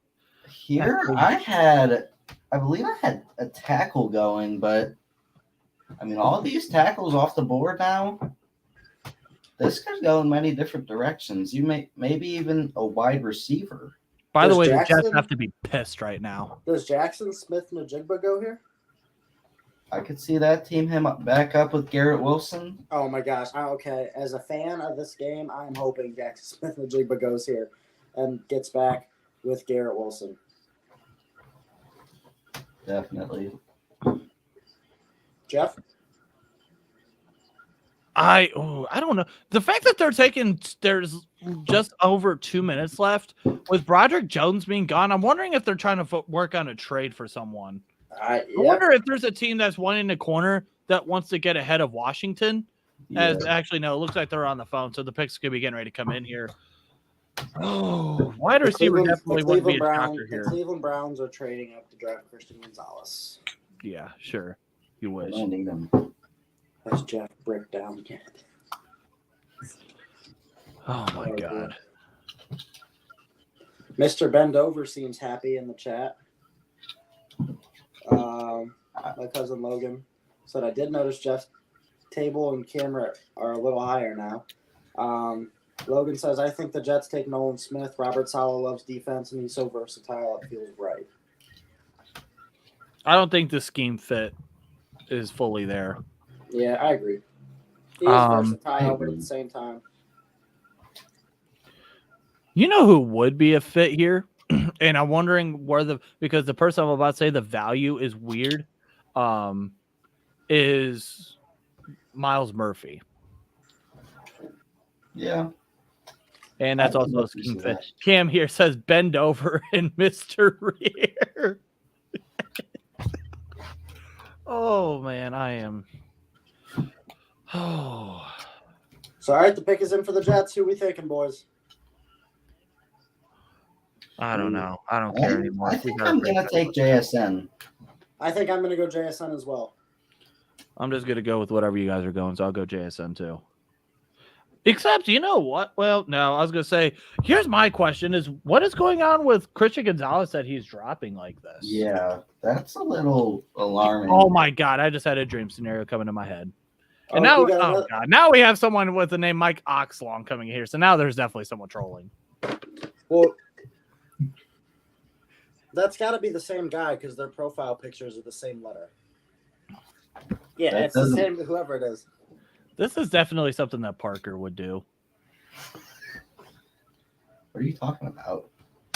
Here, I believe I had a tackle going, but I mean, all these tackles off the board now. This could go in many different directions. You maybe even a wide receiver. By the way, the Jets have to be pissed right now. Does Jackson Smith-Njigba go here? I could see that team him back up with Garrett Wilson. Oh my gosh. Okay. As a fan of this game, I'm hoping Jackson Smith-Njigba goes here and gets back with Garrett Wilson. Definitely. Jeff? I don't know. The fact that there's just over 2 minutes left with Broderick Jones being gone, I'm wondering if they're trying to work on a trade for someone. I wonder if there's a team that's wanting a corner that wants to get ahead of Washington. Yeah. Actually, no, it looks like they're on the phone, so the picks could be getting ready to come in here. Oh, wide receiver definitely wouldn't be a shocker here. The Cleveland Browns are trading up to draft Christian Gonzalez. Yeah, sure. You wish. I need him. Has Jeff bricked down yet? Oh my God. Mr. Bendover seems happy in the chat. My cousin Logan said, I did notice Jeff's table and camera are a little higher now. Logan says, I think the Jets take Nolan Smith. Robert Saleh loves defense, and he's so versatile, it feels right. I don't think the scheme fit is fully there. Yeah, I agree. He is versatile, but at the same time. You know who would be a fit here? And I'm wondering because the person I'm about to say the value is weird, is Miles Murphy. Yeah. And that's also a scheme fit. Cam here says bend over and Mr. Rear. Oh man, I am. Oh. So all right, the pick is in for the Jets. Who we thinking, boys? I don't know. I don't care anymore. I think I'm going to take JSN. I think I'm going to go JSN as well. I'm just going to go with whatever you guys are going, so I'll go JSN too. Except, you know what? Well, no, I was going to say, here's my question is, what is going on with Christian Gonzalez that he's dropping like this? Yeah, that's a little alarming. Oh, my God. I just had a dream scenario coming to my head. And now, God, now we have someone with the name Mike Oxlong coming here, so now there's definitely someone trolling. Well, that's got to be the same guy because their profile pictures are the same letter. Yeah, it's the same, whoever it is. This is definitely something that Parker would do. What are you talking about?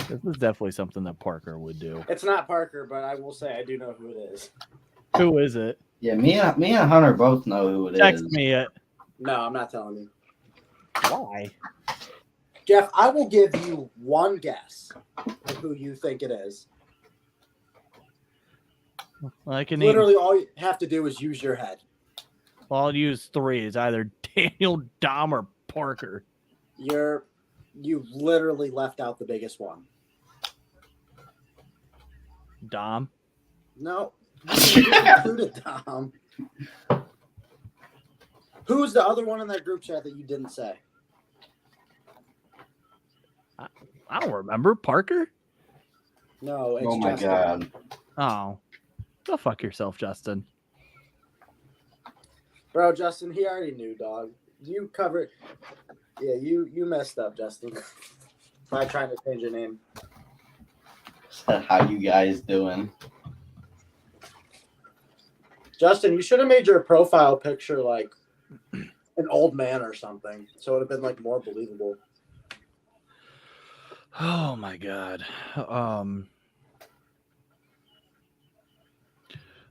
This is definitely something that Parker would do. It's not Parker, but I will say I do know who it is. Who is it? Yeah, me and Hunter both know who it is. Text me it. No, I'm not telling you. Why? Jeff, I will give you one guess of who you think it is. Literally all you have to do is use your head. Well, I'll use 3. It's either Daniel, Dom, or Parker. You literally left out the biggest one. Dom. No, you included Dom. Who's the other one in that group chat that you didn't say? I don't remember. Parker? No, it's Oh my Justin. God. Oh. Go fuck yourself, Justin. Bro, Justin, he already knew, dog. You covered. Yeah, you messed up, Justin. By trying to change your name. How you guys doing? Justin, you should have made your profile picture like an old man or something, so it would have been like more believable. Oh my God.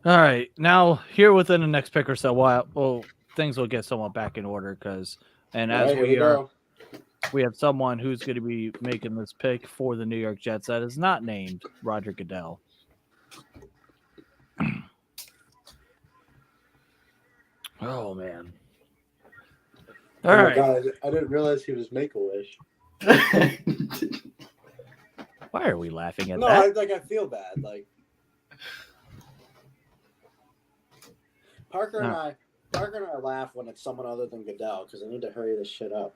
All right, now here within the next pick or so, well, things will get somewhat back in order as Right, we have someone who's going to be making this pick for the New York Jets that is not named Roger Goodell. Oh man! All right, God, I didn't realize he was Make-A-Wish. why are we laughing at No, that? I feel bad. Like Parker and I laugh when it's someone other than Goodell because I need to hurry this shit up.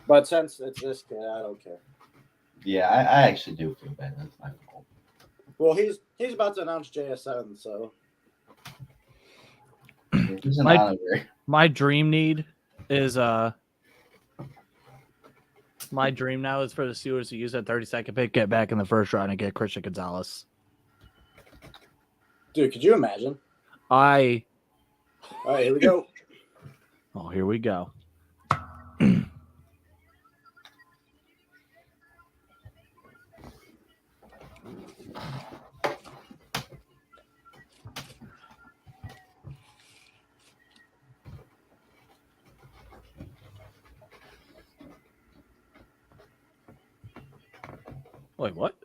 But since it's this kid, I don't care. Yeah, I actually do feel bad. That's my fault. Well, he's about to announce JSN, so He's an honorary. My dream need is my dream now is for the Steelers to use that 32nd pick, get back in the first round, and get Christian Gonzalez. dude, could you imagine? All right, here we go. Oh, here we go. Wait, what?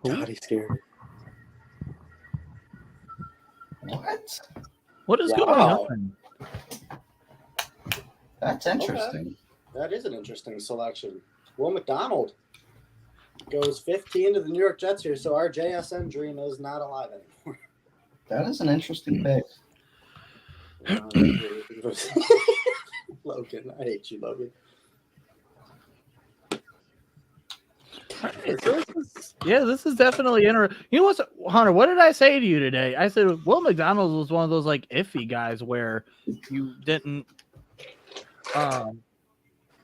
God, he's scared. What? What is going on? That's interesting. Okay. That is an interesting selection. Will McDonald goes 15 to the New York Jets here, so our JSN dream is not alive anymore. That is an interesting pick. Logan, I hate you, Logan. This is definitely interesting. You know what's Hunter? What did I say to you today? I said Will McDonald was one of those like iffy guys where you didn't,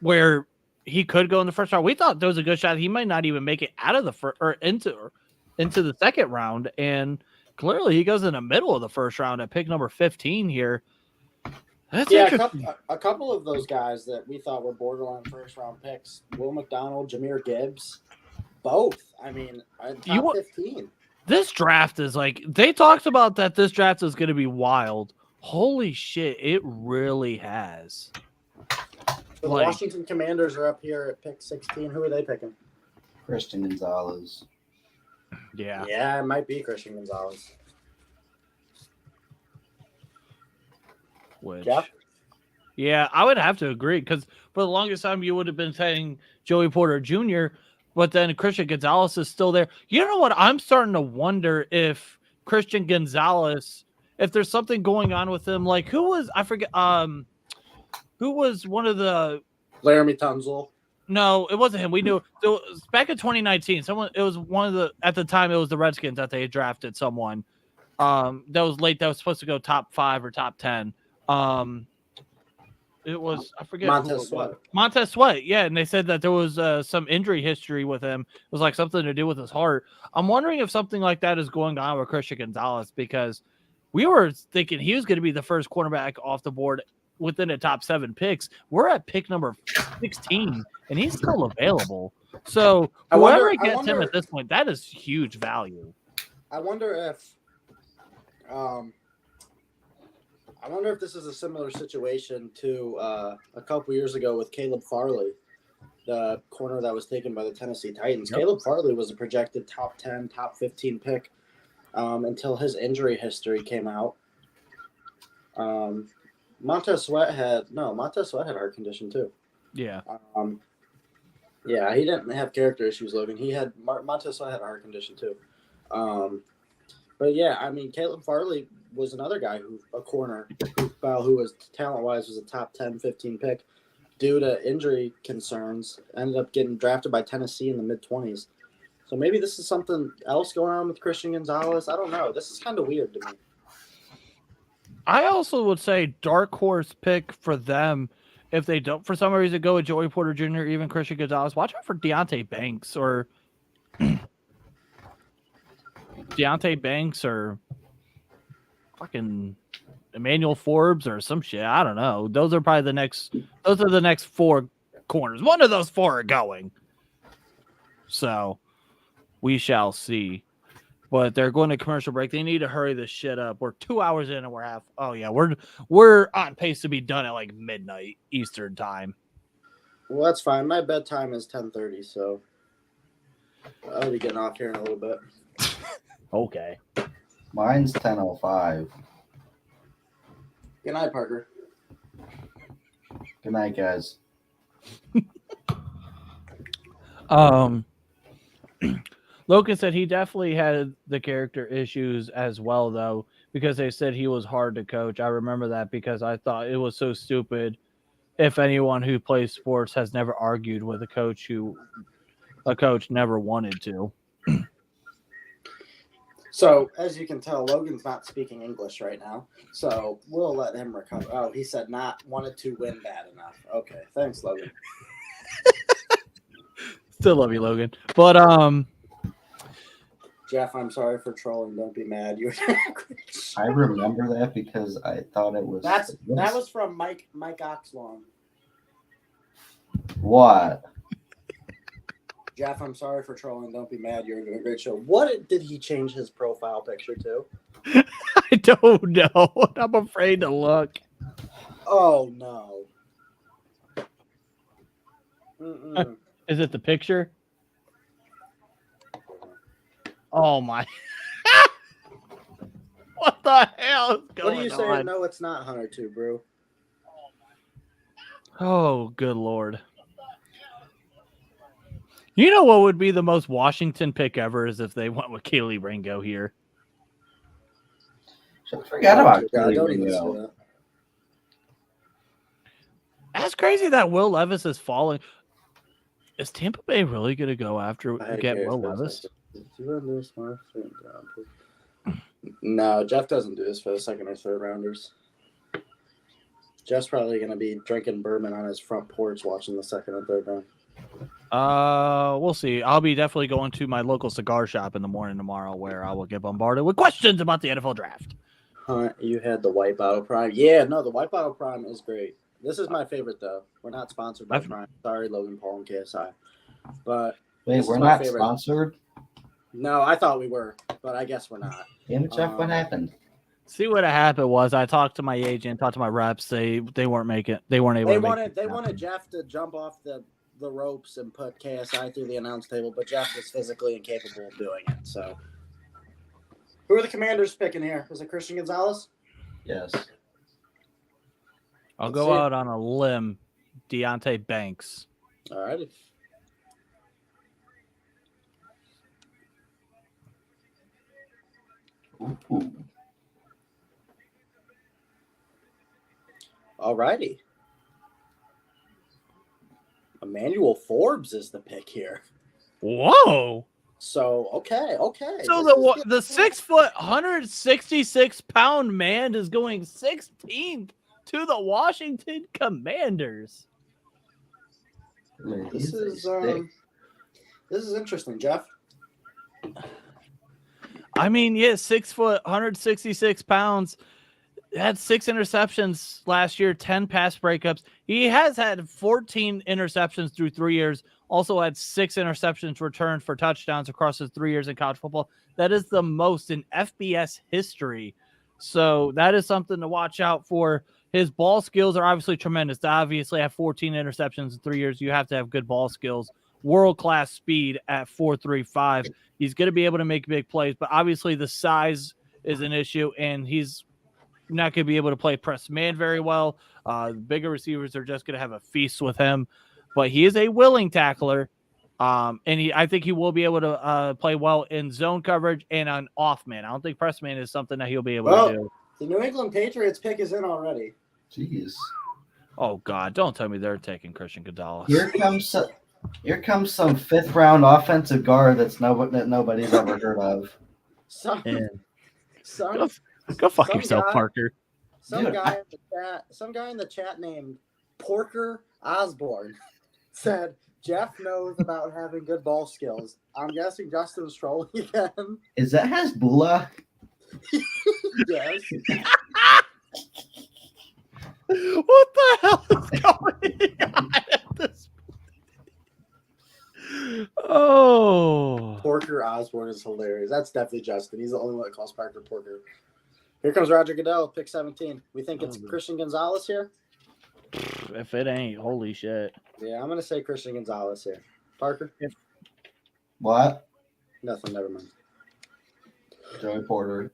where he could go in the first round. We thought there was a good shot he might not even make it out of the first or into the second round, and clearly he goes in the middle of the first round at pick number 15 here. That's interesting. A couple of those guys that we thought were borderline first round picks: Will McDonald, Jahmyr Gibbs. Both. I mean, top 15. This draft is like, they talked about that this draft is going to be wild. Holy shit, it really has. The Washington Commanders are up here at pick 16. Who are they picking? Christian Gonzalez. Yeah. Yeah, it might be Christian Gonzalez. Which, yeah. Yeah, I would have to agree because for the longest time you would have been saying Joey Porter Jr., but then Christian Gonzalez is still there. You know what? I'm starting to wonder if Christian Gonzalez, if there's something going on with him. Like who was one of the Laramie Tunzel? No, it wasn't him. We knew so back in 2019. It was one of the at the time it was the Redskins that they had drafted someone that was late that was supposed to go top 5 or top 10. It was, I forget. Montez Sweat. Yeah. And they said that there was some injury history with him. It was like something to do with his heart. I'm wondering if something like that is going on with Christian Gonzalez because we were thinking he was going to be the first cornerback off the board within the top 7 picks. We're at pick number 16 and he's still available. So whoever gets him at this point, that is huge value. I wonder if this is a similar situation to a couple years ago with Caleb Farley, the corner that was taken by the Tennessee Titans. Yep. Caleb Farley was a projected top 10, top 15 pick until his injury history came out. Montez Sweat had a heart condition too. Yeah. Yeah, he didn't have character issues, Logan. He had Montez Sweat had a heart condition too. But yeah, I mean, Caleb Farley was another guy a corner who was talent-wise was a top 10, 15 pick. Due to injury concerns, ended up getting drafted by Tennessee in the mid-20s. So maybe this is something else going on with Christian Gonzalez. I don't know. This is kind of weird to me. I also would say dark horse pick for them. If they don't, for some reason, go with Joey Porter Jr., even Christian Gonzalez, watch out for Deontay Banks or fucking Emmanuel Forbes or some shit. I don't know. Those are the next four corners. One of those four are going. So we shall see. But they're going to commercial break. They need to hurry this shit up. We're 2 hours in and we're on pace to be done at like midnight Eastern time. Well, that's fine. My bedtime is 10:30, so I'll be getting off here in a little bit. Okay. Mine's 10:05. Good night, Parker. Good night, guys. Logan said he definitely had the character issues as well, though, because they said he was hard to coach. I remember that because I thought it was so stupid. If anyone who plays sports has never argued with a coach never wanted to. So, as you can tell, Logan's not speaking English right now, so we'll let him recover. Oh, he said not wanted to win bad enough. Okay, thanks, Logan. Still love you, Logan. But Jeff, I'm sorry for trolling. Don't be mad. I remember that because I thought it was. That was from Mike Oxlong. What? Jeff, I'm sorry for trolling. Don't be mad. You're doing a great show. What did he change his profile picture to? I don't know. I'm afraid to look. Oh, no. Mm-mm. Is it the picture? Oh, my. What the hell is going on? What are you saying? No, it's not Hunter 2, bro. Oh, good Lord. You know what would be the most Washington pick ever is if they went with Kaylee Ringo here. I forgot about Don't Kaylee even say Ringo. that. That's crazy that Will Levis is falling. Is Tampa Bay really going to go after get Will Levis? No, Jeff doesn't do this for the second or third rounders. Jeff's probably going to be drinking bourbon on his front porch watching the second and third round. We'll see. I'll be definitely going to my local cigar shop in the morning tomorrow where I will get bombarded with questions about the NFL draft. Hunt, you had the White Bottle Prime. Yeah, no, the White Bottle Prime is great. This is my favorite, though. We're not sponsored by Prime. Sorry, Logan Paul and KSI. But Wait, we're not sponsored? No, I thought we were, but I guess we're not. Damn it, Jeff, what happened? See, what happened was I talked to my agent, talked to my reps. They weren't able to make it. They wanted Jeff to jump off the ropes and put KSI through the announce table, but Jeff was physically incapable of doing it. So, who are the Commanders picking here? Was it Christian Gonzalez? Yes. I'll go out on a limb. Deontay Banks. All righty. Ooh. All righty. Emmanuel Forbes is the pick here. Whoa. So, okay. So the 6 foot, 166 pound man is going 16th to the Washington Commanders. Man, This is interesting, Jeff. I mean, yeah, 6 foot, 166 pounds. Had 6 interceptions last year, 10 pass breakups. He has had 14 interceptions through 3 years. Also had 6 interceptions returned for touchdowns across his 3 years in college football. That is the most in FBS history. So that is something to watch out for. His ball skills are obviously tremendous. To obviously have 14 interceptions in 3 years, you have to have good ball skills. World-class speed at 4.35. He's going to be able to make big plays, but obviously the size is an issue, and he's not going to be able to play press man very well. Bigger receivers are just going to have a feast with him, but he is a willing tackler. And I think he will be able to play well in zone coverage and on off man. I don't think press man is something that he'll be able to do. The New England Patriots pick is in already. Jeez. Oh God! Don't tell me they're taking Christian Gonzalez. Here comes some 5th round offensive guard that nobody's ever heard of. Go fuck yourself, Parker. Some guy in the chat named Porker Osborne said Jeff knows about having good ball skills. I'm guessing Justin's trolling again. Is that Hasbullah? Yes. What the hell is going on at this point? Oh. Porker Osborne is hilarious. That's definitely Justin. He's the only one that calls Parker Porker. Here comes Roger Goodell, pick 17. We think it's Christian Gonzalez here? If it ain't, holy shit. Yeah, I'm going to say Christian Gonzalez here. Parker? What? Nothing, never mind. Joey Porter.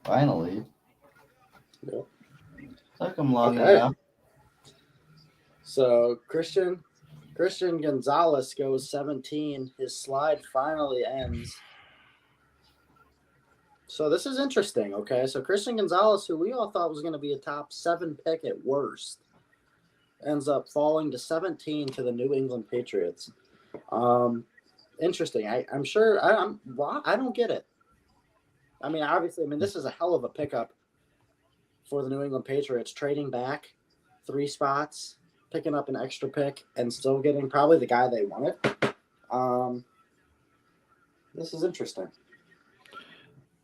Finally. Yep. Took him long enough. So Christian Gonzalez goes 17. His slide finally ends. So this is interesting, okay? So Christian Gonzalez, who we all thought was going to be a top 7 pick at worst, ends up falling to 17 to the New England Patriots. Interesting. I'm sure I don't get it. I mean, obviously, this is a hell of a pickup for the New England Patriots, trading back 3 spots, picking up an extra pick, and still getting probably the guy they wanted. This is interesting.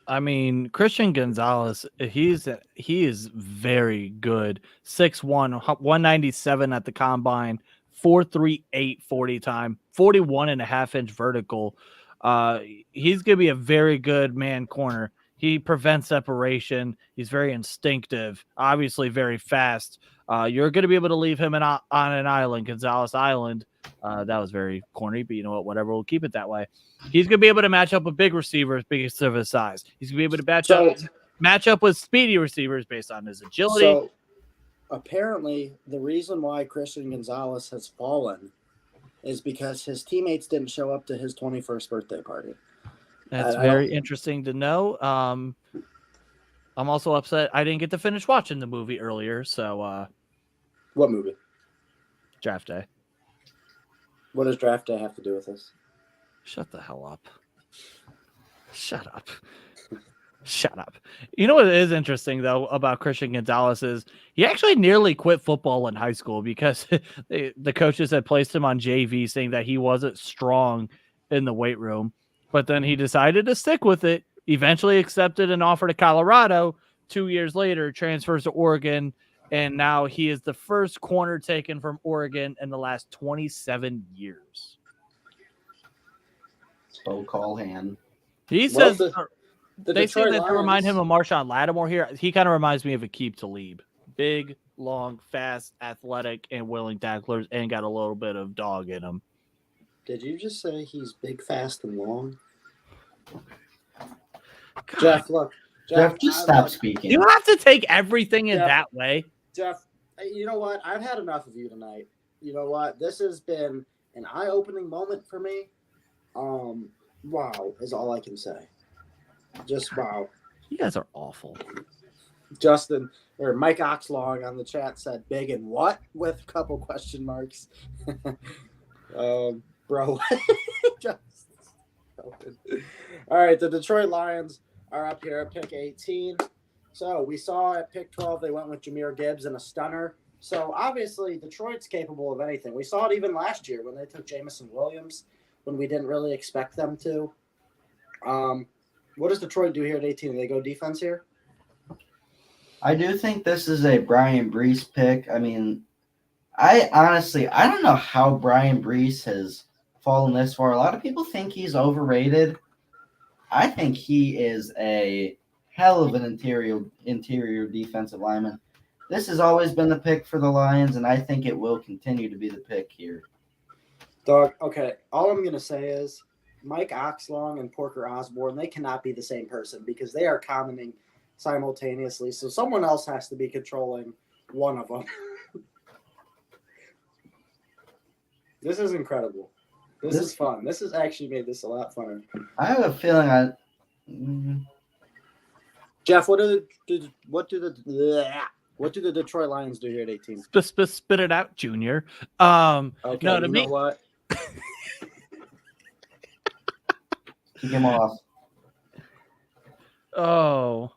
I mean, Christian Gonzalez, he is very good. 6'1", 197 at the combine, 4.38 40 time, 41.5-inch vertical. He's going to be a very good man corner. He prevents separation. He's very instinctive, obviously very fast. You're going to be able to leave him on an island, Gonzalez Island. That was very corny, but you know what? Whatever. We'll keep it that way. He's going to be able to match up with big receivers because of his size. He's going to be able to match up with speedy receivers based on his agility. So apparently the reason why Christian Gonzalez has fallen is because his teammates didn't show up to his 21st birthday party. That's very interesting to know. I'm also upset I didn't get to finish watching the movie earlier. So, what movie? Draft Day. What does Draft Day have to do with this? Shut the hell up. Shut up. Shut up. You know what is interesting, though, about Christian Gonzalez is he actually nearly quit football in high school because the coaches had placed him on JV saying that he wasn't strong in the weight room. But then he decided to stick with it, eventually accepted an offer to Colorado. 2 years later, transfers to Oregon, and now he is the first corner taken from Oregon in the last 27 years. So call hand. He says they say that they remind him of Marshawn Lattimore here. He kind of reminds me of Aqib Talib. Big, long, fast, athletic, and willing tacklers, and got a little bit of dog in him. Did you just say he's big, fast, and long? God. Jeff, look. Jeff, just stop speaking. You don't have to take everything in that way. Jeff, you know what? I've had enough of you tonight. You know what? This has been an eye-opening moment for me. Wow is all I can say. Just wow. You guys are awful. Justin or Mike Oxlong on the chat said big and what with a couple question marks. Bro. All right, the Detroit Lions are up here at pick 18. So we saw at pick 12 they went with Jahmyr Gibbs and a stunner. So obviously Detroit's capable of anything. We saw it even last year when they took Jamison Williams when we didn't really expect them to. What does Detroit do here at 18? Do they go defense here? I do think this is a Brian Brees pick. I mean, I don't know how Brian Brees has fallen this far. A lot of people think he's overrated. I think he is a hell of an interior defensive lineman. This has always been the pick for the Lions, and I think it will continue to be the pick here. Dog, okay, all I'm going to say is Mike Oxlong and Porker Osborne, they cannot be the same person because they are commenting simultaneously. So someone else has to be controlling one of them. This is incredible. This is fun. This has actually made this a lot funner. I have a feeling Jeff, what do the Detroit Lions do here at 18? Spit it out, Junior. Okay, no, to you me, know what? kick him off. Oh,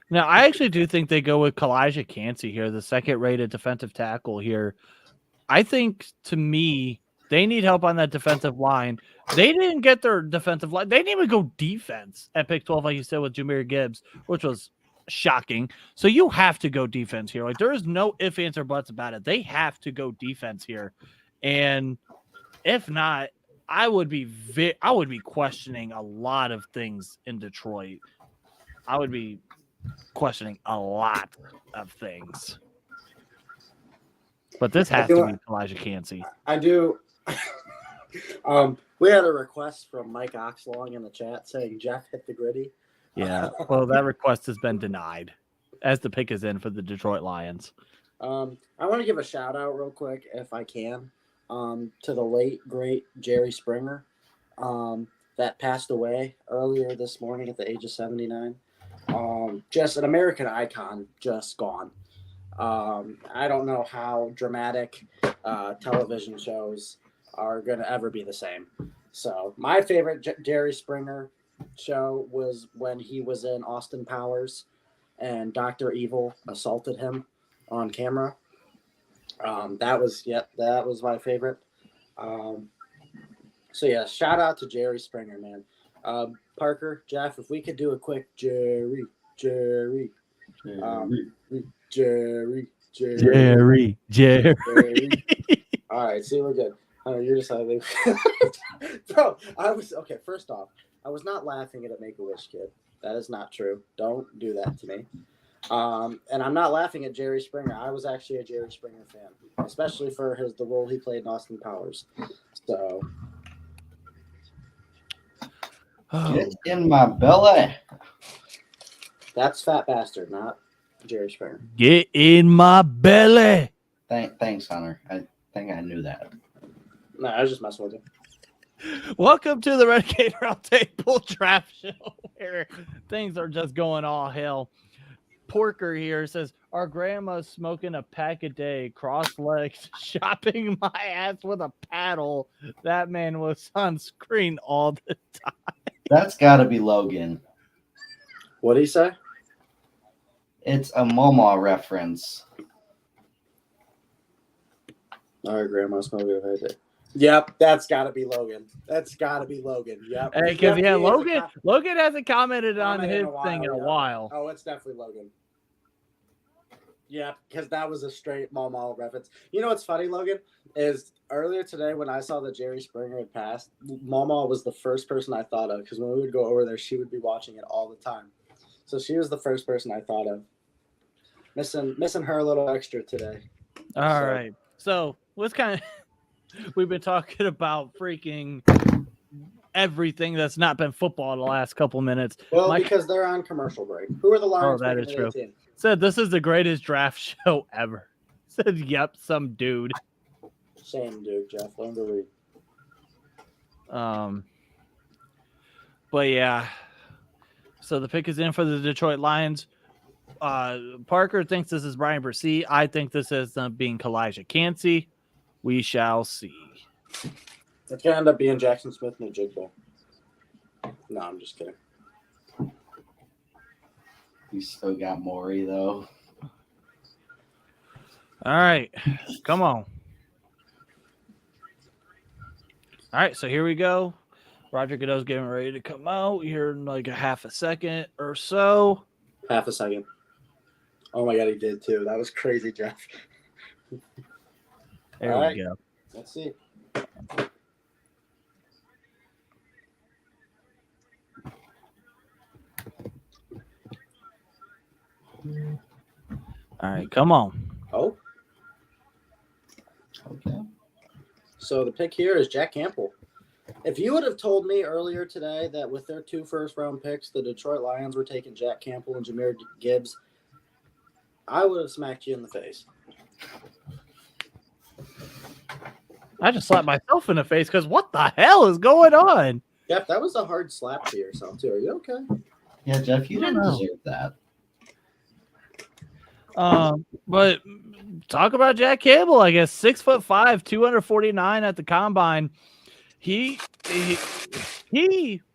now I actually do think they go with Kalijah Cansey here, the second-rated defensive tackle here. I think, to me, they need help on that defensive line. They didn't get their defensive line. They didn't even go defense at pick 12, like you said, with Jahmyr Gibbs, which was shocking. So you have to go defense here. Like, there is no ifs, ands, or buts about it. They have to go defense here. And if not, I would be questioning a lot of things in Detroit. I would be questioning a lot of things. But this has to be Kalijah Cansey. I do. We had a request from Mike Oxlong in the chat saying Jeff hit the gritty. Yeah. Well, that request has been denied as the pick is in for the Detroit Lions. I want to give a shout out real quick, if I can, to the late, great Jerry Springer that passed away earlier this morning at the age of 79. Just an American icon, just gone. I don't know how dramatic television shows are going to ever be the same. So my favorite Jerry Springer show was when he was in Austin Powers and Dr. Evil assaulted him on camera. That was my favorite. So yeah, shout out to Jerry Springer, man. Parker, Jeff, if we could do a quick Jerry. All right, see, we're good. Oh, you're just having. Bro, okay. First off, I was not laughing at a Make-A-Wish kid. That is not true. Don't do that to me. And I'm not laughing at Jerry Springer. I was actually a Jerry Springer fan, especially for the role he played in Austin Powers. So. Get in my belly. That's Fat Bastard, not Jerry Springer. Get in my belly. Thanks, Hunter. I think I knew that. No, I was just messing with you. Welcome to the Renegade Roundtable Draft Show, where things are just going all hell. Porker here says, our grandma's smoking a pack a day, cross-legged, shopping my ass with a paddle. That man was on screen all the time. That's got to be Logan. What did he say? It's a Momo reference. Our grandma's smoking a pack a day. Yep, that's got to be Logan. That's got to be Logan. Yep. Hey, because Logan hasn't commented on his thing in a while. Oh, it's definitely Logan. Yeah, because that was a straight Momo reference. You know what's funny, Logan, is earlier today when I saw that Jerry Springer had passed, Momo was the first person I thought of because when we would go over there, she would be watching it all the time. So she was the first person I thought of. Missing her a little extra today. All right. So what's kind of we've been talking about freaking everything that's not been football the last couple minutes. Well, because they're on commercial break. Who are the Lions? Oh, that is true. Said this is the greatest draft show ever. Said, yep, some dude. Same dude, Jeff. Learn to read. But yeah. So the pick is in for the Detroit Lions. Parker thinks this is Brian Bresee. I think this is being Kalijah Cansey. We shall see. It can end up being Jackson Smith and Jigbo. No, I'm just kidding. You still got Maury, though. All right. Come on. All right, so here we go. Roger Goodell's getting ready to come out here in like a half a second or so. Half a second. Oh, my God, he did, too. That was crazy, Jeff. There we go. Let's see. All right, come on. Oh. Okay. So the pick here is Jack Campbell. If you would have told me earlier today that with their 2 first-round picks, the Detroit Lions were taking Jack Campbell and Jahmyr Gibbs, I would have smacked you in the face. I just slapped myself in the face because what the hell is going on? Jeff, that was a hard slap to yourself, too. Are you okay? Yeah, Jeff, you didn't know. deserve that. But talk about Jack Campbell, I guess 6'5", 249 at the combine. He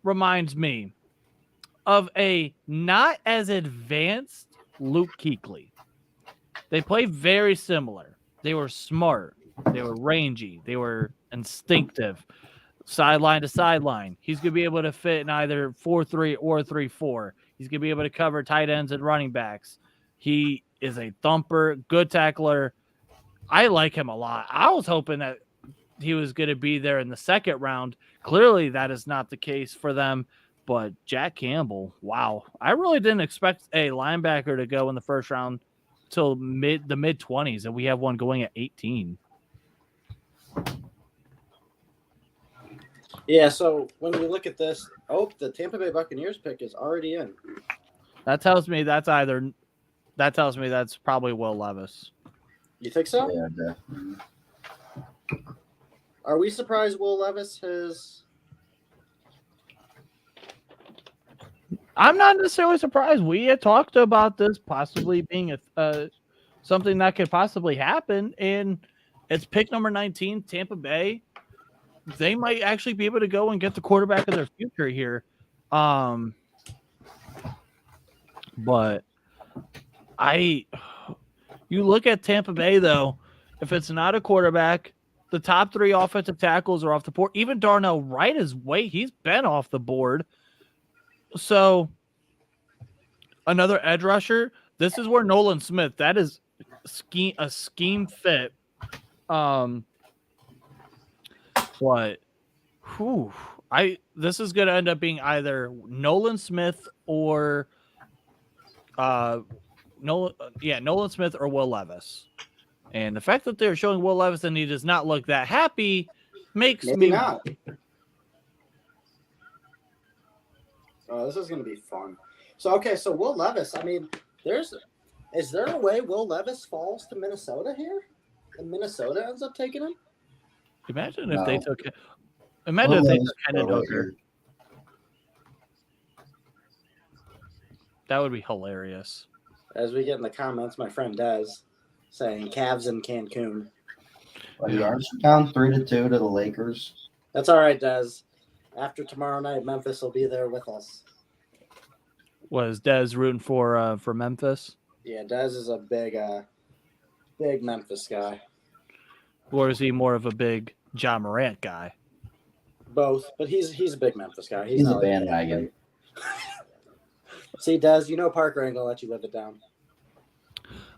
reminds me of a not as advanced Luke Kuechly. They play very similar. They were smart. They were rangy. They were instinctive. Sideline to sideline. He's going to be able to fit in either 4-3 or 3-4. He's going to be able to cover tight ends and running backs. He is a thumper, good tackler. I like him a lot. I was hoping that he was going to be there in the second round. Clearly, that is not the case for them. But Jack Campbell, wow. I really didn't expect a linebacker to go in the first round till the mid-20s, and we have one going at 18. Yeah, so when you look at this, the Tampa Bay Buccaneers pick is already in. That tells me that's probably Will Levis. You think so? Yeah, definitely. Are we surprised Will Levis has... I'm not necessarily surprised. We had talked about this possibly being something that could possibly happen, and it's pick number 19, Tampa Bay. They might actually be able to go and get the quarterback of their future here. But you look at Tampa Bay, though, if it's not a quarterback, the top 3 offensive tackles are off the board. Even Darnell Wright he's been off the board. So another edge rusher. This is where Nolan Smith, that is a scheme fit. But this is going to end up being either Nolan Smith or Nolan Smith or Will Levis. And the fact that they're showing Will Levis and he does not look that happy makes me not. Oh, this is going to be fun. So Will Levis, I mean, is there a way Will Levis falls to Minnesota here? And Minnesota ends up taking him? Imagine if they took it. Imagine if they took Hendon Hooker. That would be hilarious. As we get in the comments, my friend Des saying Cavs in Cancun. Well, you are down 3-2 to the Lakers. That's all right, Des. After tomorrow night, Memphis will be there with us. Was Des rooting for Memphis? Yeah, Des is a big Memphis guy. Or is he more of a big John Morant guy? Both, but he's a big Memphis guy. He's a bandwagon. See, Des, Parker ain't gonna let you live it down.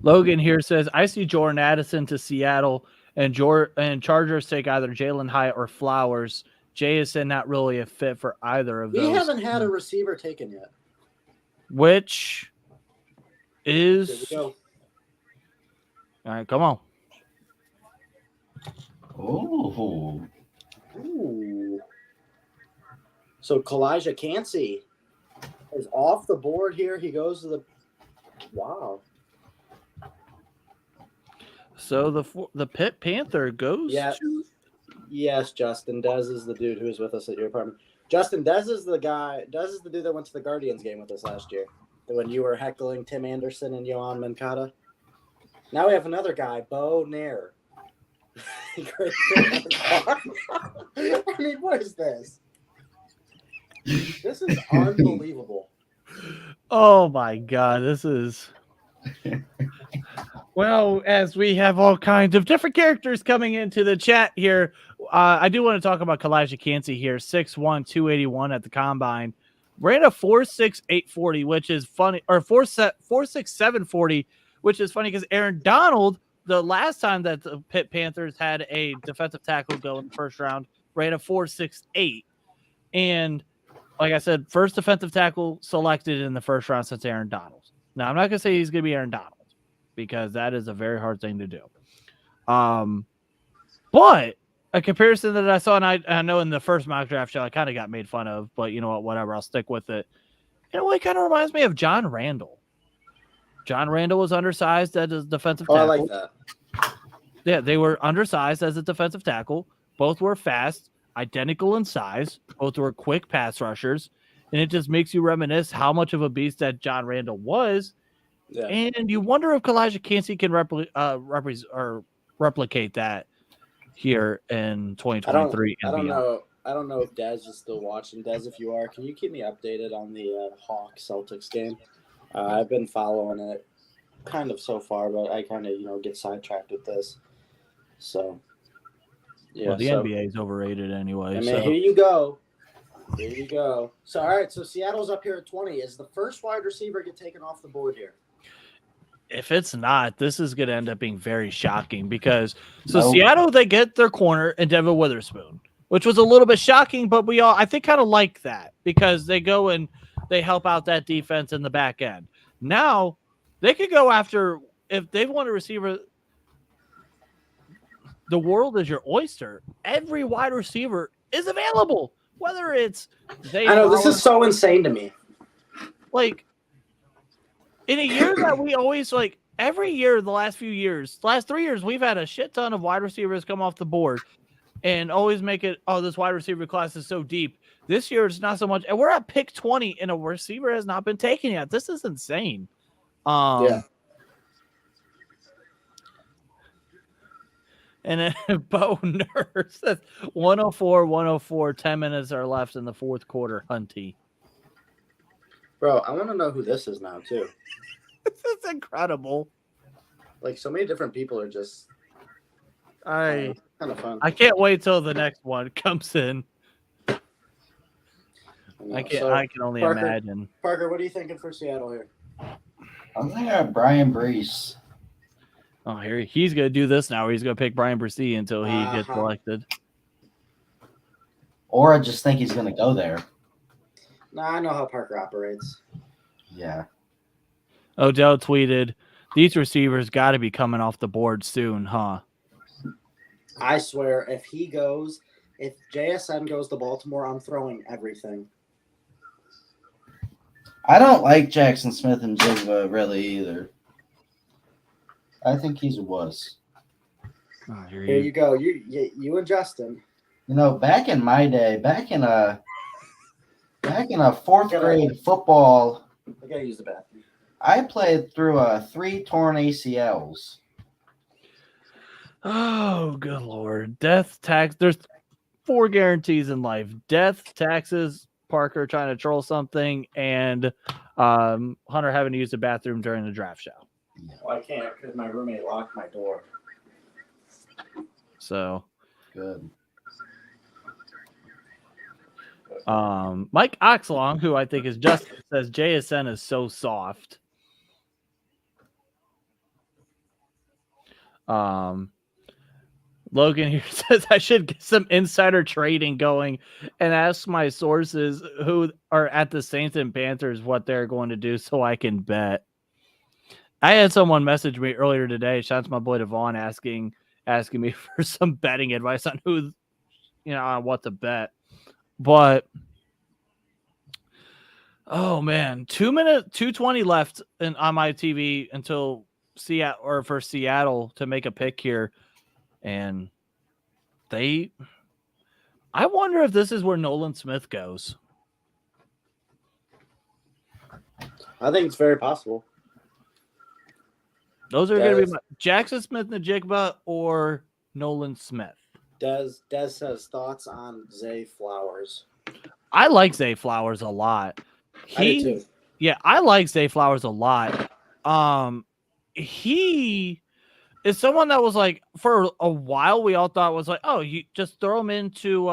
Logan here says, I see Jordan Addison to Seattle and Chargers take either Jalen Hyatt or Flowers. Jay is not really a fit for either of those. We haven't had a receiver taken yet. Which is... Here we go. All right, come on. Oh. Ooh. So Kalijah Cansey is off the board here. He goes to the... Wow. So the Pitt Panther goes to... Yes, Justin. Dez is the dude who was with us at your apartment. Justin, Dez is the dude that went to the Guardians game with us last year. When you were heckling Tim Anderson and Yohan Moncada. Now we have another guy, Bo Nair. I mean, what is this? This is unbelievable. Oh my God, this is... Well, as we have all kinds of different characters coming into the chat here, I do want to talk about Kalijah Cansey here, 6'1", 281 at the combine. Ran a 4.6, 840, which is funny, or 4.6, 740, which is funny because Aaron Donald, the last time that the Pitt Panthers had a defensive tackle go in the first round, ran a 4.68. And like I said, first defensive tackle selected in the first round since Aaron Donald. Now, I'm not going to say he's going to be Aaron Donald because that is a very hard thing to do. But a comparison that I saw, and I know in the first mock draft show I kind of got made fun of, but you know what? Whatever, I'll stick with it. In a way, kind of reminds me of John Randall. John Randall was undersized as a defensive tackle. I like that. Yeah, they were undersized as a defensive tackle. Both were fast, identical in size. Both were quick pass rushers. And it just makes you reminisce how much of a beast that John Randall was. Yeah. And you wonder if Kalijah Kancey can replicate that here in 2023 and beyond. I don't know if Dez is still watching. Dez, if you are, can you keep me updated on the Hawks Celtics game? I've been following it kind of so far, but I kind of get sidetracked with this. So yeah, well, the NBA is overrated anyway. I mean, so. here you go. So all right, so Seattle's up here at 20. Is the first wide receiver get taken off the board here? If it's not, this is going to end up being very shocking because Seattle, they get their corner and Devin Witherspoon, which was a little bit shocking, but I think kind of like that because they go and they help out that defense in the back end. Now they could go after, if they want a receiver, the world is your oyster. Every wide receiver is available, whether it's I know this is so insane to me. Like, in a year that we always every year, the last 3 years, we've had a shit ton of wide receivers come off the board and always make it, this wide receiver class is so deep. This year, it's not so much. And we're at pick 20 and a receiver has not been taken yet. This is insane. Yeah. And then Bo Nurse says 104, 10 minutes are left in the fourth quarter. Hunty. Bro, I want to know who this is now, too. This is incredible. Like, so many different people are just kind of fun. I can't wait till the next one comes in. I can only imagine. Parker, what are you thinking for Seattle here? I'm thinking of Brian Brees. Oh, here he's gonna do this now. He's gonna pick Brian Bresee until he gets selected. Or I just think he's gonna go there. Nah, I know how Parker operates. Yeah. Odell tweeted, "These receivers got to be coming off the board soon, huh?" I swear, if JSN goes to Baltimore, I'm throwing everything. I don't like Jackson Smith and Jigba really either. I think he's a wuss. Oh, here you go. You and Justin. Back in my day, back in a fourth grade football, I gotta use the bathroom. I played through 3 torn ACLs. Oh, good Lord. Death, tax. There's 4 guarantees in life. Death, taxes, Parker trying to troll something, and Hunter having to use the bathroom during the draft show. Well, I can't because my roommate locked my door. So. Good. Mike Oxlong, who I think is just, says JSN is so soft. Logan here says I should get some insider trading going and ask my sources who are at the Saints and Panthers what they're going to do so I can bet. I had someone message me earlier today. Shout out to my boy Devon asking me for some betting advice on who, on what to bet. But oh man, 2:20 left on my TV until Seattle to make a pick here. And I wonder if this is where Nolan Smith goes. I think it's very possible. Those are going to be Jackson Smith-Njigba or Nolan Smith. Des has thoughts on Zay Flowers. I like Zay Flowers a lot. I do too. Yeah, I like Zay Flowers a lot. He is someone that was like, for a while, we all thought was like, oh, you just throw him into,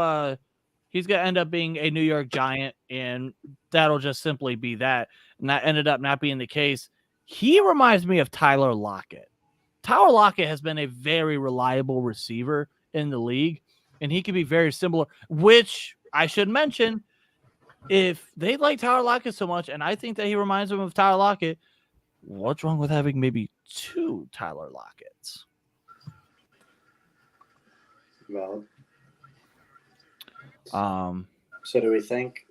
he's going to end up being a New York Giant, and that'll just simply be that. And that ended up not being the case. He reminds me of Tyler Lockett. Tyler Lockett has been a very reliable receiver in the league, and he can be very similar, which I should mention, if they like Tyler Lockett so much, and I think that he reminds them of Tyler Lockett, what's wrong with having maybe 2 Tyler Locketts? Well, So do we think?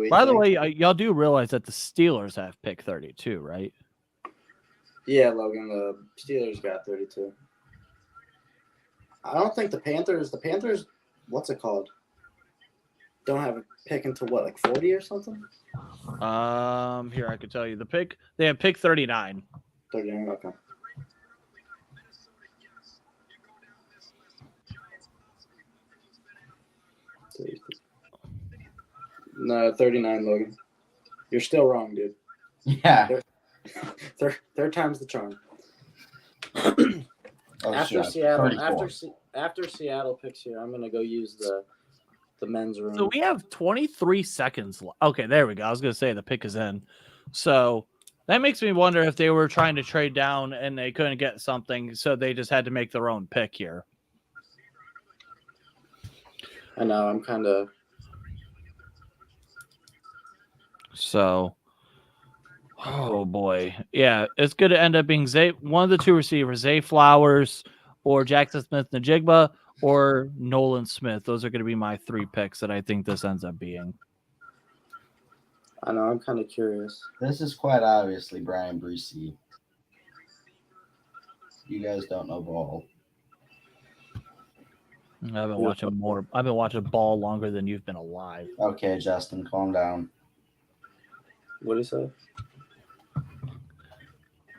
By the way, y'all do realize that the Steelers have pick 32, right? Yeah, Logan, the Steelers got 32. I don't think the Panthers, what's it called? Don't have a pick until what, like 40 or something? Here, I can tell you the pick. They have pick 39. 39, okay. No, 39, Logan. You're still wrong, dude. Yeah. Third time's the charm. Oh, after shit. Seattle, 34. after Seattle picks here, I'm gonna go use the men's room. So we have 23 seconds. Okay, there we go. I was gonna say the pick is in. So that makes me wonder if they were trying to trade down and they couldn't get something, so they just had to make their own pick here. I know. I'm kind of. So, oh boy, yeah, it's going to end up being one of the two receivers, Zay Flowers or Jackson Smith-Njigba or Nolan Smith. Those are going to be my three picks that I think this ends up being. I know. I'm kind of curious. This is quite obviously Brian Breesy. You guys don't know ball. I've been watching more. I've been watching ball longer than you've been alive. Okay, Justin, calm down. What did he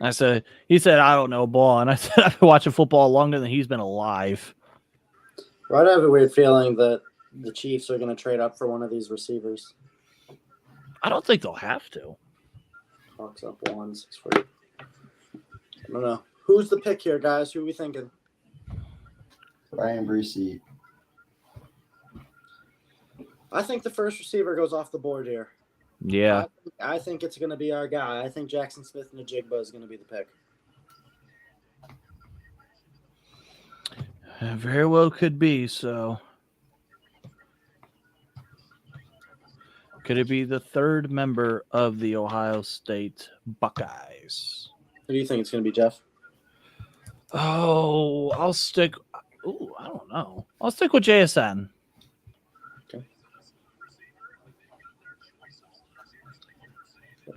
say? He said, I don't know ball. And I said, I've been watching football longer than he's been alive. Right, I have a weird feeling that the Chiefs are going to trade up for one of these receivers. I don't think they'll have to. Hawks up 1, 6 4. I don't know. Who's the pick here, guys? Who are we thinking? Brian Breesy. I think the first receiver goes off the board here. Yeah. I think it's going to be our guy. I think Jackson Smith-Njigba is going to be the pick. Very well could be. So, could it be the third member of the Ohio State Buckeyes? Who do you think it's going to be, Jeff? Oh, I'll stick. Ooh, I don't know. I'll stick with JSN.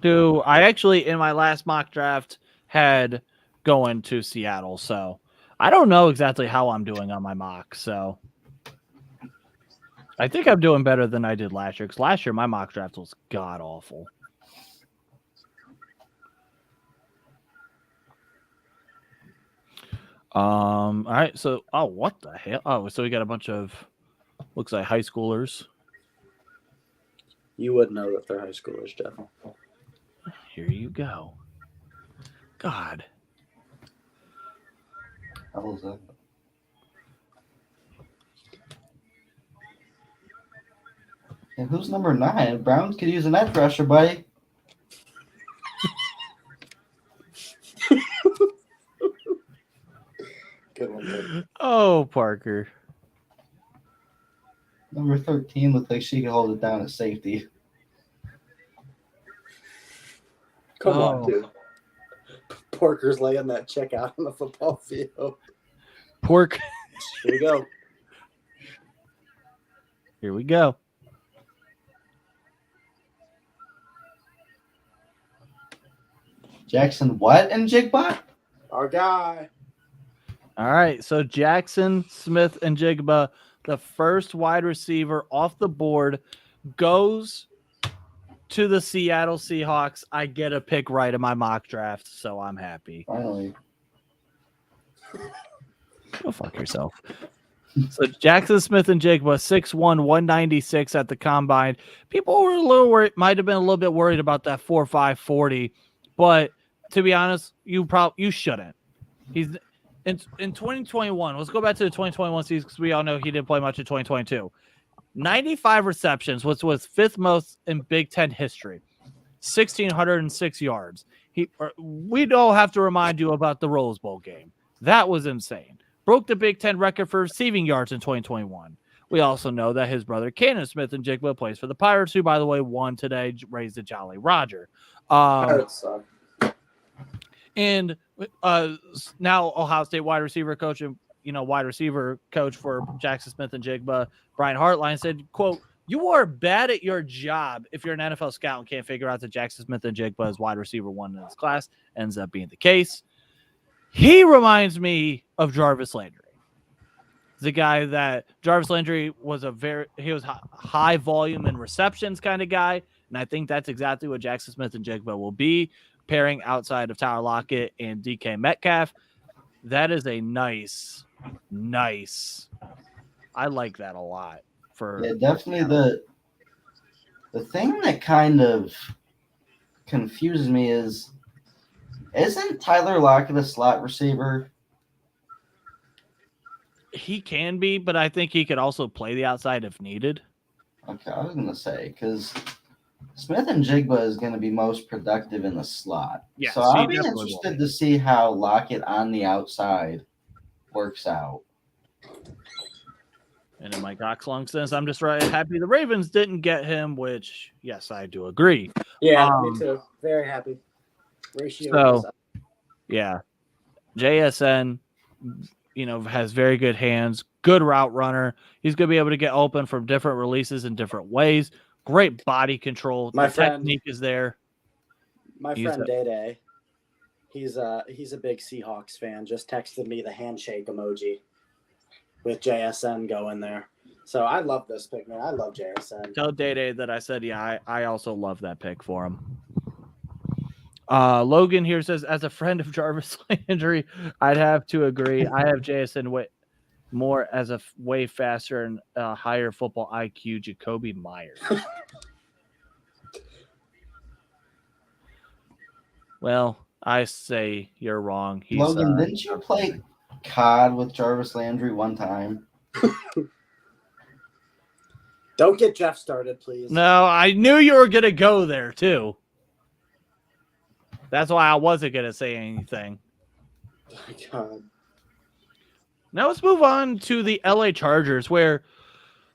I actually, in my last mock draft, had going to Seattle. So I don't know exactly how I'm doing on my mock. So I think I'm doing better than I did last year. Because last year, my mock draft was god awful. All right. So, what the hell? Oh, so we got a bunch of, looks like high schoolers. You would know that they're high schoolers, Jeff. Here you go. God. How was that? And who's number 9? Browns could use an edge rusher, buddy. Good one, dude. Oh, Parker. Number 13 looked like she could hold it down at safety. Come on, dude. Porker's laying that check out on the football field. Pork. Here we go. Here we go. Jackson what and Njigba? Our guy. All right. So Jackson Smith-Njigba, the first wide receiver off the board, goes to the Seattle Seahawks. I get a pick right in my mock draft, so I'm happy. Finally. Go fuck yourself. So Jackson Smith-Njigba, 6'1", 196 at the combine. People were a little worried, might have been a little bit worried about that 4.5 40, but to be honest, you shouldn't. He's in 2021. Let's go back to the 2021 season because we all know he didn't play much in 2022. 95 receptions, which was 5th most in Big Ten history. 1,606 yards. We don't have to remind you about the Rose Bowl game. That was insane. Broke the Big Ten record for receiving yards in 2021. We also know that his brother Cannon Smith-Njigba plays for the Pirates, who, by the way, won today, raised the Jolly Roger. Pirates suck. And now Ohio State wide receiver coach wide receiver coach for Jackson Smith and Jigba, Brian Hartline, said, quote, "You are bad at your job if you're an NFL scout and can't figure out that Jackson Smith and Jigba is wide receiver 1 in his class." Ends up being the case. He reminds me of Jarvis Landry. The guy that Jarvis Landry was he was high volume and receptions kind of guy. And I think that's exactly what Jackson Smith and Jigba will be, pairing outside of Tyler Lockett and DK Metcalf. That is a nice. I like that a lot. Definitely the thing that kind of confuses me isn't Tyler Lockett a slot receiver? He can be, but I think he could also play the outside if needed. Okay, I was going to say, because Smith and Jigba is going to be most productive in the slot. Yes, so I'll be interested to see how Lockett on the outside works out. And in my Cox long sense, I'm just happy the Ravens didn't get him, which, yes, I do agree. Yeah, me too. Very happy. Ratio. Yeah. JSN, has very good hands, good route runner. He's going to be able to get open from different releases in different ways. Great body control. Technique is there. My friend Day, he's a big Seahawks fan. Just texted me the handshake emoji with JSN going there. So I love this pick, man. I love JSN. Tell Day that I said, yeah, I also love that pick for him. Logan here says, as a friend of Jarvis Landry, I'd have to agree. I have JSN more as a way faster and higher football IQ Jacoby Myers. Well, I say you're wrong. Logan, didn't you play COD with Jarvis Landry one time? Don't get Jeff started, please. No, I knew you were going to go there, too. That's why I wasn't going to say anything. Oh my God. Now let's move on to the LA Chargers,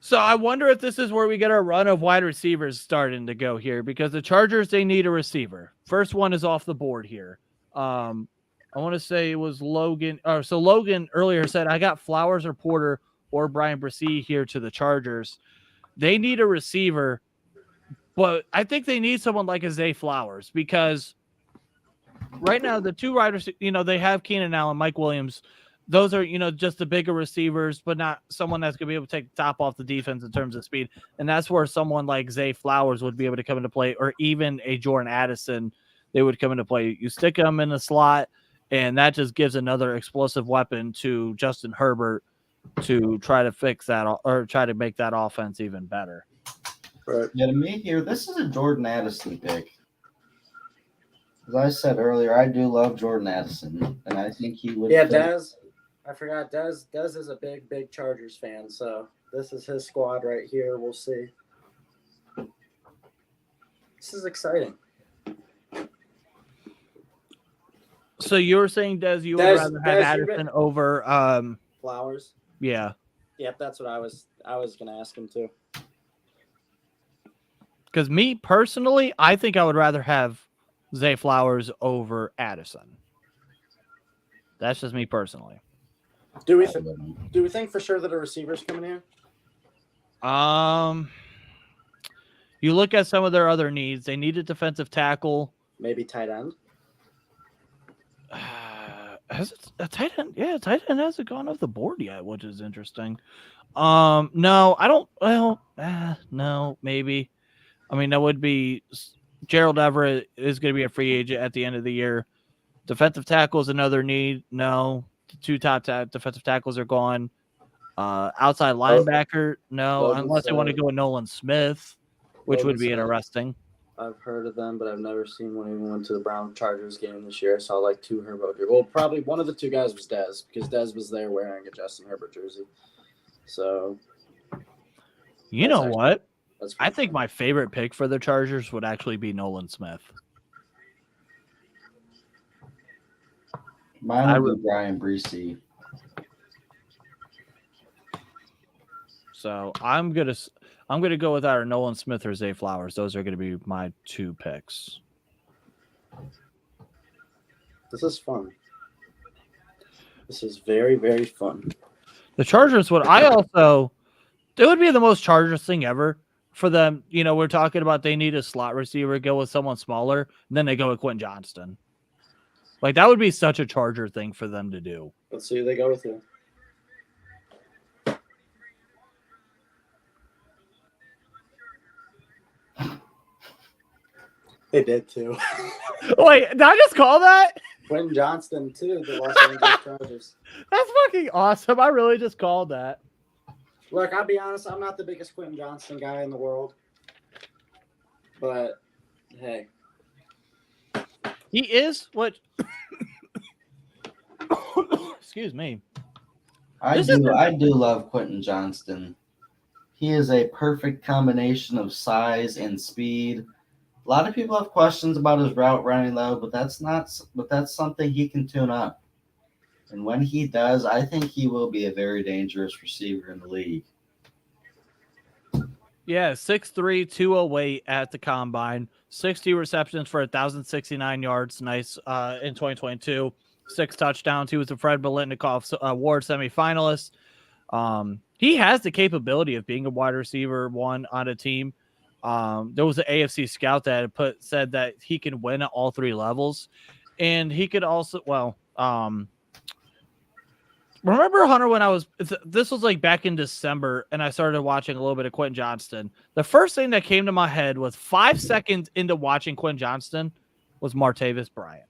so I wonder if this is where we get our run of wide receivers starting to go here, because the Chargers, they need a receiver. First one is off the board here. I want to say it was Logan. So Logan earlier said, I got Flowers or Porter or Brian Bresee here to the Chargers. They need a receiver, but I think they need someone like a Zay Flowers, because right now the two riders, they have Keenan Allen, Mike Williams. Those are, just the bigger receivers, but not someone that's going to be able to take the top off the defense in terms of speed. And that's where someone like Zay Flowers would be able to come into play, or even a Jordan Addison, they would come into play. You stick them in the slot, and that just gives another explosive weapon to Justin Herbert to try to fix that, or try to make that offense even better. Right. Yeah, to me here, this is a Jordan Addison pick. As I said earlier, I do love Jordan Addison, and I think he would. Yeah, Dez. I forgot. Dez is a big Chargers fan, so this is his squad right here. We'll see. This is exciting. So you were saying, Dez, you would rather have Addison over Flowers? Yeah. Yep, that's what I was going to ask him too. Because me personally, I think I would rather have Zay Flowers over Addison. That's just me personally. Do we think for sure that a receiver's coming here? You look at some of their other needs. They need a defensive tackle. Maybe tight end. Has it a tight end? Yeah, tight end hasn't gone off the board yet, which is interesting. No, I don't. Well, no, maybe. I mean, that would be Gerald Everett is going to be a free agent at the end of the year. Defensive tackle is another need. No, the two top defensive tackles are gone. Outside linebacker, no, unless they want to go with Nolan Smith, which would be interesting. I've heard of them, but I've never seen one even went to the Brown Chargers game this year. I saw like two Herbert. Well, probably one of the two guys was Dez, because Dez was there wearing a Justin Herbert jersey. So, you know what? I think my favorite pick for the Chargers would actually be Nolan Smith. Mine would be Brian Bresee. So I'm gonna go with either Nolan Smith or Zay Flowers. Those are gonna be my two picks. This is fun. This is very, very fun. The Chargers would. It would be the most Chargers thing ever for them. You know, we're talking about they need a slot receiver, go with someone smaller, and then they go with Quentin Johnston. Like, that would be such a Charger thing for them to do. Let's see who they go with here. They did too. Wait, did I just call that? Quentin Johnston too, the Los Angeles Chargers. That's fucking awesome. I really just called that. Look, I'll be honest, I'm not the biggest Quentin Johnston guy in the world. But hey. He is what excuse me. I do love Quentin Johnston. He is a perfect combination of size and speed. A lot of people have questions about his route running though, but that's something he can tune up. And when he does, I think he will be a very dangerous receiver in the league. Yeah, 6'3", 208 at the combine, 60 receptions for 1,069 yards. Nice in 2022. 6 touchdowns. He was a Fred Biletnikoff Award semifinalist. He has the capability of being a wide receiver one on a team. There was an AFC scout that said that he can win at all 3 levels, and he could also remember, Hunter, when this was like back in December and I started watching a little bit of Quentin Johnston. The first thing that came to my head was 5 seconds into watching Quentin Johnston was Martavis Bryant.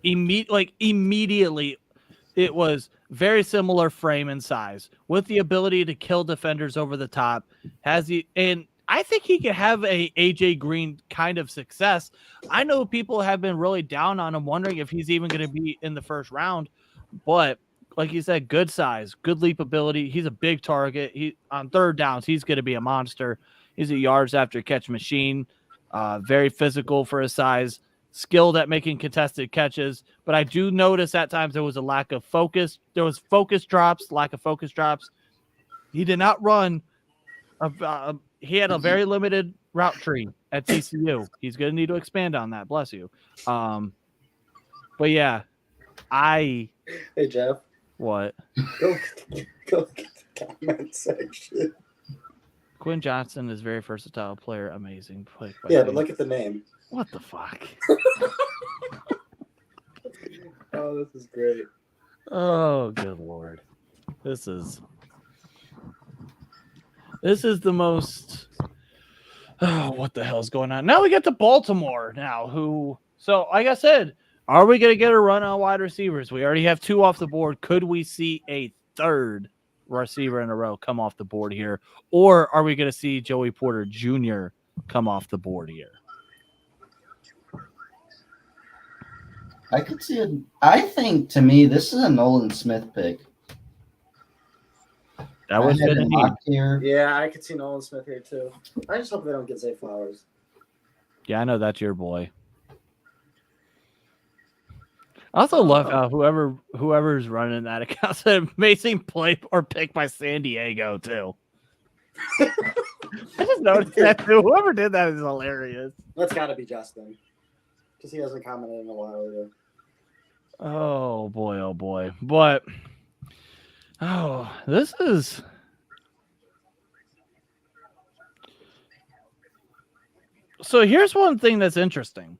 Immediately it was very similar frame and size with the ability to kill defenders over the top. And I think he could have a AJ Green kind of success. I know people have been really down on him, wondering if he's even going to be in the first round. But like you said, good size, good leap ability. He's a big target. On third downs, he's going to be a monster. He's a yards after catch machine. Very physical for his size. Skilled at making contested catches. But I do notice at times there was a lack of focus. There was lack of focus drops. He did not run. He had a very limited route tree at TCU. He's going to need to expand on that. Bless you. But yeah, Hey, Jeff. What? Go to the comment section. Quinn Johnson is very versatile player. Amazing. Yeah, but look at the name. What the fuck? Oh, this is great. Oh, good Lord. This is the most. Oh, what the hell's going on? Now we get to Baltimore now, so like I said, are we going to get a run on wide receivers? We already have 2 off the board. Could we see a third receiver in a row come off the board here? Or are we going to see Joey Porter Jr. come off the board here? I could see it. I think, to me, this is a Nolan Smith pick. That was here. Yeah, I could see Nolan Smith here too. I just hope they don't get Zay Flowers. Yeah, I know that's your boy. I also love how whoever's running that account said amazing play or pick by San Diego too. I just noticed that too. Whoever did that is hilarious. That's got to be Justin, because he hasn't commented in a while either. Oh boy! But this is. So here's one thing that's interesting.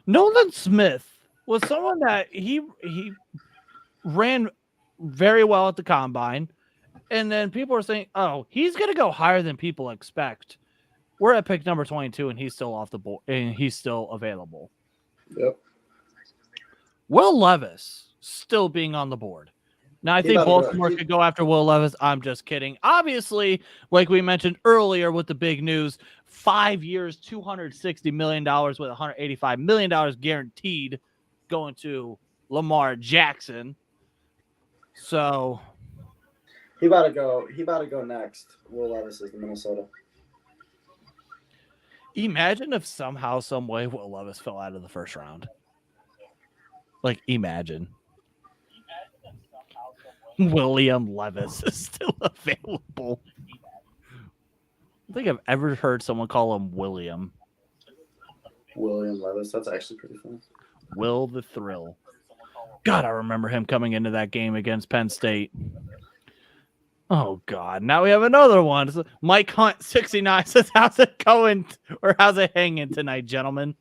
Nolan Smith was someone that he ran very well at the combine, and then people are saying, "Oh, he's going to go higher than people expect." We're at pick number 22, and he's still off the board, and he's still available. Yep. Will Levis still being on the board. Now, I think Baltimore could go after Will Levis. I'm just kidding. Obviously, like we mentioned earlier with the big news, 5 years, $260 million with $185 million guaranteed going to Lamar Jackson. So he about to go next. Will Levis is in Minnesota. Imagine if somehow, some way, Will Levis fell out of the first round. Like, imagine. William Levis is still available. I don't think I've ever heard someone call him William. William Levis. That's actually pretty fun. Will the Thrill. God, I remember him coming into that game against Penn State. Oh, God. Now we have another one. So Mike Hunt, 69, says, how's it going or how's it hanging tonight, gentlemen?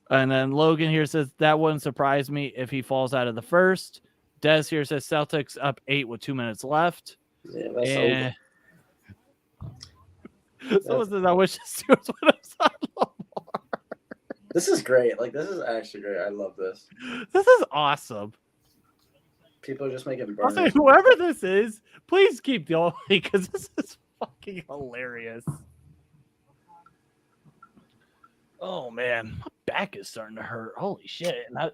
And then Logan here says, that wouldn't surprise me if he falls out of the first. Des here says, Celtics up 8 with 2 minutes left. Yeah, that's over. Someone says, I wish the Steelers would have signed Lamar. This is great. Like, this is actually great. I love this. This is awesome. People are just making I'll say, burners. whoever this is, please keep going because this is fucking hilarious. Oh, man. My back is starting to hurt. Holy shit. And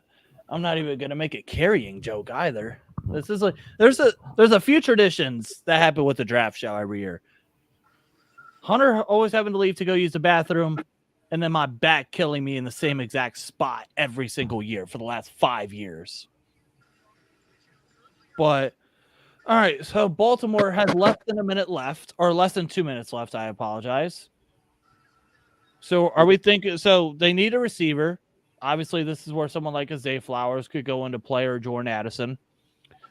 I'm not even going to make a carrying joke either. This is like, there's a few traditions that happen with the draft show every year. Hunter always having to leave to go use the bathroom, and then my back killing me in the same exact spot every single year for the last 5 years. But, all right, so Baltimore has less than a minute left, or less than 2 minutes left, I apologize. So are we thinking, so they need a receiver. Obviously, this is where someone like a Zay Flowers could go into play, or Jordan Addison.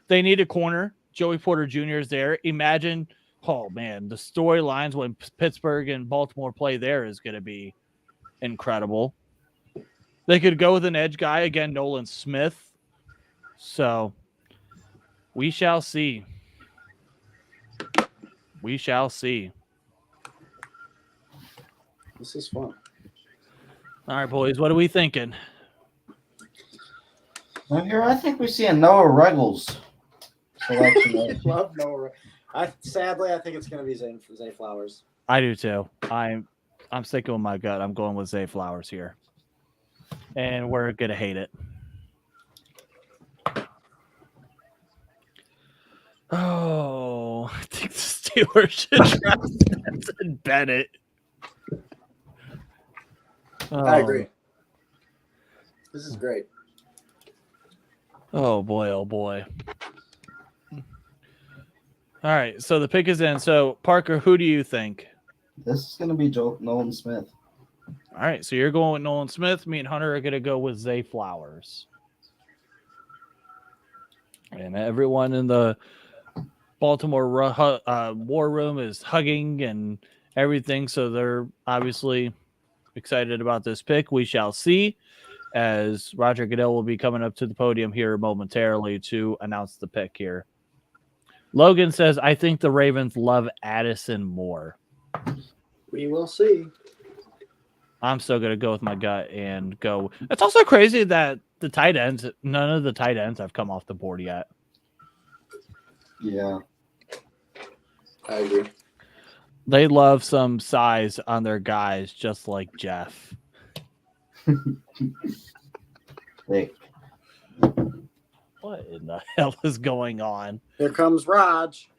They need a corner. Joey Porter Jr. is there. Imagine, oh, man, the storylines when Pittsburgh and Baltimore play there is going to be incredible. They could go with an edge guy, again, Nolan Smith. So we shall see. We shall see. This is fun. All right, boys, what are we thinking? Well, here I think we see a Noah Ruggles selection. Love Noah. Sadly, I think it's going to be Zay Flowers. I do too. I'm sticking with my gut. I'm going with Zay Flowers here. And we're going to hate it. Oh, I think the Steelers should draft Stetson Bennett. I agree. This is great. Oh, boy. Oh, boy. All right, so the pick is in. So, Parker, who do you think? This is going to be Nolan Smith. All right, so you're going with Nolan Smith. Me and Hunter are going to go with Zay Flowers. And everyone in the Baltimore war room is hugging and everything, so they're obviously excited about this pick. We shall see, as Roger Goodell will be coming up to the podium here momentarily to announce the pick here. Logan says, I think the Ravens love Addison more. We will see. I'm still going to go with my gut and go. It's also crazy that the tight ends, none of the tight ends have come off the board yet. Yeah. I agree. They love some size on their guys, just like Jeff. Thick. What in the hell is going on? Here comes Raj.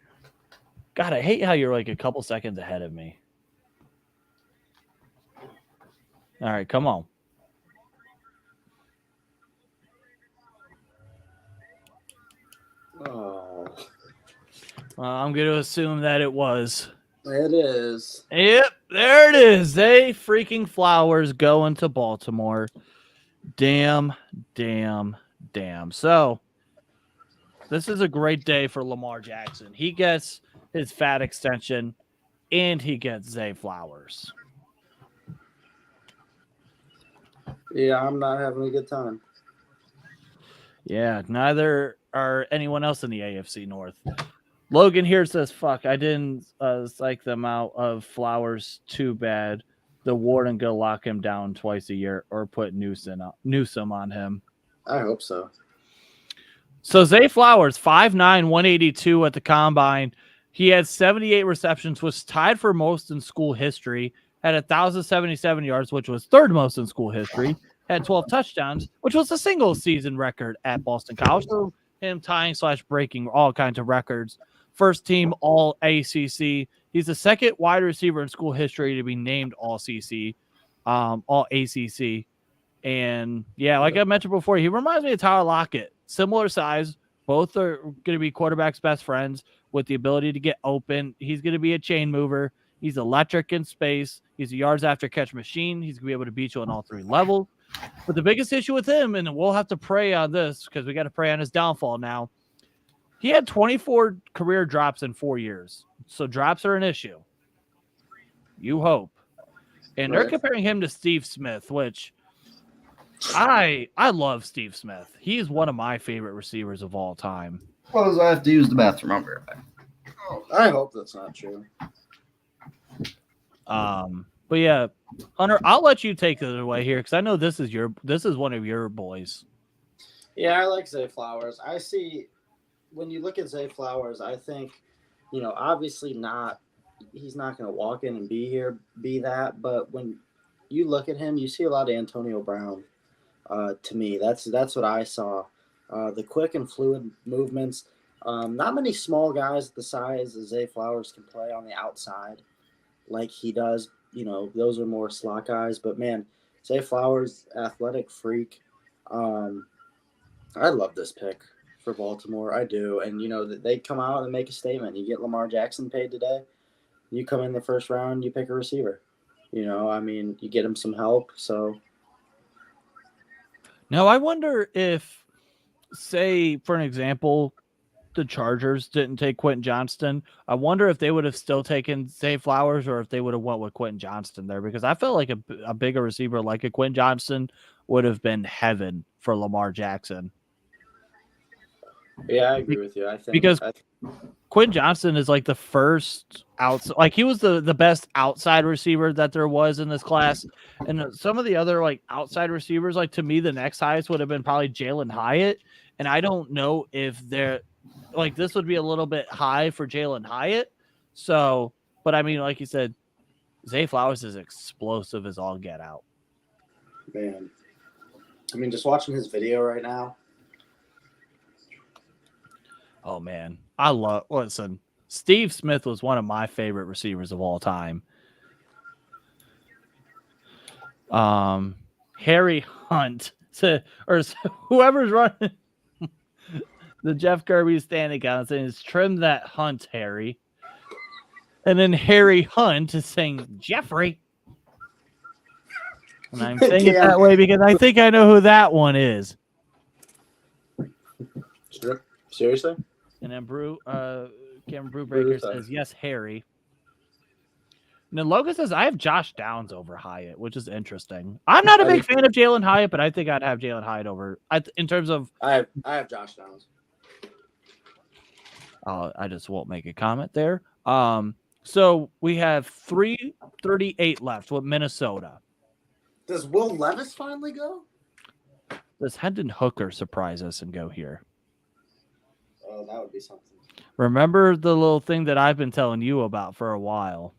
God, I hate how you're like a couple seconds ahead of me. All right, come on. Oh, I'm going to assume that it was. it is. Yep, there it is. Zay freaking Flowers going to Baltimore. Damn. So, this is a great day for Lamar Jackson. He gets his fat extension, and he gets Zay Flowers. Yeah, I'm not having a good time. Yeah, neither are anyone else in the AFC North. Logan here says, fuck, I didn't psych them out of Flowers. Too bad. The warden go lock him down twice a year or put Newsom on him. I hope so. So Zay Flowers, 5'9", 182 at the combine. He had 78 receptions, was tied for most in school history, had 1,077 yards, which was third most in school history, had 12 touchdowns, which was a single season record at Boston College. So him tying / breaking all kinds of records. First team all ACC. He's the second wide receiver in school history to be named all ACC. And yeah, like I mentioned before, he reminds me of Tyler Lockett. Similar size. Both are going to be quarterback's best friends with the ability to get open. He's going to be a chain mover. He's electric in space. He's a yards after catch machine. He's gonna be able to beat you on all 3 levels. But the biggest issue with him, and we'll have to pray on this because we got to pray on his downfall now. He had 24 career drops in 4 years. So drops are an issue. You hope. And they're comparing him to Steve Smith, which I love Steve Smith. He's one of my favorite receivers of all time. Well, I have to use the bathroom. I'll be right back. I hope that's not true. But yeah, Hunter, I'll let you take it away here because I know this is one of your boys. Yeah, I like Zay Flowers. I see when you look at Zay Flowers, I think, obviously he's not going to walk in and be that. But when you look at him, you see a lot of Antonio Brown. To me, that's what I saw. The quick and fluid movements. Not many small guys the size of Zay Flowers can play on the outside like he does. Those are more slot guys. But, man, Zay Flowers, athletic freak. I love this pick for Baltimore. I do. And, they come out and make a statement. You get Lamar Jackson paid today. You come in the first round, you pick a receiver. You get him some help. So now I wonder if, say, for an example, the Chargers didn't take Quentin Johnston. I wonder if they would have still taken Zay Flowers or if they would have went with Quentin Johnston there, because I felt like a bigger receiver like a Quentin Johnston would have been heaven for Lamar Jackson. Yeah, I agree with you. I think because Quentin Johnston is like the first outside, like he was the best outside receiver that there was in this class. And some of the other like outside receivers, like to me, the next highest would have been probably Jalen Hyatt. And I don't know if they're like, this would be a little bit high for Jalen Hyatt. So, but I mean, like you said, Zay Flowers is explosive as all get out. Man, just watching his video right now. Oh man, listen, Steve Smith was one of my favorite receivers of all time. Harry Hunt, or whoever's running the Jeff Kirby standing account saying is trim that Hunt, Harry. And then Harry Hunt is saying Jeffrey. And I'm saying it that way because I think I know who that one is. Seriously? And then Cameron Brewbreaker says, yes, Harry. And then Logan says, I have Josh Downs over Hyatt, which is interesting. I'm not a big fan of Jalen Hyatt, but I think I'd have Jalen Hyatt over in terms of. I have Josh Downs. I just won't make a comment there. So we have 3:38 left with Minnesota. Does Will Levis finally go? Does Hendon Hooker surprise us and go here? Oh, that would be something. Remember the little thing that I've been telling you about for a while.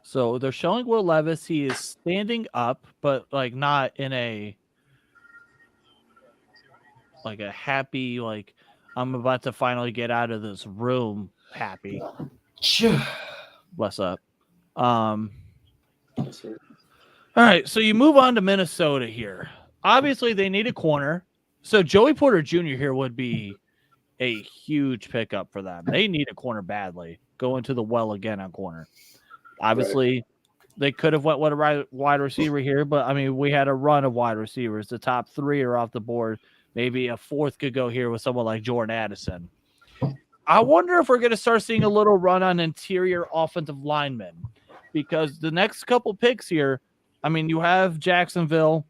So they're showing Will Levis. He is standing up, but like not in a happy, like I'm about to finally get out of this room happy. Bless up. All right, so you move on to Minnesota here. Obviously, they need a corner. So Joey Porter Jr. here would be a huge pickup for them. They need a corner badly. Go into the well again on corner. Obviously, they could have went with a wide receiver here, but I mean, we had a run of wide receivers. The top 3 are off the board. Maybe a 4th could go here with someone like Jordan Addison. I wonder if we're going to start seeing a little run on interior offensive linemen, because the next couple picks here, I mean, you have Jacksonville.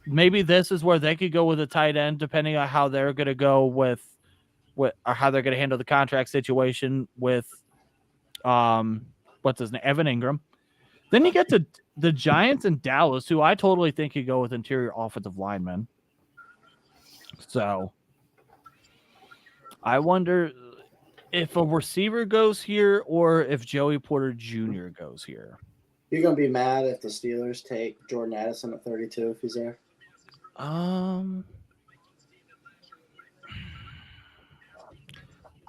Maybe this is where they could go with a tight end, depending on how they're going to go with or how they're going to handle the contract situation with what's his name, Evan Ingram. Then you get to the Giants and Dallas, who I totally think could go with interior offensive linemen. So I wonder if a receiver goes here or if Joey Porter Jr. goes here. You're going to be mad if the Steelers take Jordan Addison at 32 if he's there? Like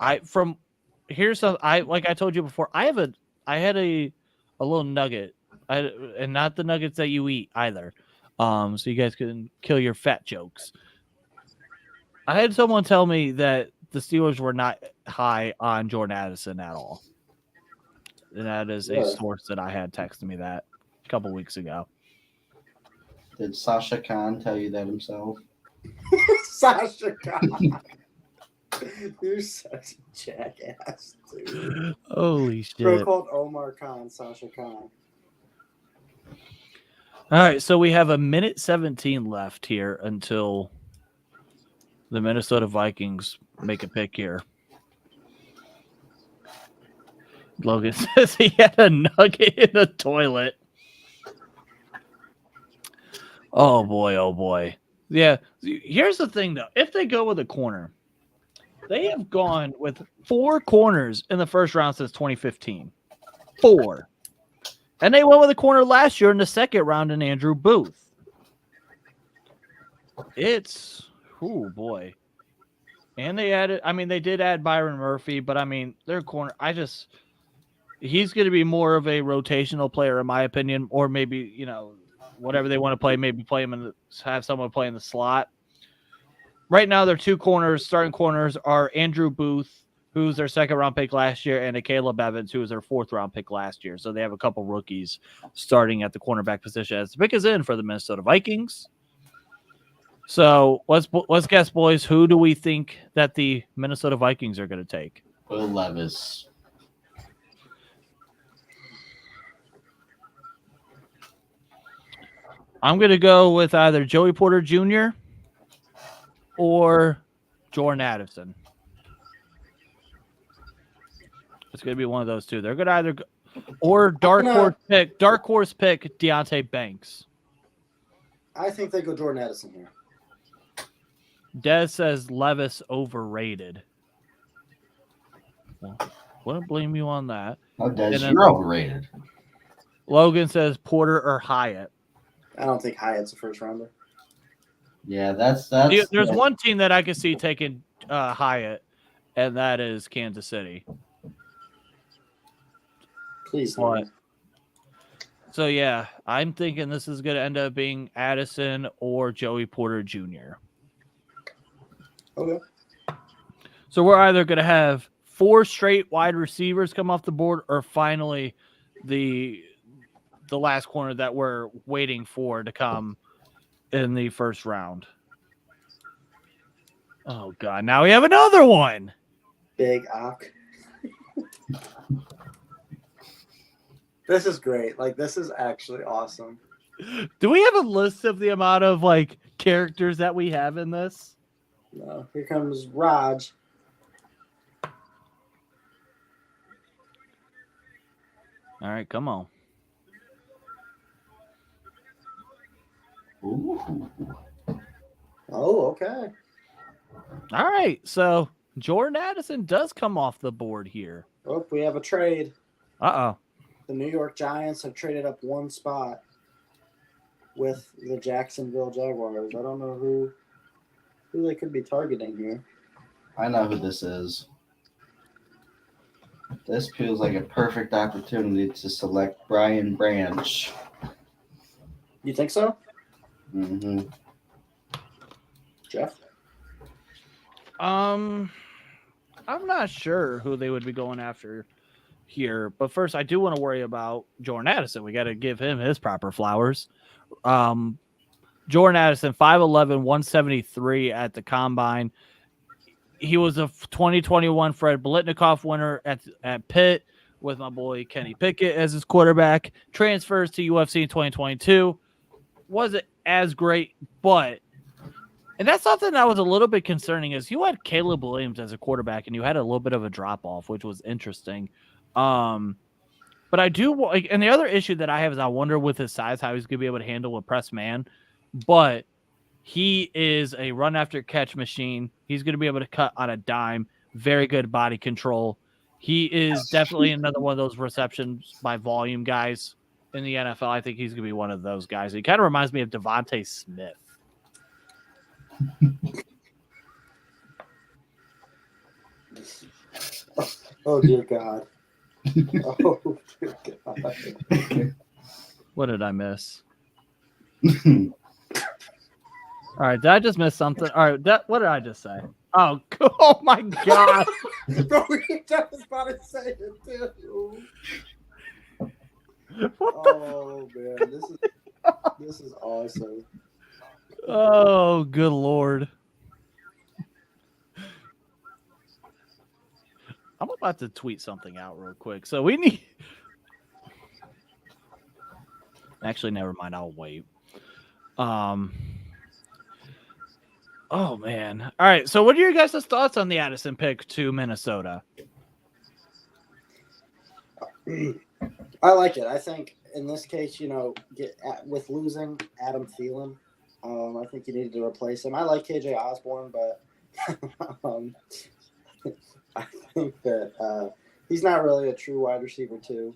I told you before, I had a little nugget, and not the nuggets that you eat either. So you guys can kill your fat jokes. I had someone tell me that the Steelers were not high on Jordan Addison at all. And that is a Really? source that I had texted me that a couple weeks ago. Did Sasha Khan tell you that himself? Sasha Khan. You're such a jackass, dude. Holy Bro shit. called Omar Khan, Sasha Khan. All right, so we have a minute 17 left here until the Minnesota Vikings make a pick here. Logan says he had a nugget in the toilet. Oh boy, oh boy. Yeah, here's the thing though. If they go with a corner, they have gone with 4 corners in the first round since 2015. 4. And they went with a corner last year in the second round in Andrew Booth. Oh boy. And they did add Byron Murphy, but I mean, their corner, he's going to be more of a rotational player, in my opinion, or maybe, whatever they want to play, maybe play him have someone play in the slot. Right now, their 2 starting corners are Andrew Booth, who's their second-round pick last year, and Caleb Evans, who was their fourth-round pick last year. So they have a couple rookies starting at the cornerback position as the pick is in for the Minnesota Vikings. So let's guess, boys, who do we think that the Minnesota Vikings are going to take? Will Levis. I'm going to go with either Joey Porter Jr. or Jordan Addison. It's going to be one of those two. They're going to either or dark horse pick Deontay Banks. I think they go Jordan Addison here. Dez says Levis overrated. Well, wouldn't blame you on that. Oh, Dez, you're overrated. Logan says Porter or Hyatt. I don't think Hyatt's a first rounder. Yeah, that's. There's one team that I could see taking Hyatt, and that is Kansas City. Please. So yeah, I'm thinking this is going to end up being Addison or Joey Porter Jr. Okay. So we're either going to have 4 straight wide receivers come off the board, or finally the last corner that we're waiting for to come in the first round. Oh God! Now we have another one. Big Ock. This is great. Like, this is actually awesome. Do we have a list of the amount of characters that we have in this? No. Here comes Raj. All right, come on. Ooh. Oh, okay. All right, so Jordan Addison does come off the board here. Oh, we have a trade. Uh-oh. The New York Giants have traded up 1 spot with the Jacksonville Jaguars. I don't know who they could be targeting here. I know who this is. This feels like a perfect opportunity to select Brian Branch. You think so? Mm-hmm. Jeff? I'm not sure who they would be going after here, but first I do want to worry about Jordan Addison. We got to give him his proper flowers. Jordan Addison, 5'11", 173 at the combine. He was a 2021 Fred Biletnikoff winner at Pitt with my boy Kenny Pickett as his quarterback. Transfers to UFC in 2022. Wasn't as great, but and that's something that was a little bit concerning is you had Caleb Williams as a quarterback and you had a little bit of a drop off, which was interesting. But I do and the other issue that I have is I wonder with his size how he's going to be able to handle a press man, but he is a run after catch machine. He's going to be able to cut on a dime. Very good body control. He is definitely another one of those receptions by volume guys in the NFL. I think he's going to be one of those guys. He kind of reminds me of Devontae Smith. Oh, dear God. Oh, dear God. What did I miss? All right, did I just miss something? All right, what did I just say? Oh, oh my God. Bro, I was about to say it too. Oh man, this is awesome. Oh, good Lord. I'm about to tweet something out real quick. So we need. Actually, never mind. I'll wait. Oh man. All right. So, what are your guys' thoughts on the Addison pick to Minnesota? I like it. I think in this case, with losing Adam Thielen, I think you needed to replace him. I like KJ Osborne, but I think that he's not really a true wide receiver too.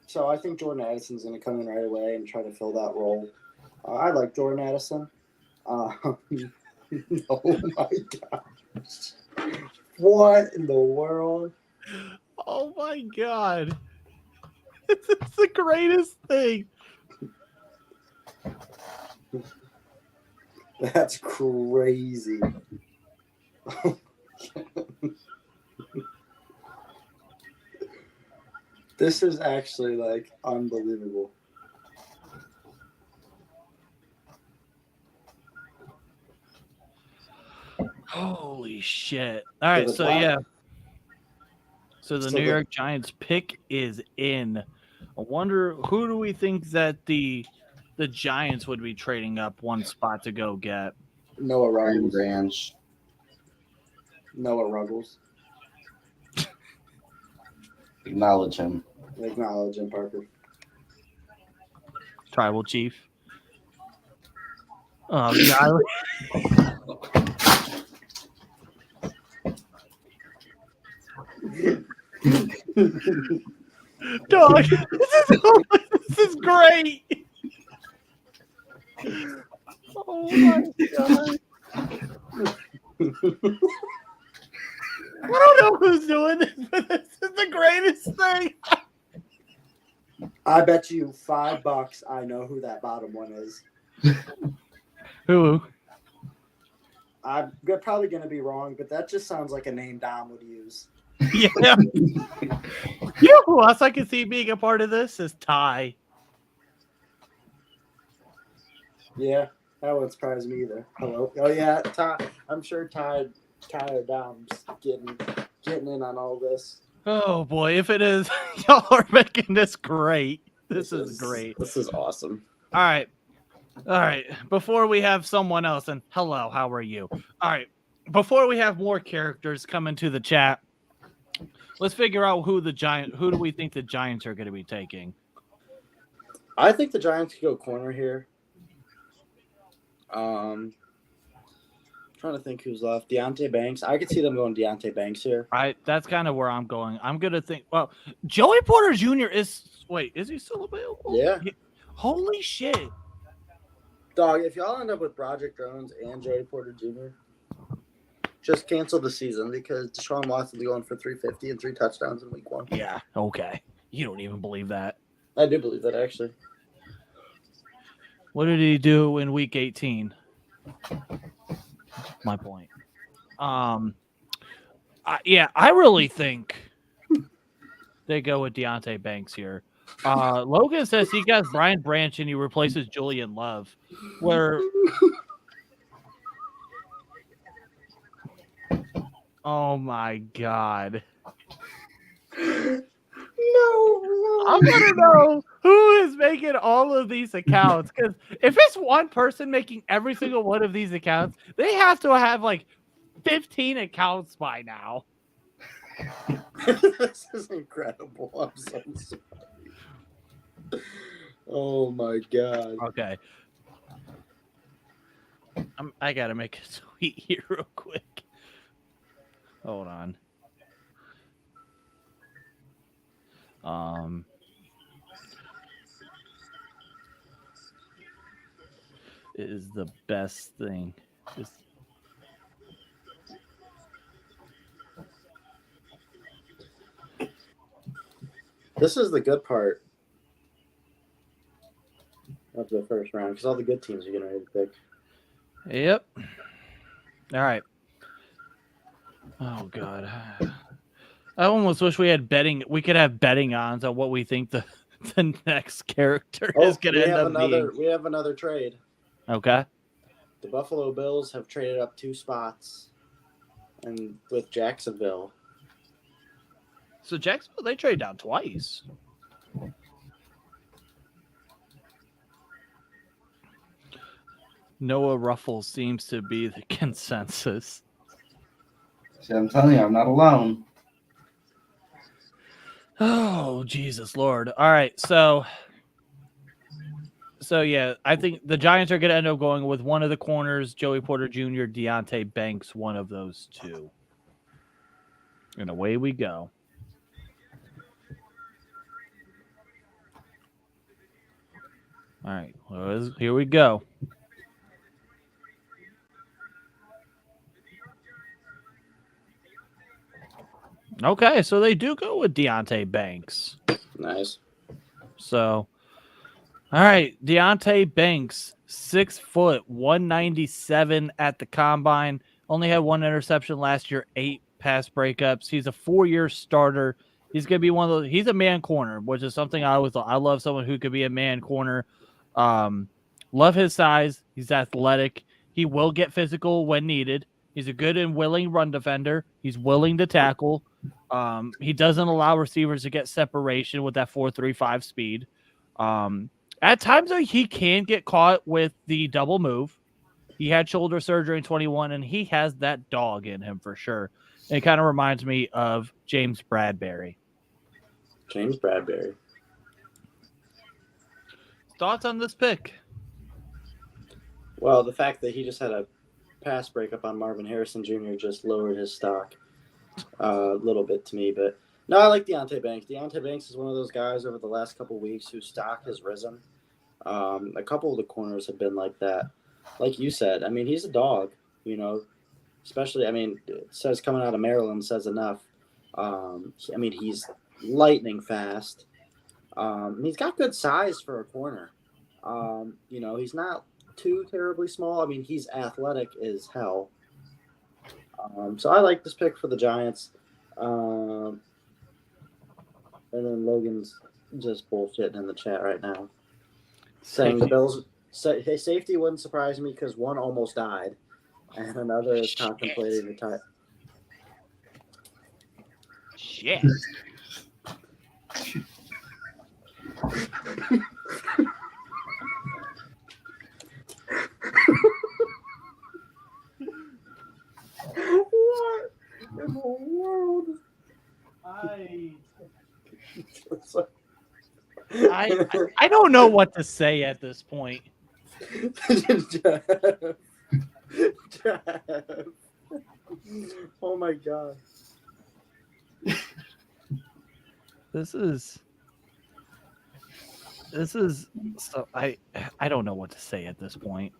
So I think Jordan Addison's going to come in right away and try to fill that role. I like Jordan Addison. Oh my gosh. What in the world? Oh my God. It's the greatest thing. That's crazy. This is actually like unbelievable. Holy shit. All right. the So, top- yeah. So, the So New the- York Giants pick is in. I wonder who do we think that the Giants would be trading up one spot to go get? Noah Aaron Ruggles. Branch. Noah Ruggles. Acknowledge him. Acknowledge him, Parker. Tribal Chief. Oh, God. Dog, this is great. Oh my God. I don't know who's doing this, but this is the greatest thing. I bet you $5 I know who that bottom one is. Who? I'm probably going to be wrong, but that just sounds like a name Dom would use. Yeah. You know who else I can see being a part of this is Ty. Yeah, that wouldn't surprise me either. Hello. Oh yeah, Ty. I'm sure Ty or Dom's getting in on all this. Oh boy, if it is, y'all are making this great. This is great. This is awesome. All right. Before we have someone else, and hello, how are you? All right. Before we have more characters come into the chat, let's figure out who do we think the Giants are going to be taking? I think the Giants could go corner here. Trying to think who's left. Deontay Banks. I could see them going Deontay Banks here. That's kind of where I'm going. I'm going to think, well, Joey Porter Jr. is he still available? Yeah. Holy shit. Dog, if y'all end up with Broderick Jones and Joey Porter Jr., just cancel the season because Deshaun Watson's going for 350 and 3 touchdowns in week 1. Yeah, okay. You don't even believe that. I do believe that, actually. What did he do in week 18? My point. I really think they go with Deontay Banks here. Logan says he got Brian Branch and he replaces Julian Love. Where oh my God. No. I want to know who is making all of these accounts, because if it's one person making every single one of these accounts, they have to have like 15 accounts by now. This is incredible. I'm so sorry. Oh my God. Okay. I got to make a tweet here real quick. Hold on. It is the best thing. This is the good part of the first round because all the good teams are getting ready to pick. Yep. All right. Oh God. I almost wish we had betting. We could have betting odds on what we think the next character is going to end up being. We have another trade. Okay. The Buffalo Bills have traded up 2 spots, and with Jacksonville. So Jacksonville, they trade down twice. Noah Ruffles seems to be the consensus. See, I'm telling you, I'm not alone. Oh, Jesus Lord. All right. So yeah, I think the Giants are going to end up going with one of the corners, Joey Porter Jr., Deontay Banks, one of those two. And away we go. All right. Well, here we go. Okay, so they do go with Deontay Banks. Nice. So, all right, Deontay Banks, 6 foot, 197 at the combine. Only had 1 interception last year, 8 pass breakups. He's a 4-year starter. He's gonna be one of those. He's a man corner, which is something I always thought. I love someone who could be a man corner. Love his size. He's athletic. He will get physical when needed. He's a good and willing run defender. He's willing to tackle. He doesn't allow receivers to get separation with that 4.35 speed. At times, though, he can get caught with the double move. He had shoulder surgery in 21, and he has that dog in him for sure. And it kind of reminds me of James Bradbury. James Bradbury. Thoughts on this pick? Well, the fact that he just had a pass breakup on Marvin Harrison Jr. just lowered his stock a little bit to me. But no, I like Deontay Banks. Deontay Banks is one of those guys over the last couple of weeks whose stock has risen. A couple of the corners have been like that. Like you said, I mean, he's a dog, you know, especially, I mean, it says coming out of Maryland says enough. I mean, he's lightning fast. He's got good size for a corner. You know, he's not too terribly small. I mean, he's athletic as hell. So I like this pick for the Giants. And then Logan's just bullshitting in the chat right now, saying the Bills safety wouldn't surprise me because one almost died, and another is contemplating retire. Shit. What in the world? I don't know what to say at this point. Jeff. Oh my god. This is so I don't know what to say at this point.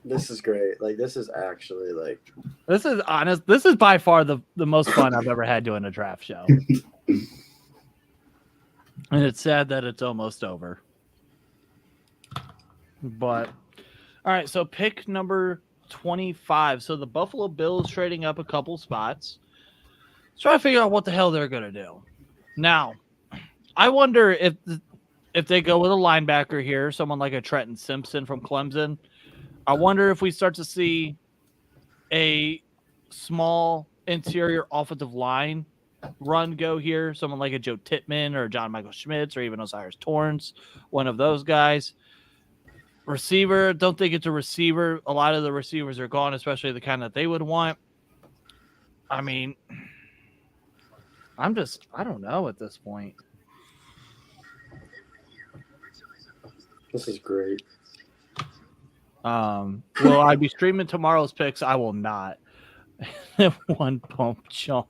This is great. Like, this is actually like, This is honest. This is by far the most fun I've ever had doing a draft show. And it's sad that it's almost over. But all right, so pick number 25. So the Buffalo Bills trading up a couple spots. Let's try to figure out what the hell they're gonna do. Now, I wonder if they go with a linebacker here, someone like a Trenton Simpson from Clemson. I wonder if we start to see a small interior offensive line run go here. Someone like a Joe Tippmann or John Michael Schmitz or even Osiris Torrance, one of those guys. Receiver, don't think it's a receiver. A lot of the receivers are gone, especially the kind that they would want. I mean, I don't know at this point. this is great. Will I be streaming tomorrow's picks? I will not. One pump chomp.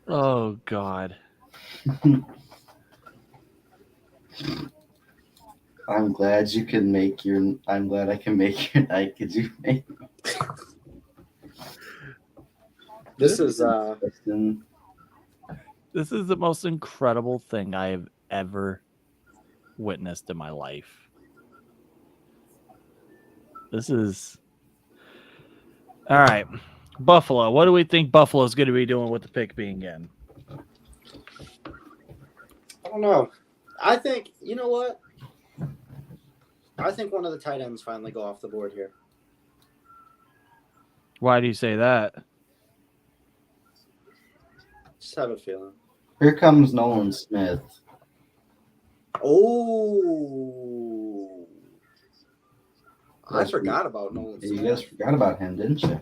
Oh God. I'm glad you can make your. I'm glad I can make your night. Could you make? This is This is the most incredible thing I have ever witnessed in my life. This is all right. Buffalo. What do we think Buffalo's going to be doing with the pick being in? I don't know. I think, you know what? I think one of the tight ends finally go off the board here. Why do you say that? Just have a feeling. Here comes Nolan Smith. Oh. I Yes, forgot about Nolan You Smith. guys forgot about him, didn't you?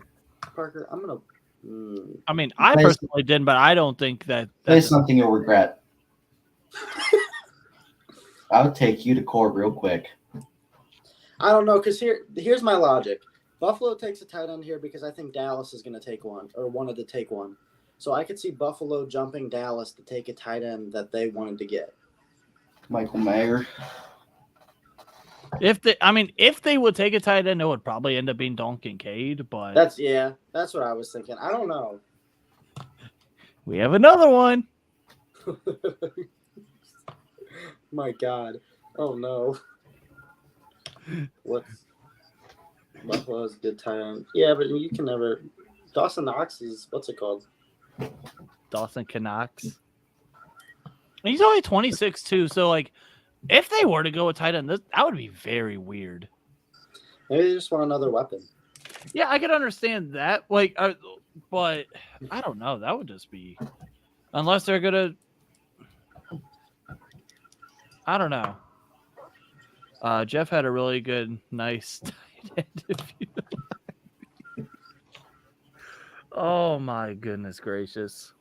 Parker, I'm going to... I mean, I personally didn't, but I don't think Say that's something you'll regret. I would take you to court real quick. I don't know, because here's my logic. Buffalo takes a tight end here because I think Dallas is going to take one, or wanted to take one. So I could see Buffalo jumping Dallas to take a tight end that they wanted to get. Michael Mayer. if they would take a tight end, it would probably end up being Dalton Kincaid, but That's what I was thinking. I don't know. we have another one. My God. Oh, no. Buffalo's a good tight end. Yeah, but you can never... Dawson Knox is... What's it called? Dawson Knox. He's only 26 too, so like if they were to go with tight end, that would be very weird. Maybe they just want another weapon. Yeah, I could understand that. Like, but I don't know. That would just be unless they're gonna. I don't know. Jeff had a really good, nice tight end. Oh my goodness gracious!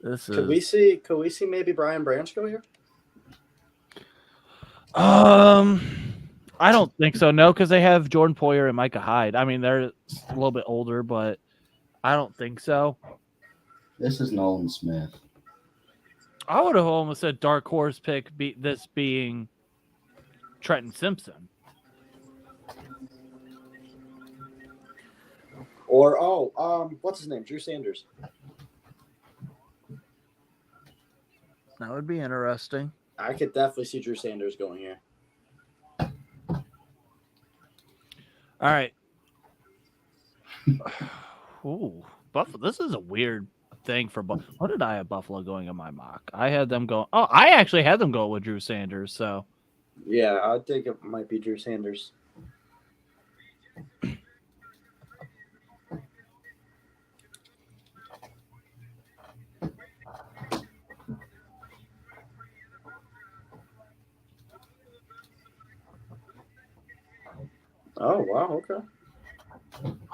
Could we see maybe Brian Branch go here? I don't think so. No, because they have Jordan Poyer and Micah Hyde. I mean, they're a little bit older, but I don't think so. This is Nolan Smith. I would have almost said dark horse pick. This being Trenton Simpson. Or what's his name? Drew Sanders. That would be interesting. I could definitely see Drew Sanders going here. All right. Ooh, Buffalo. This is a weird thing for Buffalo. What did I have Buffalo going in my mock? I had them go. Oh, I actually had them go with Drew Sanders. So yeah, I think it might be Drew Sanders. Oh, wow. Okay.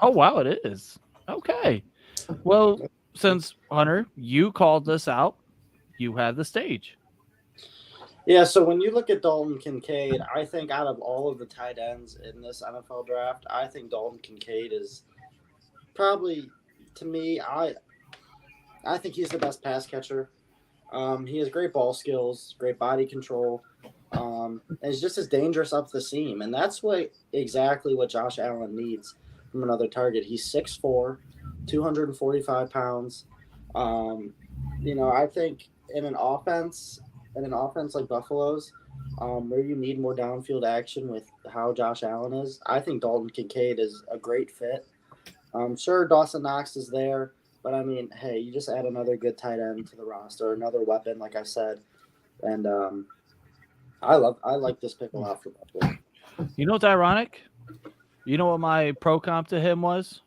oh wow, it is. Okay. Well, since Hunter, you called this out, you had the stage. Yeah, so when you look at Dalton Kincaid, I think out of all of the tight ends in this NFL draft, I think Dalton Kincaid is probably, to me, I think he's the best pass catcher. He has great ball skills, great body control, and he's just as dangerous up the seam. And that's exactly what Josh Allen needs from another target. He's 6'4", 245 pounds. I think in an offense like Buffalo's, where you need more downfield action with how Josh Allen is, I think Dalton Kincaid is a great fit. Sure, Dawson Knox is there, but I mean, hey, you just add another good tight end to the roster, another weapon, like I said, and I like this pick a lot for Buffalo. You know what's ironic? You know what my pro comp to him was?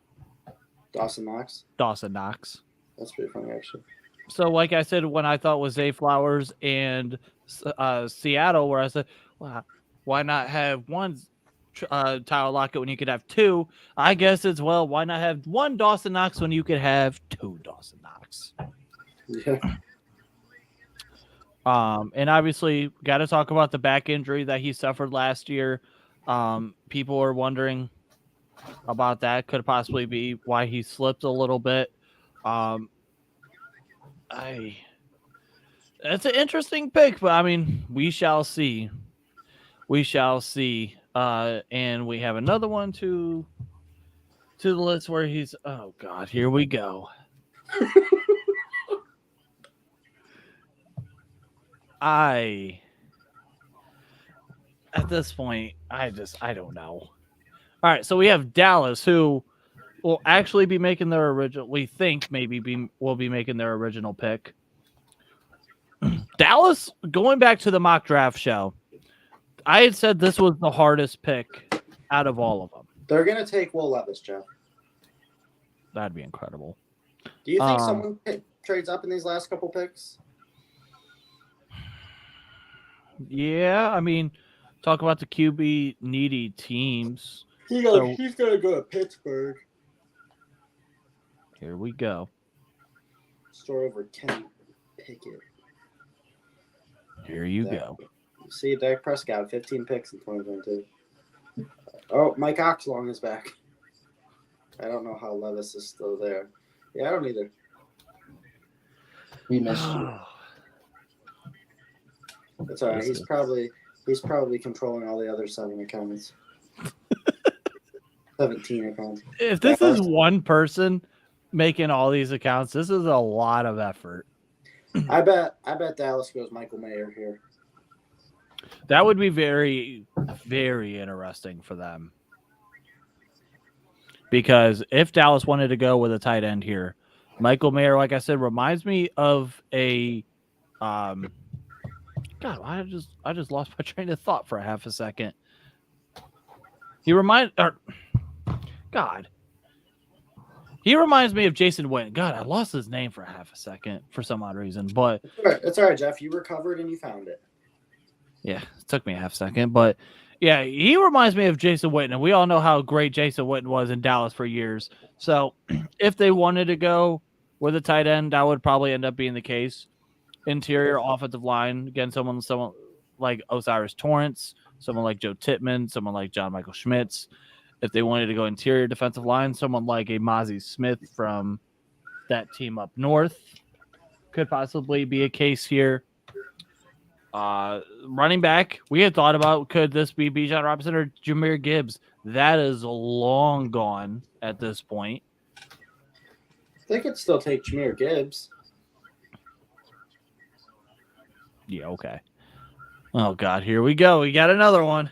Dawson Knox. Dawson Knox. That's pretty funny, actually. So, like I said, when I thought was Zay Flowers and Seattle, where I said, well, why not have one Tyler Lockett when you could have two? I guess it's, well, why not have one Dawson Knox when you could have two Dawson Knox? Yeah. And obviously, got to talk about the back injury that he suffered last year. People are wondering about that. Could possibly be why he slipped a little bit. That's an interesting pick, but I mean, we shall see. We shall see. And we have another one to the list where he's, oh God, here we go. At this point, I don't know. All right, so we have Dallas, who will actually be making their original. We think will be making their original pick. Dallas, going back to the mock draft show, I had said this was the hardest pick out of all of them. They're going to take Will Levis, Jeff. That'd be incredible. Do you think someone trades up in these last couple picks? Yeah, I mean, talk about the QB needy teams. He's going to go to Pittsburgh. Here we go. Store over Kenny Pickett. Here you go. See, Dak Prescott, 15 picks in 2022. Oh, Mike Oxlong is back. I don't know how Levis is still there. Yeah, I don't either. We missed you. That's all right. He's probably controlling all the other 7 accounts. 17 accounts. If this is one person making all these accounts, this is a lot of effort. I bet Dallas goes Michael Mayer here. That would be very, very interesting for them. Because if Dallas wanted to go with a tight end here, Michael Mayer, like I said, reminds me of a God, I just lost my train of thought for a half a second. He reminds me of Jason Witten. God, I lost his name for a half a second for some odd reason. But it's all right, Jeff. You recovered and you found it. Yeah, it took me a half second. But yeah, he reminds me of Jason Witten. And we all know how great Jason Witten was in Dallas for years. So if they wanted to go with a tight end, that would probably end up being the case. Interior offensive line, again, someone like Osiris Torrance, someone like Joe Tittman, someone like John Michael Schmitz. If they wanted to go interior defensive line, someone like a Mozzie Smith from that team up north could possibly be a case here. Running back, we had thought about, could this be Bijan Robinson or Jahmyr Gibbs? That is long gone at this point. They could still take Jahmyr Gibbs. Yeah, okay. Oh, God, here we go. We got another one.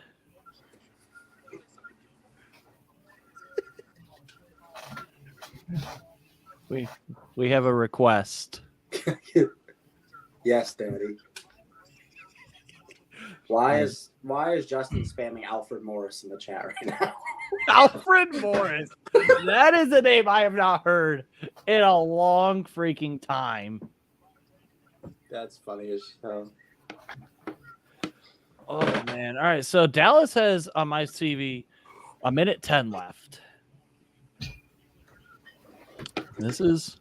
We have a request. Yes, Daddy. Why is Justin spamming Alfred Morris in the chat right now? Alfred Morris. That is a name I have not heard in a long freaking time. That's funny as hell. Oh, man. All right, so Dallas has, on my CV, 1:10 left. This is...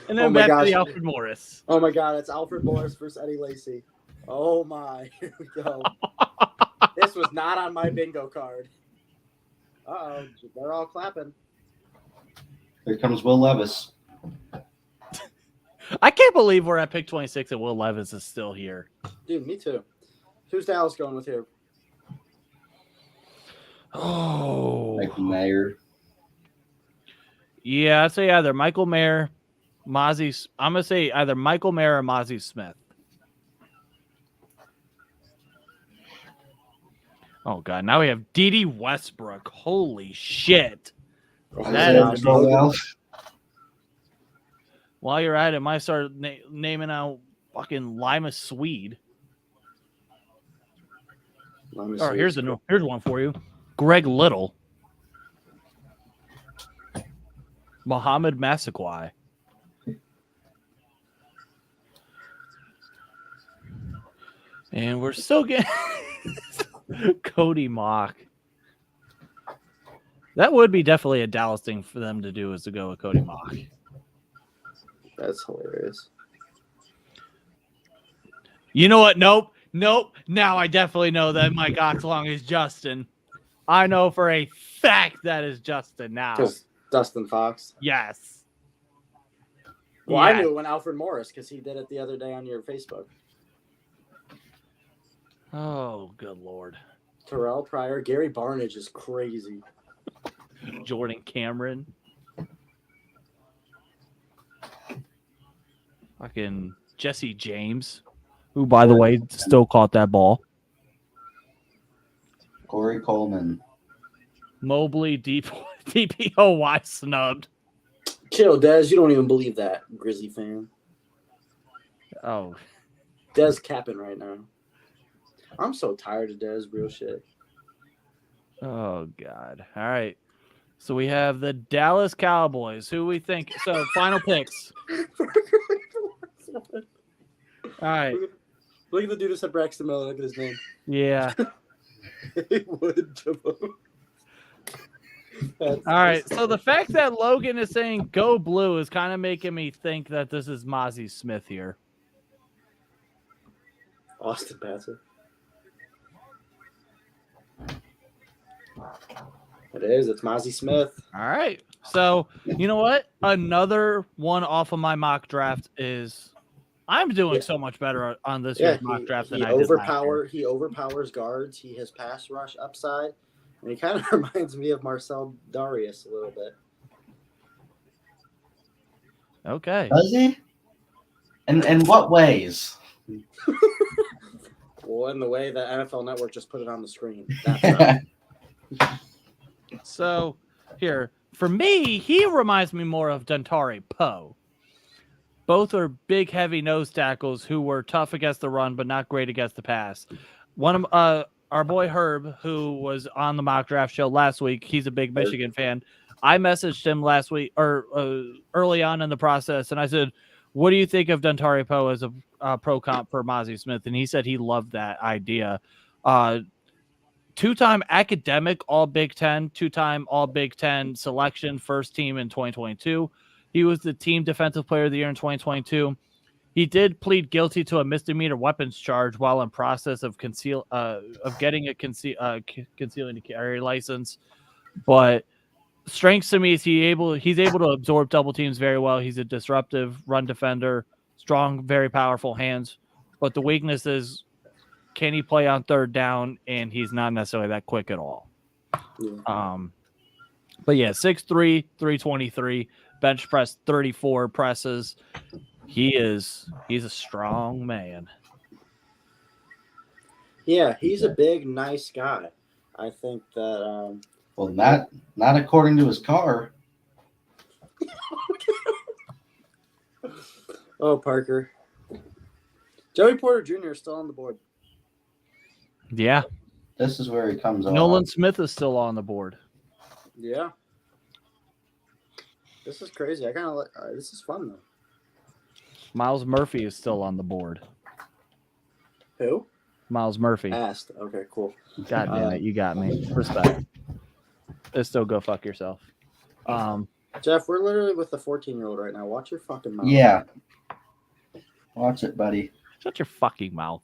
And then back to the Alfred Morris. Oh, my God. It's Alfred Morris versus Eddie Lacy. Oh, my. Here we go. This was not on my bingo card. Uh-oh. They're all clapping. Here comes Will Levis. I can't believe we're at pick 26 and Will Levis is still here. Dude, me too. Who's Dallas going with here? Oh. Michael Mayer. Yeah, I'd say either Michael Mayer, Mozzie. I'm going to say either Michael Mayer or Mozzie Smith. Oh, God. Now we have D.D. Westbrook. Holy shit. That is While you're at it, might start naming out fucking Lima Swede. Here's one for you. Greg Little. Muhammad Massaquoi. And we're still getting Cody Mock. That would be definitely a Dallas thing for them to do, is to go with Cody Mock. That's hilarious. You know what? Nope. Now I definitely know that Mike Oxlong is Justin. I know for a fact that is Justin now. Just Dustin Fox. Yes. Well, I knew it when Alfred Morris, because he did it the other day on your Facebook. Oh, good Lord. Terrell Pryor. Gary Barnage is crazy. Jordan Cameron. Fucking Jesse James, who, by the way, still caught that ball. Corey Coleman. Mobley, DPOY snubbed. Chill, Dez. You don't even believe that, Grizzly fan. Oh, Dez capping right now. I'm so tired of Dez. Real shit. oh God. All right. So we have the Dallas Cowboys. Who we think? So final picks. All right. Look at the dude who said Braxton Miller. Look at his name. Yeah. Haywood Jabot. All right. So the fact that Logan is saying go blue is kind of making me think that this is Mozzie Smith here. Austin Passer. It is. It's Mozzie Smith. All right. So you know what? Another one off of my mock draft is I'm doing so much better on this year's mock draft than I did last year. He overpowers guards. He has pass rush upside. And he kind of reminds me of Marcel Darius a little bit. Okay. Does he? In what ways? Well, in the way that NFL Network just put it on the screen. That's So here, for me, he reminds me more of Dontari Poe. Both are big, heavy nose tackles who were tough against the run, but not great against the pass. One of our boy Herb, who was on the mock draft show last week, he's a big Michigan fan. I messaged him last week or early on in the process, and I said, "What do you think of Dontari Poe as a pro comp for Mozzie Smith?" And he said he loved that idea. Two-time academic All Big Ten, two-time All Big Ten selection, first team in 2022. He was the team defensive player of the year in 2022. He did plead guilty to a misdemeanor weapons charge while in process of getting a concealing carry license. But strengths to me is he's able to absorb double teams very well. He's a disruptive run defender, strong, very powerful hands. But the weakness is, can he play on third down? And he's not necessarily that quick at all. Yeah. But yeah, 6'3", 323, bench press 34 presses. He's a strong man. Yeah, he's a big, nice guy. I think that Well, not according to his car. Oh, Parker. Joey Porter Jr. is still on the board. Yeah. This is where he comes on. Nolan Smith is still on the board. Yeah. This is crazy. I kind of like this is fun though. Miles Murphy is still on the board. Who? Miles Murphy. Asked. Okay, cool. God damn it, you got me. Respect. Just still go fuck yourself. Jeff, we're literally with the 14-year-old right now. Watch your fucking mouth. Yeah. Watch it, buddy. Shut your fucking mouth.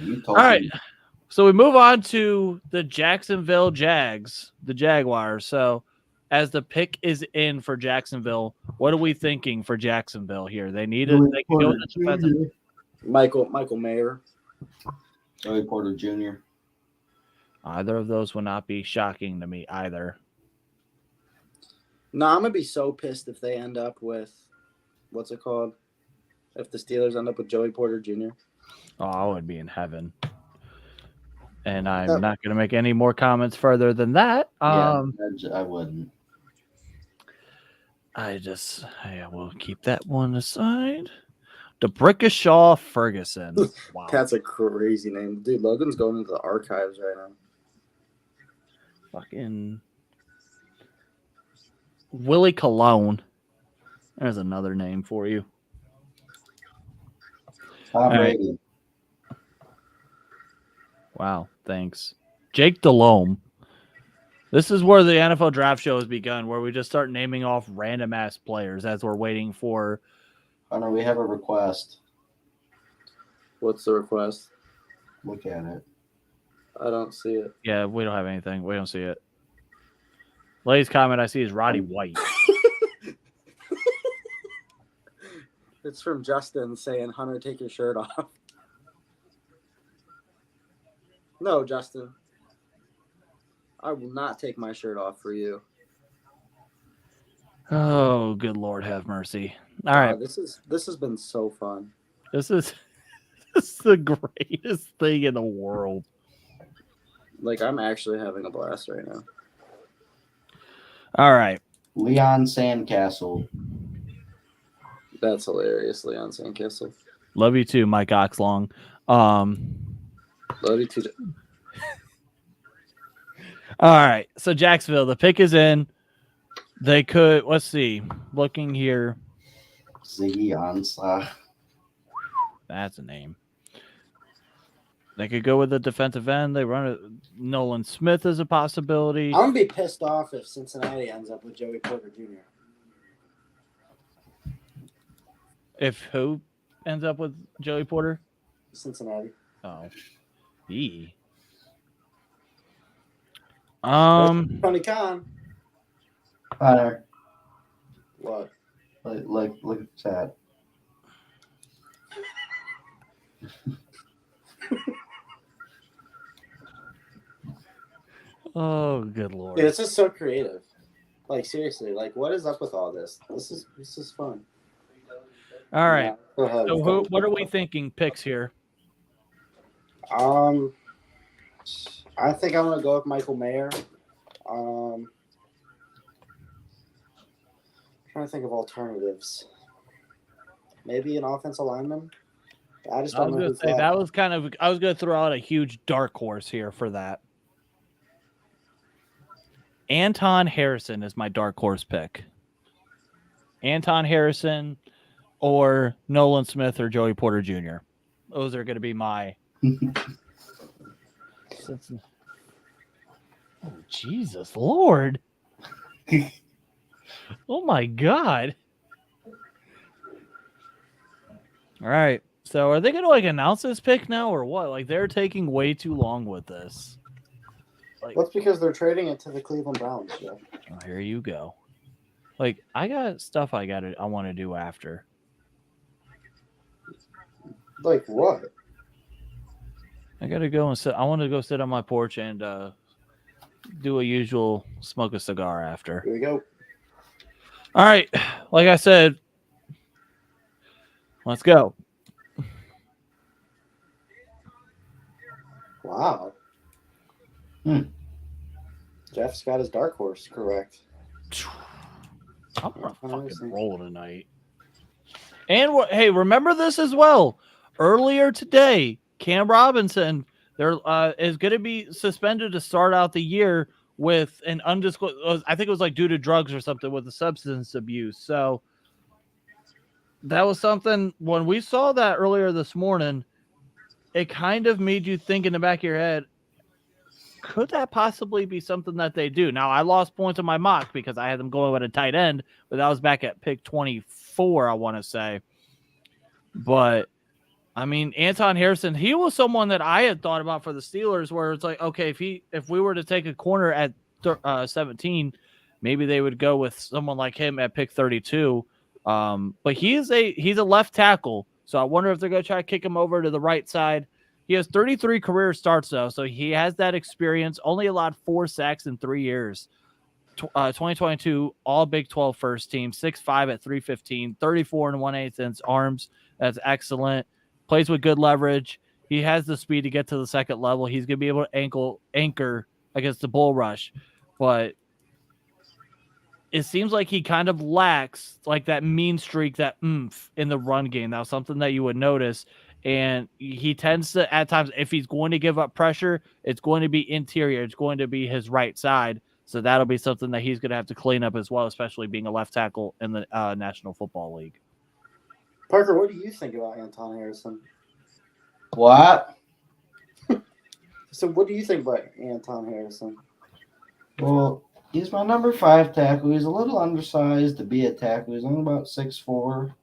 You told All right. me. So we move on to the Jacksonville Jags, the Jaguars. So as the pick is in for Jacksonville, what are we thinking for Jacksonville here? They can go with the defensive. Michael Mayer. Joey Porter Jr. Either of those will not be shocking to me either. No, I'm gonna be so pissed if they end up with what's it called? If the Steelers end up with Joey Porter Jr. Oh, I would be in heaven. And I'm not going to make any more comments further than that. I wouldn't. I will keep that one aside. DeBrickashaw Ferguson. Wow. That's a crazy name. Dude, Logan's going into the archives right now. Fucking Willie Colon. There's another name for you. Tom Brady. Wow, thanks. Jake Delhomme. This is where the NFL draft show has begun, where we just start naming off random ass players as we're waiting for. Oh no, we have a request. What's the request? Look at it. I don't see it. Yeah, we don't have anything. We don't see it. Latest comment I see is Roddy White. It's from Justin saying, Hunter, take your shirt off. No, Justin. I will not take my shirt off for you. Oh, good Lord, have mercy. All right. This has been so fun. This is the greatest thing in the world. Like, I'm actually having a blast right now. All right. Leon Sandcastle. That's hilarious, Leon Sandcastle. Love you too, Mike Oxlong. Love you too. All right. So Jacksonville, the pick is in. They could, let's see, looking here. Ziggy Ansah. That's a name. They could go with the defensive end. They run it. Nolan Smith is a possibility. I'm gonna be pissed off if Cincinnati ends up with Joey Porter Jr. If who ends up with Joey Porter? Cincinnati. Oh. Tony Khan. Connor, What? look at the chat. Oh, good Lord. Dude, it's just so creative. Like, seriously, like, what is up with all this? This is fun. All right. Yeah, go ahead. So what are we thinking picks here? I think I'm gonna go with Michael Mayer. Trying to think of alternatives. Maybe an offensive lineman. I just I don't was know. going to say that was kind of. I was going to throw out a huge dark horse here for that. Anton Harrison is my dark horse pick. Anton Harrison or Nolan Smith or Joey Porter Jr. Those are going to be my. Oh, Jesus Lord. Oh my God. All right. So are they going to like announce this pick now or what? Like they're taking way too long with this. Like, That's because they're trading it to the Cleveland Browns. Yeah. oh, here you go. Like I got stuff I want to do after. Like what? I got to go and sit. I want to go sit on my porch and do a usual smoke a cigar after. Here we go. All right. Like I said, let's go. Wow. Jeff's got his dark horse correct. I'm gonna fucking roll tonight. And hey, remember this as well. Earlier today, Cam Robinson is going to be suspended to start out the year with an undisclosed. I think it was like due to drugs or something with the substance abuse. So that was something when we saw that earlier this morning. It kind of made you think in the back of your head, could that possibly be something that they do? Now, I lost points on my mock because I had them going with a tight end, but that was back at pick 24, I want to say. But, I mean, Anton Harrison, he was someone that I had thought about for the Steelers where it's like, okay, if we were to take a corner at 17, maybe they would go with someone like him at pick 32. But he's a left tackle. So I wonder if they're going to try to kick him over to the right side. He has 33 career starts, though, so he has that experience. Only allowed 4 sacks in 3 years. 2022, all Big 12 first team, 6'5" at 315, 34 and 1/8 inch arms. That's excellent. Plays with good leverage. He has the speed to get to the second level. He's going to be able to anchor against the bull rush. But it seems like he kind of lacks like that mean streak, that oomph in the run game. That was something that you would notice. And he tends to, at times, if he's going to give up pressure, it's going to be interior. It's going to be his right side. So that'll be something that he's going to have to clean up as well, especially being a left tackle in the National Football League. Parker, what do you think about Anton Harrison? What? So what do you think about Anton Harrison? Well, he's my number 5 tackle. He's a little undersized to be a tackle. He's only about 6'4".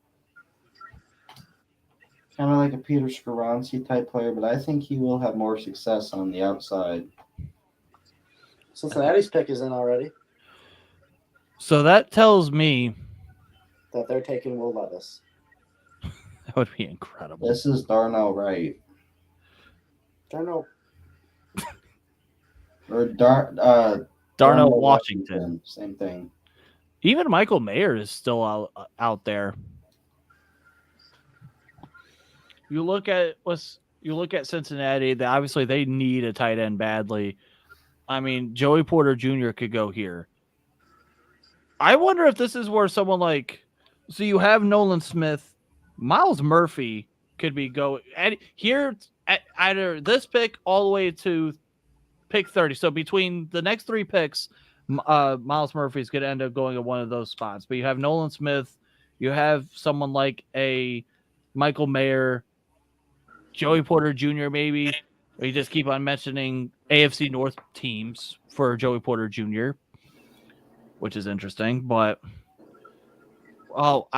Kind of like a Peter Skoronski type player, but I think he will have more success on the outside. Cincinnati's pick is in already. So that tells me That they're taking Will Levis. that would be incredible. This is Darnell Wright. Darnell. Or Darnell Washington. Same thing. Even Michael Mayer is still out there. you look at Cincinnati. Obviously they need a tight end badly. I mean, Joey Porter Jr. could go here. I wonder if this is where someone like, so you have Nolan Smith, Miles Murphy could be go at here at either this pick all the way to pick 30. So between the next 3 picks, Miles Murphy's going to end up going at one of those spots. But you have Nolan Smith, you have someone like a Michael Mayer, Joey Porter Jr. maybe. Or you just keep on mentioning AFC North teams for Joey Porter Jr., which is interesting. But I'm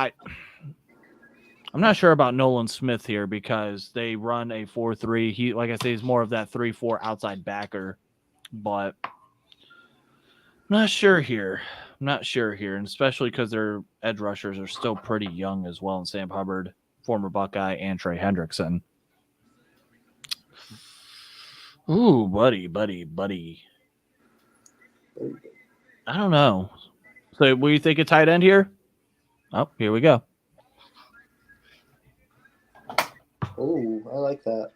not sure about Nolan Smith here because they run a 4-3. He, like I say, he's more of that 3-4 outside backer. But I'm not sure here. And especially because their edge rushers are still pretty young as well. And Sam Hubbard, former Buckeye, and Trey Hendrickson. Ooh, buddy. I don't know. So, what do you think of tight end here? Oh, here we go. Oh, I like that.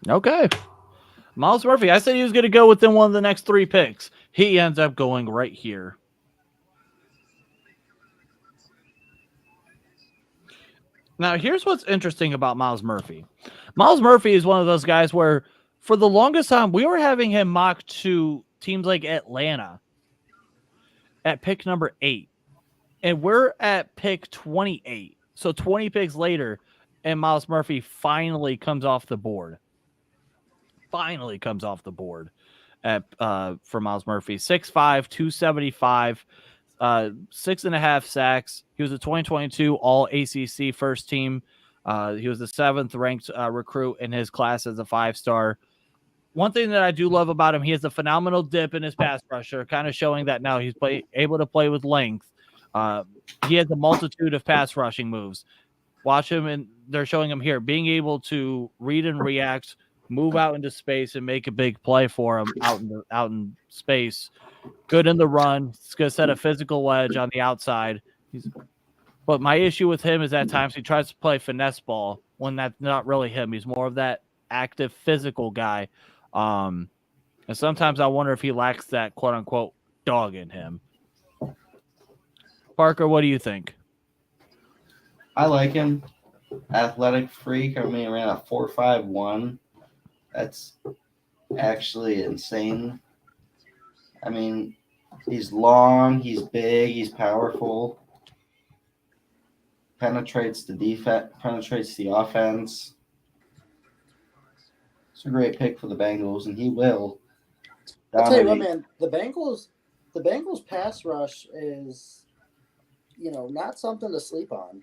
Okay. Miles Murphy. I said he was going to go within one of the next 3 picks. He ends up going right here. Now, here's what's interesting about Miles Murphy. Miles Murphy is one of those guys where, for the longest time, we were having him mocked to teams like Atlanta at pick number 8. And we're at pick 28. So 20 picks later, and Miles Murphy finally comes off the board. For Miles Murphy. 6'5", 275. 6.5 sacks. He was a 2022 All ACC first team. He was the 7th ranked recruit in his class as a 5-star. One thing that I do love about him, he has a phenomenal dip in his pass rusher, kind of showing that now he's able to play with length. He has a multitude of pass rushing moves. Watch him, and they're showing him here, being able to read and react, move out into space, and make a big play for him out in space. Good in the run. He's going to set a physical edge on the outside. But my issue with him is at times he tries to play finesse ball when that's not really him. He's more of that active physical guy. And sometimes I wonder if he lacks that quote-unquote dog in him. Parker, what do you think? I like him. Athletic freak. I mean, he ran a 4.51. That's actually insane. I mean, he's long, he's big, he's powerful. Penetrates the defense, penetrates the offense. It's a great pick for the Bengals, and he will. I'll tell you what, man. The Bengals pass rush is, not something to sleep on.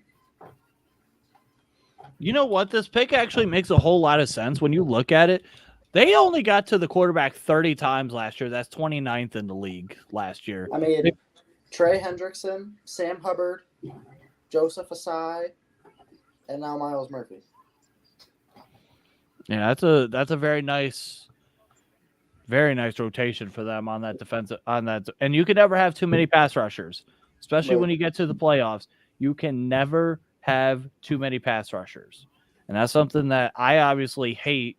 You know what? This pick actually makes a whole lot of sense when you look at it. They only got to the quarterback 30 times last year. That's 29th in the league last year. I mean, Trey Hendrickson, Sam Hubbard, Joseph Asai, and now Miles Murphy. Yeah, that's a very nice rotation for them on that defensive and you can never have too many pass rushers, especially when you get to the playoffs. You can never have too many pass rushers, and that's something that I obviously hate.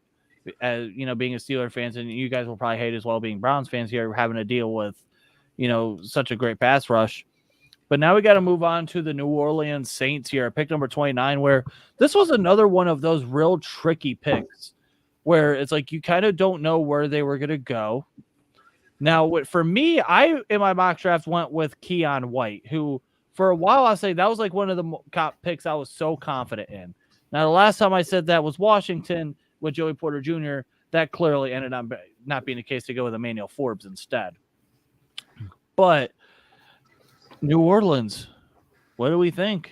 As being a Steelers fans, and you guys will probably hate as well, being Browns fans here, having to deal with such a great pass rush. But now we got to move on to the New Orleans Saints here, pick number 29, where this was another one of those real tricky picks where it's like you kind of don't know where they were going to go. Now, for me, I, in my mock draft, went with Keon White, who for a while I say that was like one of the top picks I was so confident in. Now, the last time I said that was Washington with Joey Porter Jr. That clearly ended up not being the case to go with Emmanuel Forbes instead. But New Orleans, what do we think?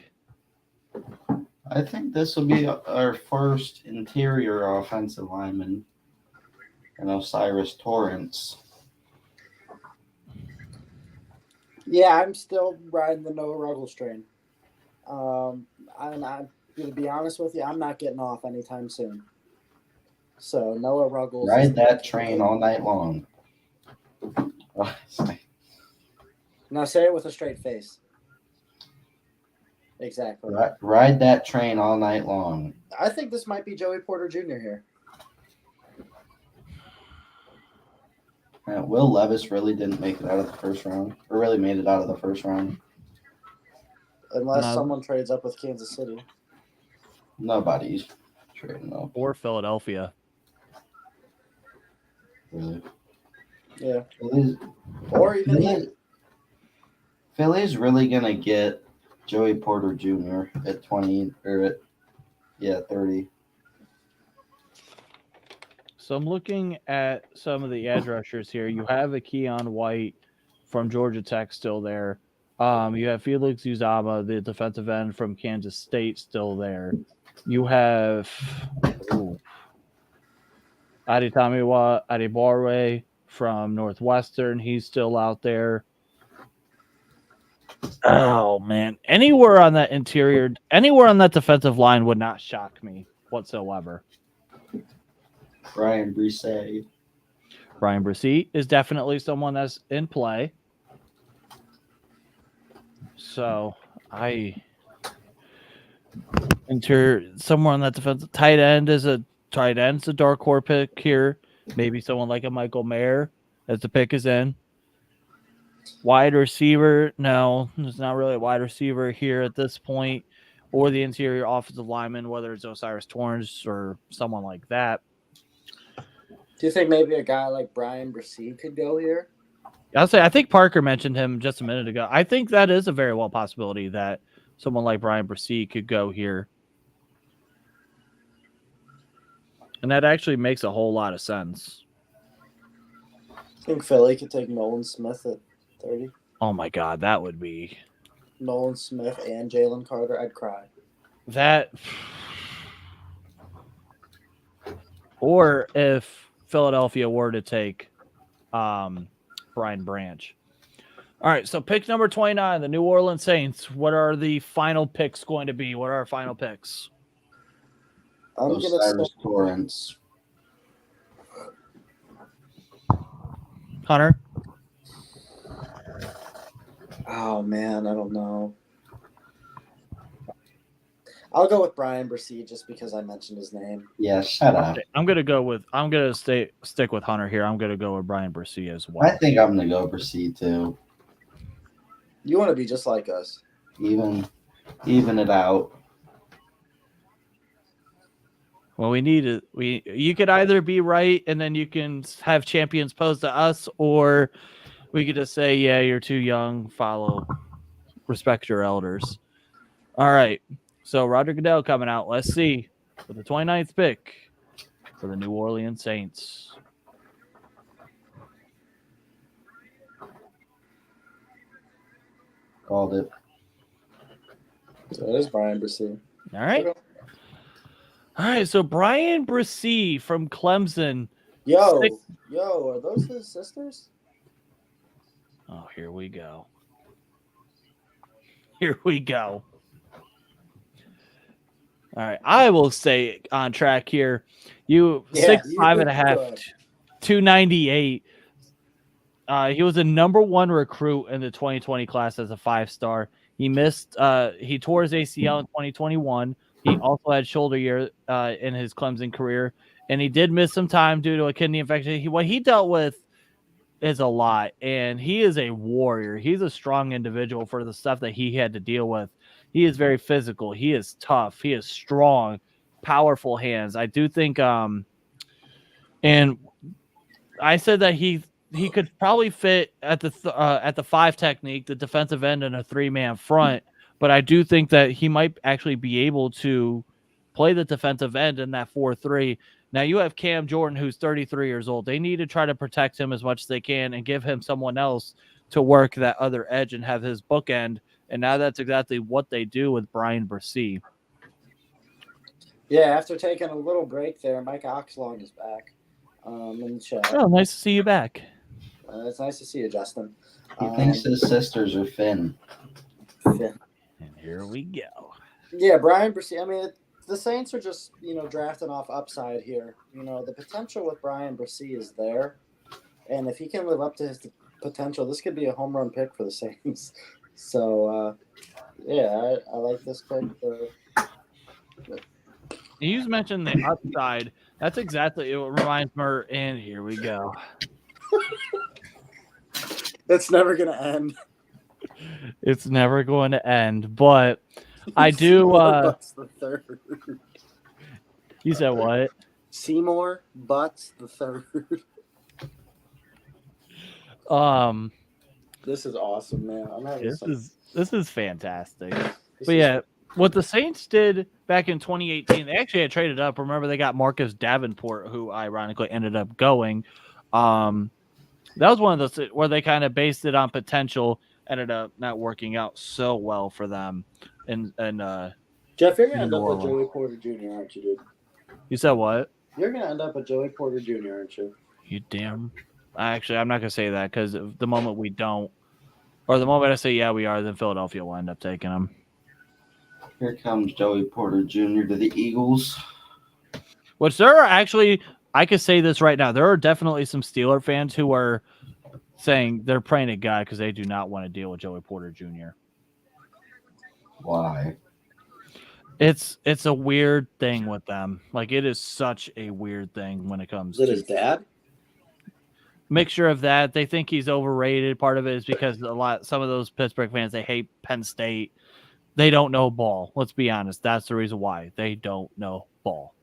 I think this will be our first interior offensive lineman, and Osiris Torrance. Yeah, I'm still riding the Noah Ruggles train. I'm going to be honest with you, I'm not getting off anytime soon. So Noah Ruggles. Ride that train all night long. Now say it with a straight face. Exactly. Ride that train all night long. I think this might be Joey Porter Jr. here. Will Levis really didn't make it out of the first round, or really made it out of the first round. Unless No. someone trades up with Kansas City. Nobody's trading up. Or Philadelphia. Really. Yeah. Philly's, Or even Philly's really gonna get Joey Porter Jr. at 20 or at 30. So I'm looking at some of the edge rushers here. You have a Keon White from Georgia Tech still there. You have Felix Uzama, the defensive end from Kansas State, still there. You have Adetamiwa Adebarwe from Northwestern. He's still out there. Oh, man. Anywhere on that defensive line would not shock me whatsoever. Brian Brisset. Brian Brisset is definitely someone that's in play. So I enter somewhere on that defensive tight end is a dark horse pick here. Maybe someone like a Michael Mayer as the pick is in. Wide receiver, no, there's not really a wide receiver here at this point, or the interior offensive lineman, whether it's Osiris Torrance or someone like that. Do you think maybe a guy like Brian Brisset could go here? I'll say I think Parker mentioned him just a minute ago. I think that is a very well possibility that someone like Brian Brisset could go here. And that actually makes a whole lot of sense. I think Philly could take Nolan Smith at 30. Oh my God, that would be Nolan Smith and Jalen Carter. I'd cry. that. Or if Philadelphia were to take Brian Branch. All right, so pick number 29, the New Orleans Saints. What are the final picks going to be? What are our final picks? I'm going to Osiris Torrance. Hunter? Oh, man, I don't know. I'll go with Brian Brisset just because I mentioned his name. Yeah, shut up. I'm gonna stick with Hunter here. I'm gonna go with Brian Brisset as well. I think I'm gonna go Brisset too. You want to be just like us. Even it out. Well, you could either be right and then you can have champions pose to us, or we could just say, yeah, you're too young, respect your elders. All right. So Roger Goodell coming out. Let's see. For the 29th pick for the New Orleans Saints. Called it. So it is Brian Brisset. All right. Okay. All right. So Brian Brisset from Clemson. Yo, are those his sisters? Oh, here we go. Here we go. All right. I will stay on track here. 6'5.5", 298. He was a number one recruit in the 2020 class as a 5-star. He he tore his ACL in 2021. He also had shoulder year in his Clemson career, and he did miss some time due to a kidney infection. What he dealt with is a lot, and he is a warrior. He's a strong individual for the stuff that he had to deal with. He is very physical. He is tough. He is strong, powerful hands. I do think, and I said that he could probably fit at the 5 technique, the defensive end, and a 3-man front. But I do think that he might actually be able to play the defensive end in that 4-3. Now you have Cam Jordan, who's 33 years old. They need to try to protect him as much as they can and give him someone else to work that other edge and have his bookend. And now that's exactly what they do with Brian Brisset. Yeah, after taking a little break there, Mike Oxlong is back in the chat. Oh, nice to see you back. It's nice to see you, Justin. He thinks his sisters are Finn. Finn. And here we go. Yeah, Brian Brisset. I mean, the Saints are just, drafting off upside here. The potential with Brian Brisset is there. And if he can live up to his potential, this could be a home run pick for the Saints. So yeah, I like this pick. You mentioned the upside. That's exactly it. Reminds me, and here we go. It's never gonna end. It's never going to end, but I do. Seymour Butts the third. You said what? Seymour Butts the third. This is awesome, man. I'm having This is fantastic. this But is- yeah, what the Saints did back in 2018, they actually had traded up. Remember, they got Marcus Davenport, who ironically ended up going. That was one of those where they kind of based it on potential, ended up not working out so well for them. And Jeff, you're gonna end New up with Orleans. Joey Porter Jr., aren't you, dude? You said what? You're gonna end up with Joey Porter Jr., aren't you? You damn. Actually, I'm not gonna say that because the moment we don't, or the moment I say yeah we are, then Philadelphia will end up taking him. Here comes Joey Porter Jr. to the Eagles. Which there are actually, I could say this right now, there are definitely some Steeler fans who are saying they're praying to God because they do not want to deal with Joey Porter Jr. Why? It's a weird thing with them. Like, it is such a weird thing when it comes Is it to his dad? mixture of that. They think he's overrated. Part of it is because some of those Pittsburgh fans, they hate Penn State. They don't know ball. Let's be honest. That's the reason why. They don't know ball.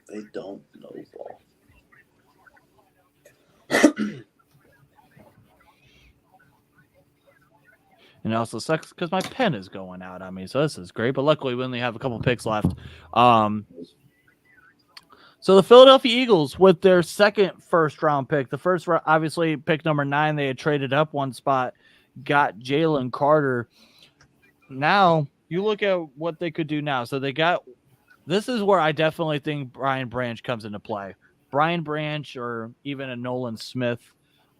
They don't know ball. And it also sucks because my pen is going out on me. So this is great. But luckily, we only have a couple picks left. So the Philadelphia Eagles, with their second first-round pick, the first, obviously, pick number 9, they had traded up one spot, got Jalen Carter. Now, you look at what they could do now. So they got – this is where I definitely think Brian Branch comes into play. Brian Branch or even a Nolan Smith,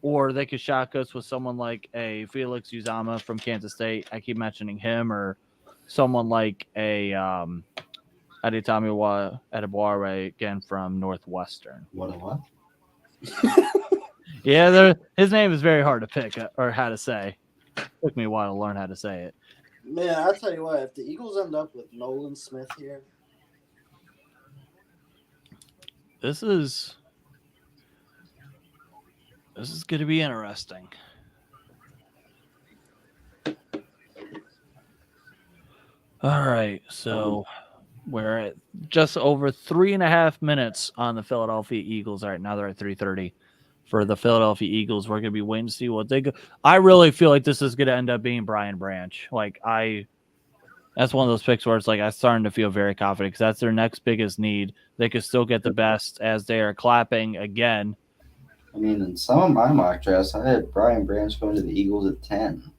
or they could shock us with someone like a Felix Uzama from Kansas State. I keep mentioning him, or someone like a Adetomiwa Adebaware again from Northwestern. What? Yeah, his name is very hard to pick or how to say. Took me a while to learn how to say it. Man, I'll tell you what, if the Eagles end up with Nolan Smith here, This is going to be interesting. All right, so we're at just over 3.5 minutes on the Philadelphia Eagles. All right, now they're at 3:30 for the Philadelphia Eagles. We're going to be waiting to see what they go. I really feel like this is going to end up being Brian Branch. That's one of those picks where it's like I'm starting to feel very confident because that's their next biggest need. They could still get the best as they are clapping again. I mean, in some of my mock drafts, I had Brian Branch going to the Eagles at 10.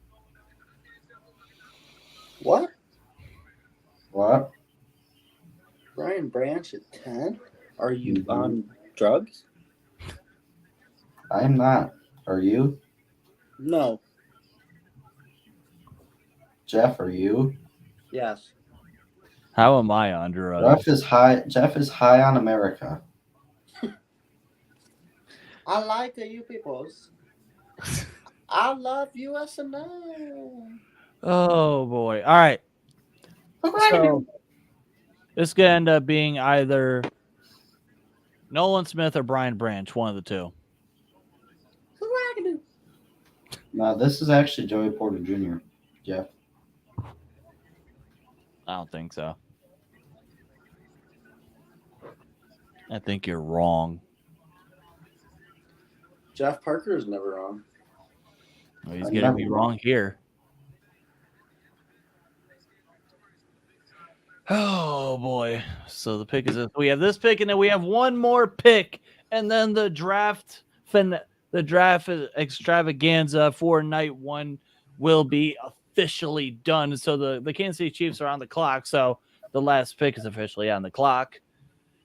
what? What? Brian Branch at 10? Are you on drugs? I'm not. Are you? No. Jeff, are you? Yes. How am I under Jeff is high on America. I like you peoples. I love USNA. Oh boy! All right. So this could end up being either Nolan Smith or Brian Branch, one of the two. No, this is actually Joey Porter Jr. Jeff. I don't think so. I think you're wrong. Jeff Parker is never wrong. Well, he's getting me wrong here. Oh boy! So the pick is this. We have this pick, and then we have one more pick, and then the draft extravaganza for night one will be officially done. So the Kansas City Chiefs are on the clock. So the last pick is officially on the clock.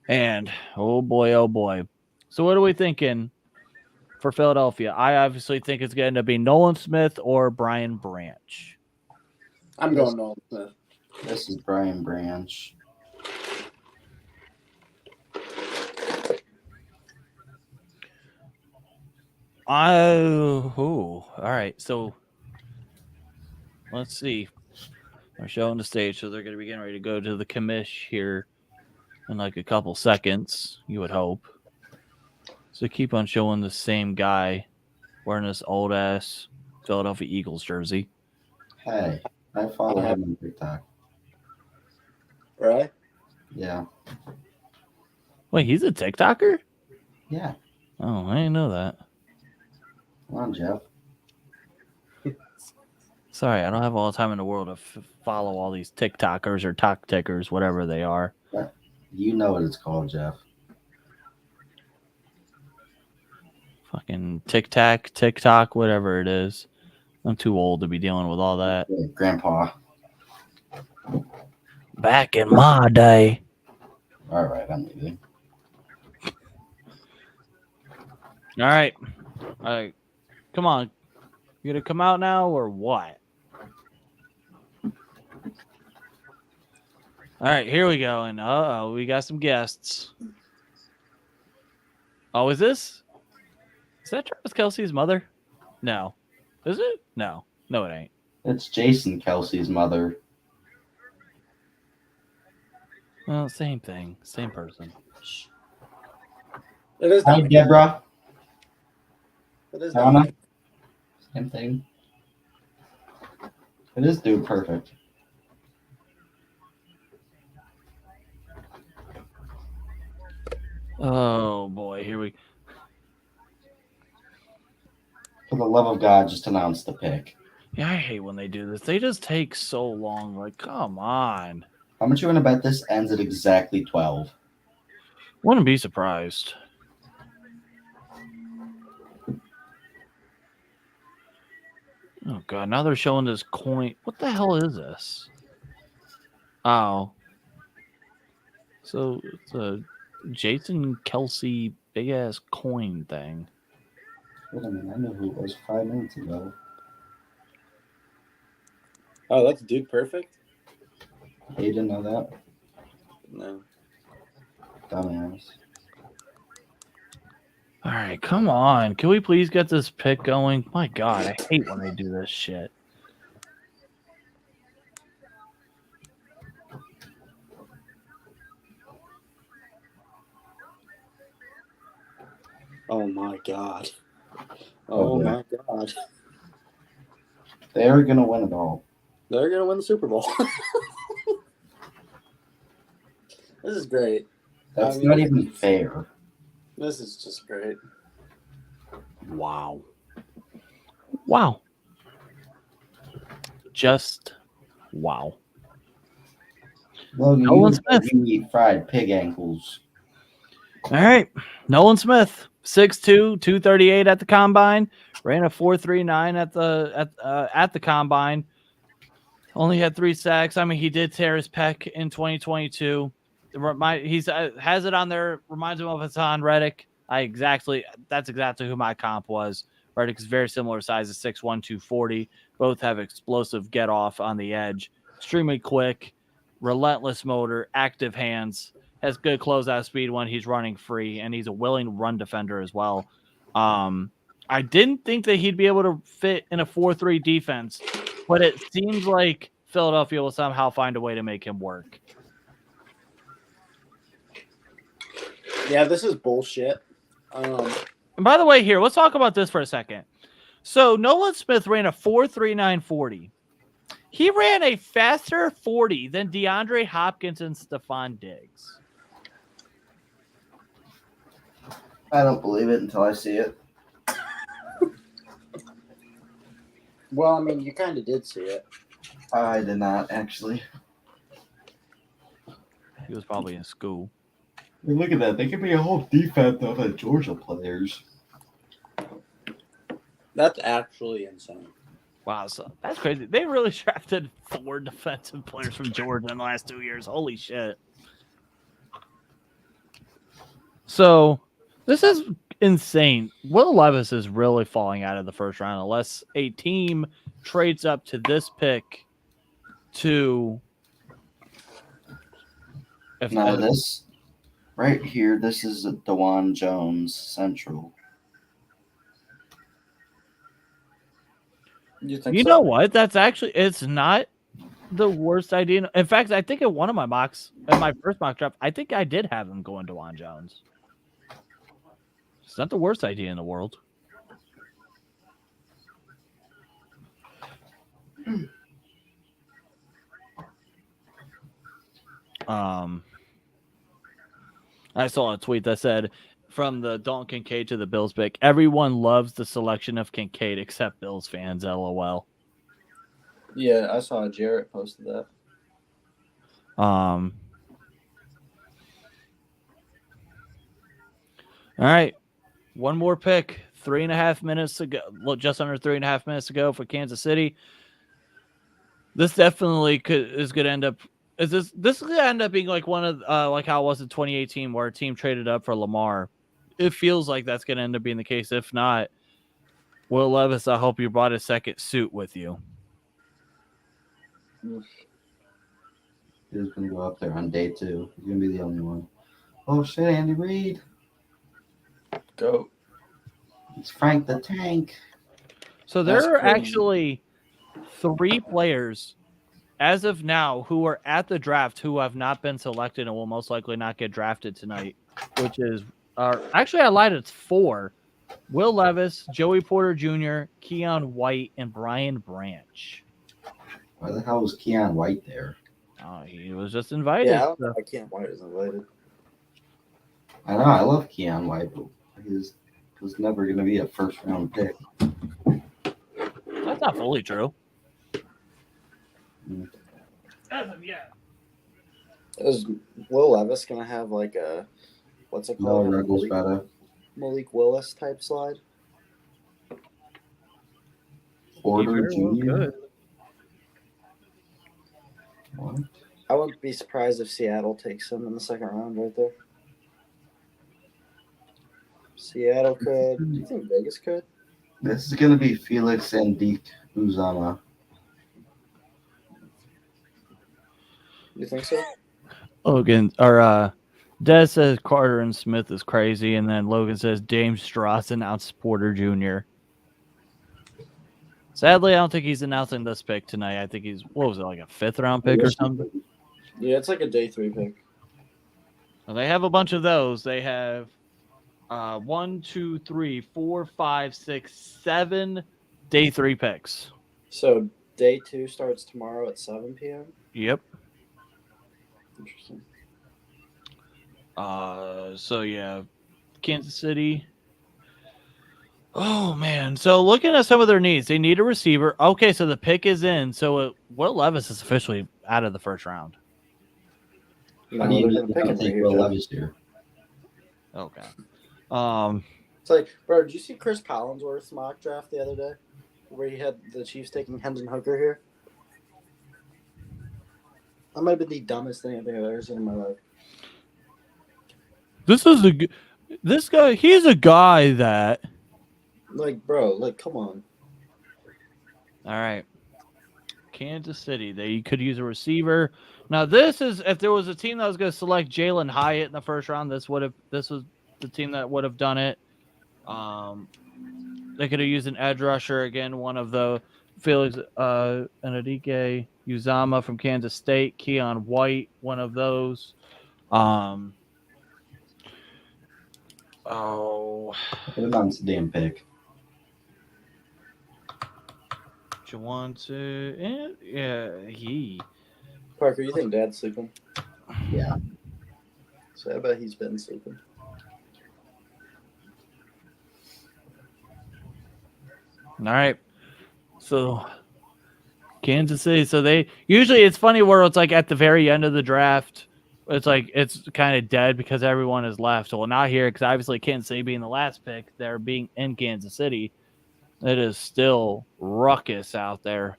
And oh boy. So what are we thinking for Philadelphia? I obviously think it's going to be Nolan Smith or Brian Branch. I'm going Nolan Smith. This is Brian Branch. All right. So let's see. They're showing the stage, so they're going to be getting ready to go to the commish here in like a couple seconds, you would hope. So keep on showing the same guy wearing this old-ass Philadelphia Eagles jersey. Hey, I follow him on TikTok. Right? Yeah. Wait, he's a TikToker? Yeah. Oh, I didn't know that. Come on, Jeff. Sorry, I don't have all the time in the world to follow all these TikTokers or TokTickers, whatever they are. You know what it's called, Jeff. Fucking TikTok, whatever it is. I'm too old to be dealing with all that. Yeah, Grandpa. Back in my day. All right, I'm leaving. All right. Come on. You gonna come out now or what? All right, here we go. And we got some guests. Oh, is that Travis Kelce's mother? No. Is it? No, it ain't. It's Jason Kelsey's mother. Well, same thing, same person. It is Hi, Deborah. It is Donna. Same thing. It is Dude Perfect. Oh boy, here we. For the love of God, just announce the pick. Yeah, I hate when they do this. They just take so long. Like, come on. How much you want to bet this ends at exactly 12? Wouldn't be surprised. Oh god, now they're showing this coin. What the hell is this? Oh. So it's a Jason Kelsey big ass coin thing. Wait a minute, I knew who it was 5 minutes ago. Oh, that's Dude Perfect? You didn't know that? No. Dumbass. All right, come on. Can we please get this pick going? My god, I hate when they do this shit. Oh my god. Oh boy. my god. They're going to win it all. They're gonna win the Super Bowl. This is great. That's not even fair. This is just great. Wow. Wow. Just wow. Logan, Nolan you Smith. You eat fried pig ankles. All right. Nolan Smith, 6'2", 238 at the combine. Ran a 4.39 at the combine. Only had 3 sacks. I mean, he did tear his pec in 2022. He's has it on there. Reminds him of Hassan Reddick. That's exactly who my comp was. Reddick is very similar size, is 6'1", 240. Both have explosive get off on the edge. Extremely quick, relentless motor, active hands. Has good closeout speed when he's running free, and he's a willing run defender as well. I didn't think that he'd be able to fit in a 4-3 defense, but it seems like Philadelphia will somehow find a way to make him work. Yeah, this is bullshit. And by the way, here, let's talk about this for a second. So Nolan Smith ran a 4.39 40. He ran a faster 40 than DeAndre Hopkins and Stephon Diggs. I don't believe it until I see it. Well, I mean, you kind of did see it. I did not, actually. He was probably in school. I mean, look at that. They could be a whole defense of Georgia players. That's actually insane. Wow, so that's crazy. They really drafted 4 defensive players from Georgia in the last 2 years. Holy shit. So this is insane. Will Levis is really falling out of the first round unless a team trades up to this pick to... Now this right here, this is a DeJuan Jones Central. You think You so? know what? It's not the worst idea. In fact, I think in one of my mocks, in my first mock draft, I think I did have him going to Juan Jones. It's not the worst idea in the world. I saw a tweet that said, from the Dalton Kincaid to the Bills pick, everyone loves the selection of Kincaid except Bills fans, LOL. Yeah, I saw Jarrett posted that. All right. One more pick. 3.5 minutes to go. Just under 3.5 minutes to go for Kansas City. This definitely is going to end up. This is going to end up being like one of like how it was in 2018, where a team traded up for Lamar. It feels like that's going to end up being the case. If not, Will Levis, I hope you brought a second suit with you. Who's going to go up there on day 2? He's going to be the only one. Oh, shit, Andy Reid. Go. It's Frank the Tank. So there That's are crazy. actually 3 players as of now who are at the draft who have not been selected and will most likely not get drafted tonight, which is actually I lied, it's 4. Will Levis, Joey Porter Jr., Keon White, and Brian Branch. Why the hell was Keon White there? He was just invited. Yeah, I don't know. I can't wait is invited. I know, I love Keon White, but he was never going to be a first-round pick. That's not fully true. Is Will Levis gonna have like a what's it No, called? Ruggles better. Malik Willis type slide? Porter He very well Jr. could. What? I wouldn't be surprised if Seattle takes him in the second round right there. Seattle could. Do you think Vegas could? This is going to be Felix Andik Uzama. You think so? Logan or Des says Carter and Smith is crazy, and then Logan says James Strauss announced Porter Jr. Sadly, I don't think he's announcing this pick tonight. I think he's like a 5th round pick or something. Yeah, it's like a day 3 pick. Well, they have a bunch of those. They have 1, 2, 3, 4, 5, 6, 7 day 3 picks. So day 2 starts tomorrow at 7 p.m. Yep. Interesting. So yeah, Kansas City. Oh man. So looking at some of their needs, they need a receiver. Okay, so the pick is in. So Will Levis is officially out of the first round. No, How do you they're gonna pick him take right Will here, Jeff. Levis here? Okay. It's like, bro, did you see Chris Collinsworth's mock draft the other day, where he had the Chiefs taking Hendon Hooker here? That might have been the dumbest thing I think I've ever seen in my life. This guy. He's a guy that. Like, bro, like, come on. All right. Kansas City. They could use a receiver. Now, this is if there was a team that was going to select Jalen Hyatt in the first round, this was the team that would have done it. They could have used an edge rusher again, one of the Felix Anadike Uzama from Kansas State, Keon White, one of those. Put him on his damn pick. Do you want to? Yeah, Parker, you think Dad's sleeping? Yeah. So I bet he's been sleeping. All right. So Kansas City. So they usually it's funny where it's like at the very end of the draft, it's like it's kind of dead because everyone is left. Well, not here because obviously Kansas City being the last pick, they're being in Kansas City. It is still ruckus out there.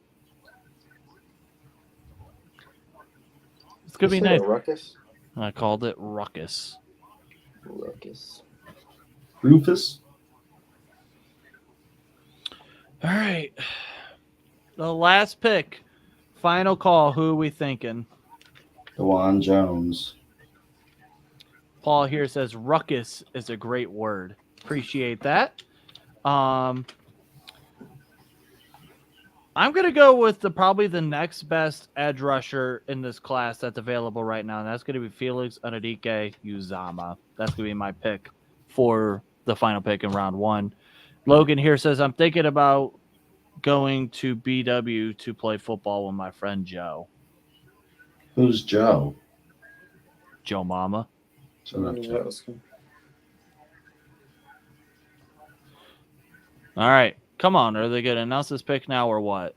It's gonna be nice. Ruckus? I called it ruckus. Ruckus. Rufus? All right. The last pick. Final call. Who are we thinking? DeJuan Jones. Paul here says ruckus is a great word. Appreciate that. I'm gonna go with probably the next best edge rusher in this class that's available right now, and that's gonna be Felix Anudike-Uzomah. That's gonna be my pick for the final pick in round 1. Logan here says I'm thinking about going to BW to play football with my friend Joe. Who's Joe? Joe Mama. Shut up, Joe. All right, come on. Are they gonna announce this pick now or what?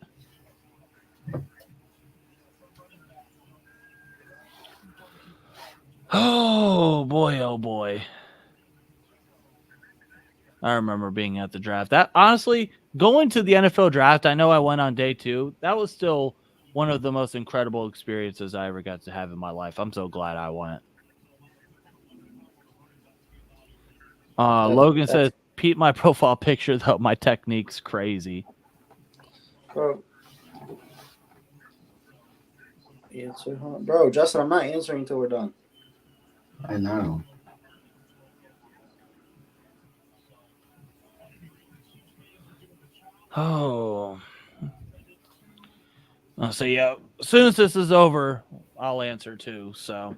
Oh boy, oh boy. I remember being at the draft. That honestly, going to the NFL draft, I know I went on day 2. That was still one of the most incredible experiences I ever got to have in my life. I'm so glad I went. Logan says, Pete, my profile picture, though, my technique's crazy. Bro, Justin, I'm not answering until we're done. I know. Oh. So, yeah, as soon as this is over, I'll answer too. So,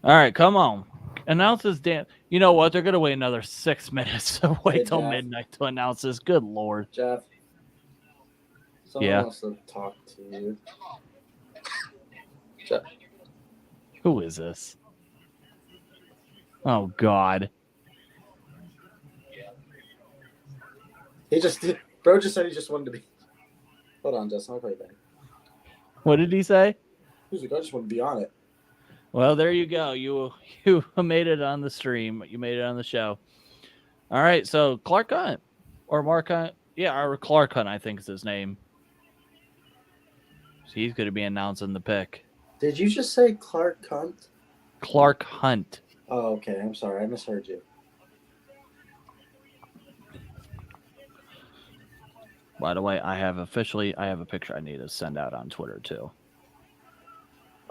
all right, come on. Announce this damn. You know what? They're going to wait another 6 minutes to wait till midnight to announce this. Good Lord. Jeff. Someone wants to talk to you. Jeff. Who is this? Oh, God. Bro just said he just wanted to be. Hold on, Justin. I'll call you back. What did he say? He's like, I just want to be on it. Well, there you go. You made it on the stream. You made it on the show. All right, so Clark Hunt or Mark Hunt. Yeah, or Clark Hunt, I think is his name. So he's going to be announcing the pick. Did you just say Clark Hunt? Clark Hunt. Oh, okay. I'm sorry. I misheard you. By the way, I have a picture I need to send out on Twitter too.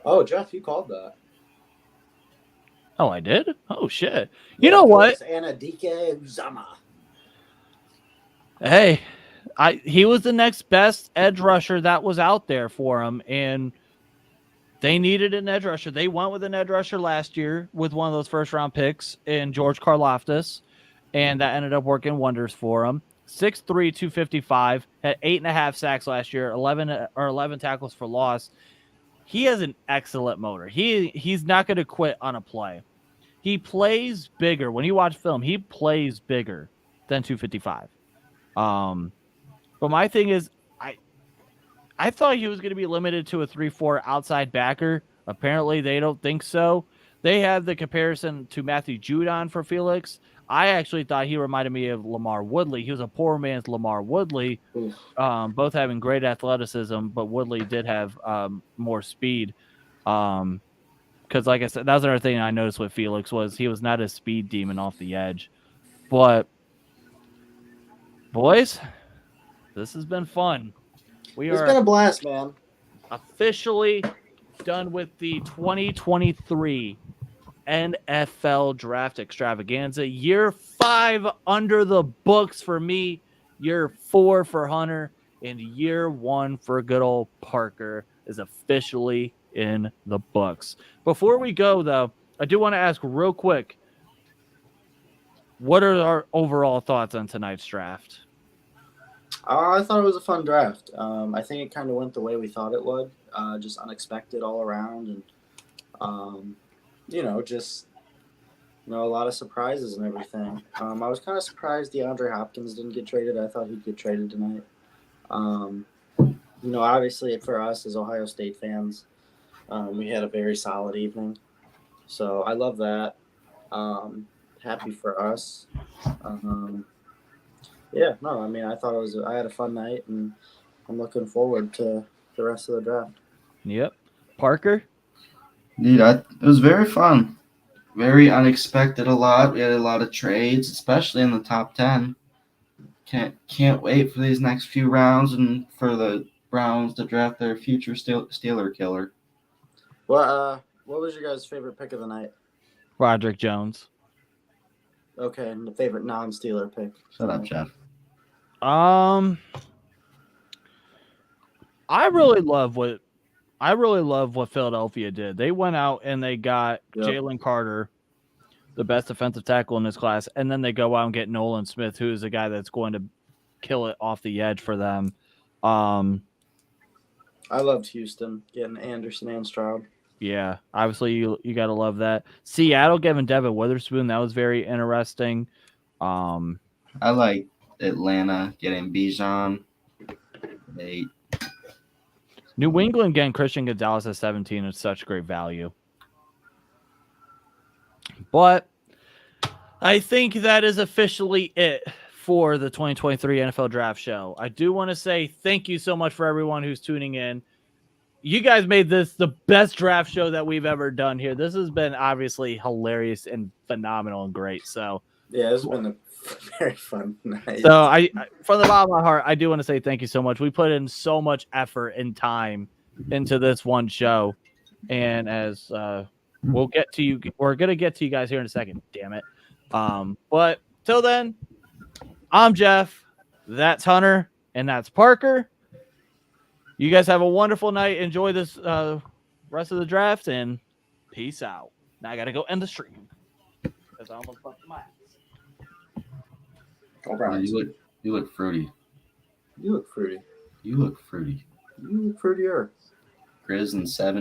Oh, Jeff, you called that. Oh, I did? Oh, shit. You know what? Anudike-Uzomah. Hey, he was the next best edge rusher that was out there for him, and they needed an edge rusher. They went with an edge rusher last year with one of those first-round picks in George Karlaftis, and that ended up working wonders for him. 6'3", 255, had 8.5 sacks last year, 11 tackles for loss. He has an excellent motor. He's not going to quit on a play. He plays bigger. When you watch film, he plays bigger than 255. But my thing is, I thought he was going to be limited to a 3-4 outside backer. Apparently, they don't think so. They have the comparison to Matthew Judon for Felix. I actually thought he reminded me of Lamar Woodley. He was a poor man's Lamar Woodley, both having great athleticism, but Woodley did have more speed. Because, like I said, that was another thing I noticed with Felix was he was not a speed demon off the edge. But, boys, this has been fun. It's been a blast, man. Officially done with the 2023 NFL Draft Extravaganza. Year 5 under the books for me. Year 4 for Hunter. And year 1 for good old Parker is officially in the books. Before we go, though, I do want to ask real quick, what are our overall thoughts on tonight's draft? I thought it was a fun draft. I think it kind of went the way we thought it would. Just unexpected all around. And, just a lot of surprises and everything. I was kind of surprised DeAndre Hopkins didn't get traded. I thought he'd get traded tonight. Obviously for us as Ohio State fans, we had a very solid evening. So I love that. Happy for us. I thought I had a fun night, and I'm looking forward to the rest of the draft. Yep. Parker? Dude, it was very fun. Very unexpected a lot. We had a lot of trades, especially in the top 10. Can't wait for these next few rounds and for the Browns to draft their future Steeler killer. Well, what was your guys' favorite pick of the night? Roderick Jones. Okay, and the favorite non-Steeler pick. Shut up, Jeff. I really love what Philadelphia did. They went out and they got Jalen Carter, the best defensive tackle in this class, and then they go out and get Nolan Smith, who is a guy that's going to kill it off the edge for them. I loved Houston getting Anderson and Stroud. Yeah, obviously you got to love that. Seattle giving Devin Witherspoon, that was very interesting. I like Atlanta getting Bijan. New England getting Christian Gonzalez at 17 is such great value. But I think that is officially it for the 2023 NFL Draft Show. I do want to say thank you so much for everyone who's tuning in. You guys made this the best draft show that we've ever done here. This has been obviously hilarious and phenomenal and great. So yeah, it's been a very fun night. So I from the bottom of my heart, I do want to say thank you so much. We put in so much effort and time into this one show. And as we'll get to you, we're gonna get to you guys here in a second, damn it. But till then, I'm Jeff, that's Hunter, and that's Parker. You guys have a wonderful night. Enjoy this rest of the draft, and peace out. Now I gotta go end the stream because I almost bumped my ass. All right. You look fruity. You look fruity. You look fruity. You look fruitier. Grizz and 7.